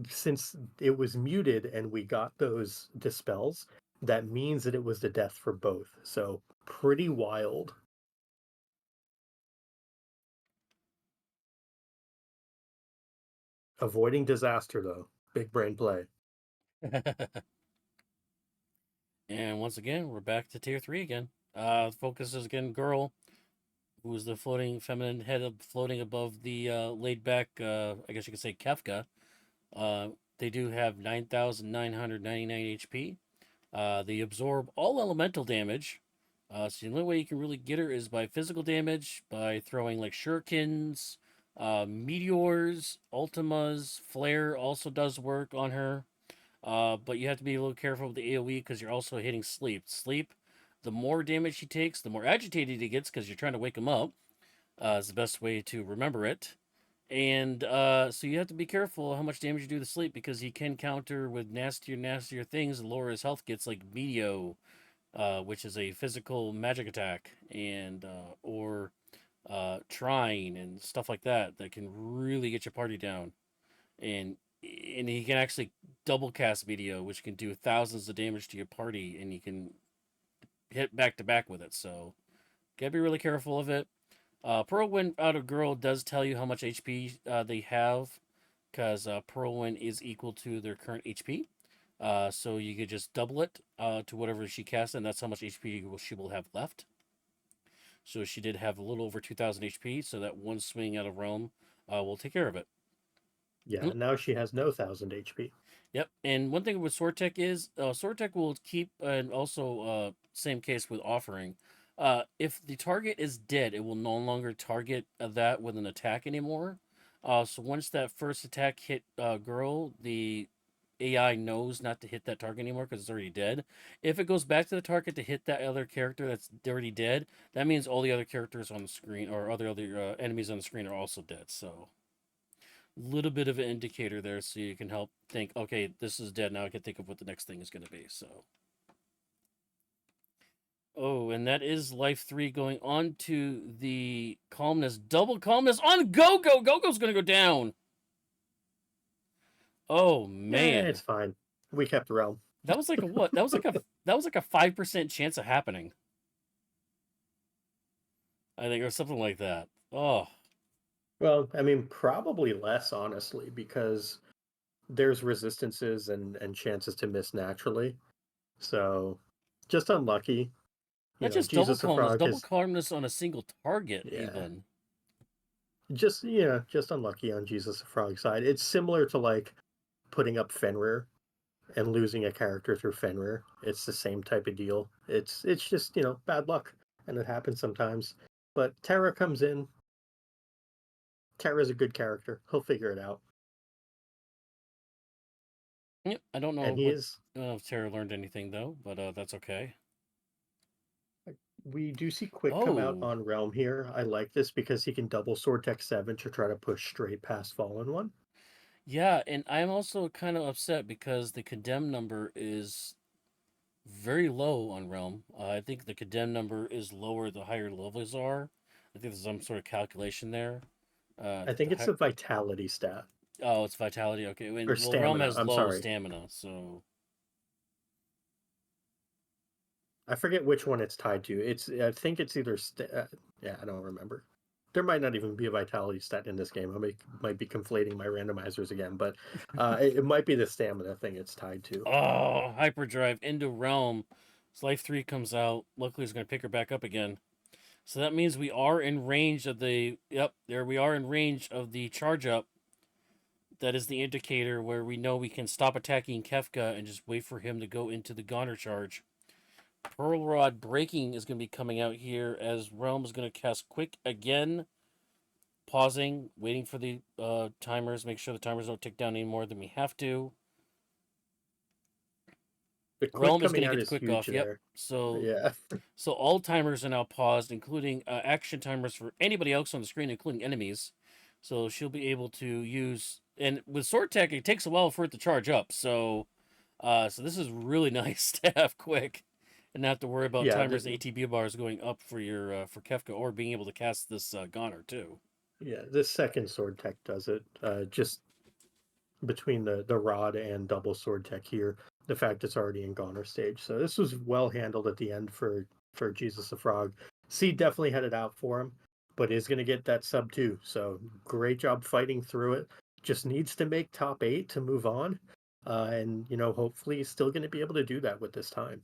Since it was muted and we got those dispels, that means that it was the death for both. So pretty wild. Avoiding disaster though. Big brain play. And once again, we're back to tier 3 again. Focus is again girl, who's the floating feminine head of floating above the laid back. I guess you could say Kefka. Uh, they do have 9,999 HP. They absorb all elemental damage. So the only way you can really get her is by physical damage, by throwing like shurikens, meteors, ultimas, flare also does work on her. But you have to be a little careful with the AoE because you're also hitting sleep. Sleep, the more damage he takes, the more agitated he gets because you're trying to wake him up. Is the best way to remember it. And so you have to be careful how much damage you do to sleep because he can counter with nastier things the lower his health gets, like Meteor, which is a physical magic attack, and or Trine and stuff like that that can really get your party down. And he can actually double cast Meteor, which can do thousands of damage to your party, and you can hit back to back with it. So gotta be really careful of it. Whirlwind out of Girl does tell you how much HP they have, because Whirlwind is equal to their current HP. So you could just double it to whatever she casts, and that's how much HP she will have left. So she did have a little over 2,000 HP, so that one swing out of Realm will take care of it. Yeah, now she has no 1,000 HP. Yep, and one thing with Sword Tech is Sword Tech will keep, and also same case with Offering. If the target is dead, it will no longer target that with an attack anymore. So once that first attack hit Girl, the AI knows not to hit that target anymore because it's already dead. If it goes back to the target to hit that other character that's already dead, that means all the other characters on the screen or other enemies on the screen are also dead. So little bit of an indicator there, so you can help think, okay, this is dead now. I can think of what the next thing is going to be. So. Oh, and that is life 3 going on to the calmness. Double calmness on Go-Go. Go-Go's going to go down. Oh, man. Yeah, it's fine. We kept Realm. That was like a what? That was like a 5% chance of happening. I think, or something like that. Oh. Well, I mean, probably less, honestly, because there's resistances and chances to miss naturally. So, just unlucky. Not just double calmness, double calmness on a single target, even. Just unlucky on Jesus the Frog side. It's similar to like putting up Fenrir and losing a character through Fenrir. It's the same type of deal. It's just, bad luck, and it happens sometimes. But Terra comes in. Terra's a good character. He'll figure it out. Yep, I don't know And if Terra learned anything though, but that's okay. We do see Quick come out on Realm here. I like this because he can double Sword Tech 7 to try to push straight past Fallen One. Yeah, and I'm also kind of upset because the condemn number is very low on Realm. I think the condemn number is lower the higher levels are. I think there's some sort of calculation there. I think it's a vitality stat. Oh, it's vitality. Okay, or stamina. Realm has low stamina, so I forget which one it's tied to. I think it's either I don't remember. There might not even be a vitality stat in this game. I might be conflating my randomizers again, but it might be the stamina thing it's tied to. Oh, hyperdrive into Realm. So life 3 comes out. Luckily, it's going to pick her back up again. So that means we are in range of the... Yep, there we are in range of the charge up. That is the indicator where we know we can stop attacking Kefka and just wait for him to go into the Goner charge. Pearl Rod breaking is going to be coming out here as Realm is going to cast Quick again. Pausing, waiting for the timers. Make sure the timers don't tick down any more than we have to. Realm is going to get the Quick off. Yep. So all timers are now paused, including action timers for anybody else on the screen, including enemies. So she'll be able to use... And with Sword Tech, it takes a while for it to charge up. So this is really nice to have Quick and not have to worry about timers and ATB bars going up for your for Kefka, or being able to cast this Goner too. Yeah, this second Sword Tech does it. Just between the rod and double Sword Tech here, the fact it's already in Goner stage. So this was well handled at the end for Jesus the Frog. C definitely had it out for him, but is going to get that sub 2. So great job fighting through it. Just needs to make top 8 to move on. And, hopefully he's still going to be able to do that with this time.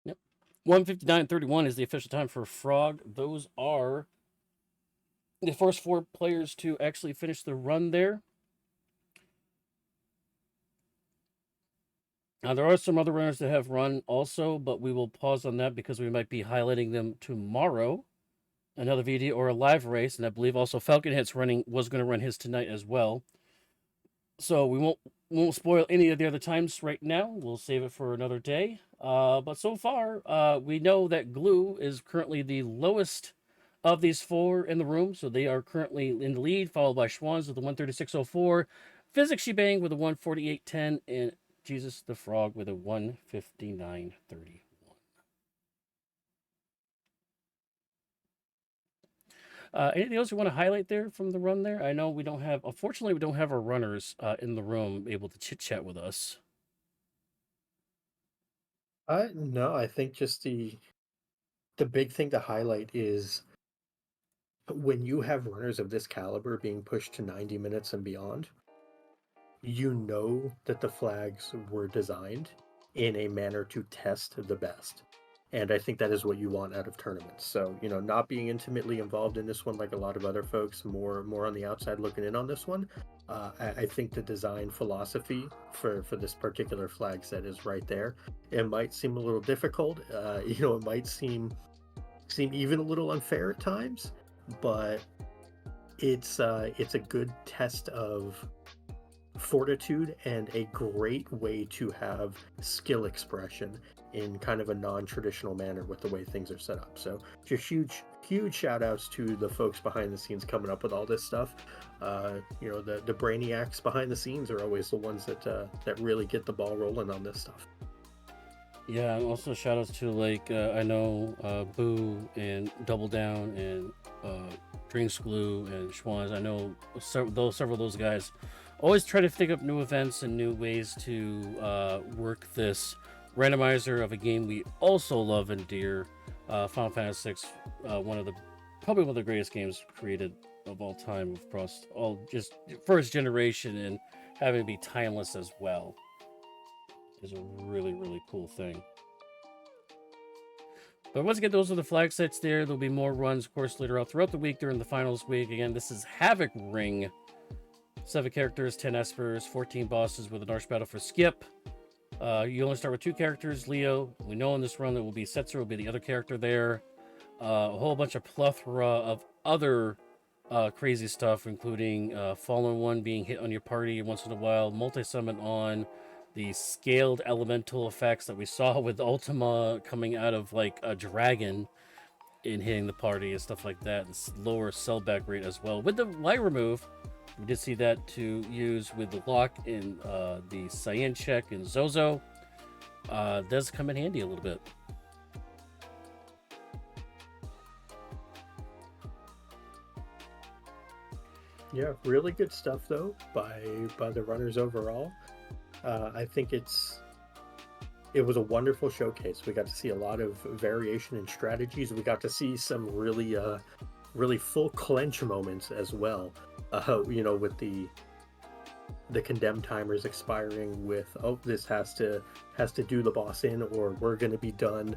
Yep. 1:59:31 is the official time for Frog. Those are the first 4 players to actually finish the run there. Now, there are some other runners that have run also, but we will pause on that because we might be highlighting them tomorrow. Another video or a live race, and I believe also Falcon Hit's was going to run his tonight as well. So we won't spoil any of the other times right now. We'll save it for another day. But so far, we know that Glue is currently the lowest of these four in the room. So they are currently in the lead, followed by Schwans with a 136.04, Physics Shebang with a 148.10, and Jesus the Frog with a 159.30. Anything else you want to highlight there from the run there? I know we don't have, unfortunately, we don't have our runners in the room able to chit chat with us. No, I think just the big thing to highlight is when you have runners of this caliber being pushed to 90 minutes and beyond, you know that the flags were designed in a manner to test the best. And I think that is what you want out of tournaments. So, not being intimately involved in this one like a lot of other folks, more on the outside looking in on this one. I think the design philosophy for this particular flag set is right there. It might seem a little difficult. It might seem even a little unfair at times, but it's a good test of fortitude and a great way to have skill expression in kind of a non-traditional manner with the way things are set up. So just huge shout outs to the folks behind the scenes coming up with all this stuff. The brainiacs behind the scenes are always the ones that really get the ball rolling on this stuff. Yeah, and also shout outs to I know Boo and Double Down and Drinks Glue and Schwans. I know several of those guys always try to think up new events and new ways to work this randomizer of a game we also love and dear, Final Fantasy VI, probably one of the greatest games created of all time, across all just first generation, and having it be timeless as well is a really, really cool thing. But once again, those are the flag sets there. There'll be more runs, of course, later out throughout the week during the finals week. Again, this is Havoc Ring. 7 characters, 10 espers, 14 bosses with an arch battle for Skip. You only start with 2 characters, Leo. We know in this run that will be Setzer, will be the other character there. A whole bunch of plethora of other crazy stuff, including Fallen One being hit on your party once in a while, multi-summon on, the scaled elemental effects that we saw with Ultima coming out of a dragon in hitting the party and stuff like that, and lower sellback rate as well. With the light remove, we did see that to use with the lock in the Cyan check and Zozo. Does come in handy a little bit. Yeah, really good stuff though by the runners overall. I think it was a wonderful showcase. We got to see a lot of variation in strategies. We got to see some really full clench moments as well. With the condemn timers expiring with, this has to do the boss in, or we're going to be done.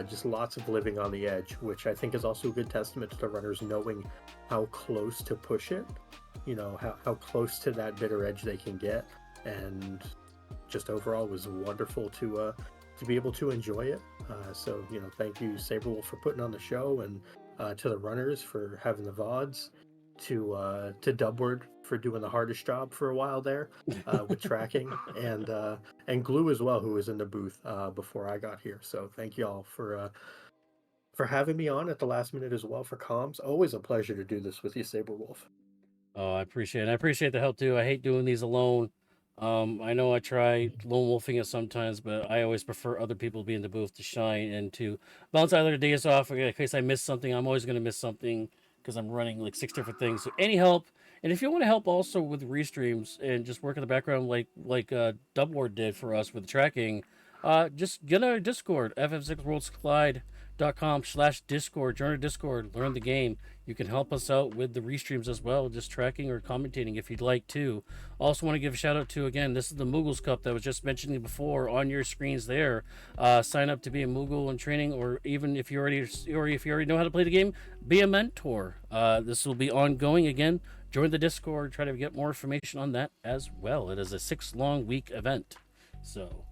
Just lots of living on the edge, which I think is also a good testament to the runners knowing how close to push it, how close to that bitter edge they can get. And just overall was wonderful to be able to enjoy it. So thank you, Saberwolf, for putting on the show, and to the runners for having the VODs, to Dubward for doing the hardest job for a while there with tracking, and Glue as well, who was in the booth before I got here. So thank you all for having me on at the last minute as well for comms. Always a pleasure to do this with you, Saberwolf. Oh, I appreciate it. I appreciate the help too. I hate doing these alone. I know I try lone wolfing it sometimes, but I always prefer other people to be in the booth to shine and to bounce either days off. In case I miss something, I'm always going to miss something because I'm running 6 different things. So any help, and if you want to help also with restreams and just work in the background like Dubward did for us with tracking, just get our Discord, ff6worldscollide.com/Discord. Join our Discord, learn the game. You can help us out with the restreams as well, just tracking or commentating if you'd like to. Also want to give a shout out to, again, this is the Moogles Cup that I was just mentioning before on your screens there. Sign up to be a Moogle in training, or even if you already know how to play the game, be a mentor. This will be ongoing. Again, join the Discord, try to get more information on that as well. It is a 6-long week event. So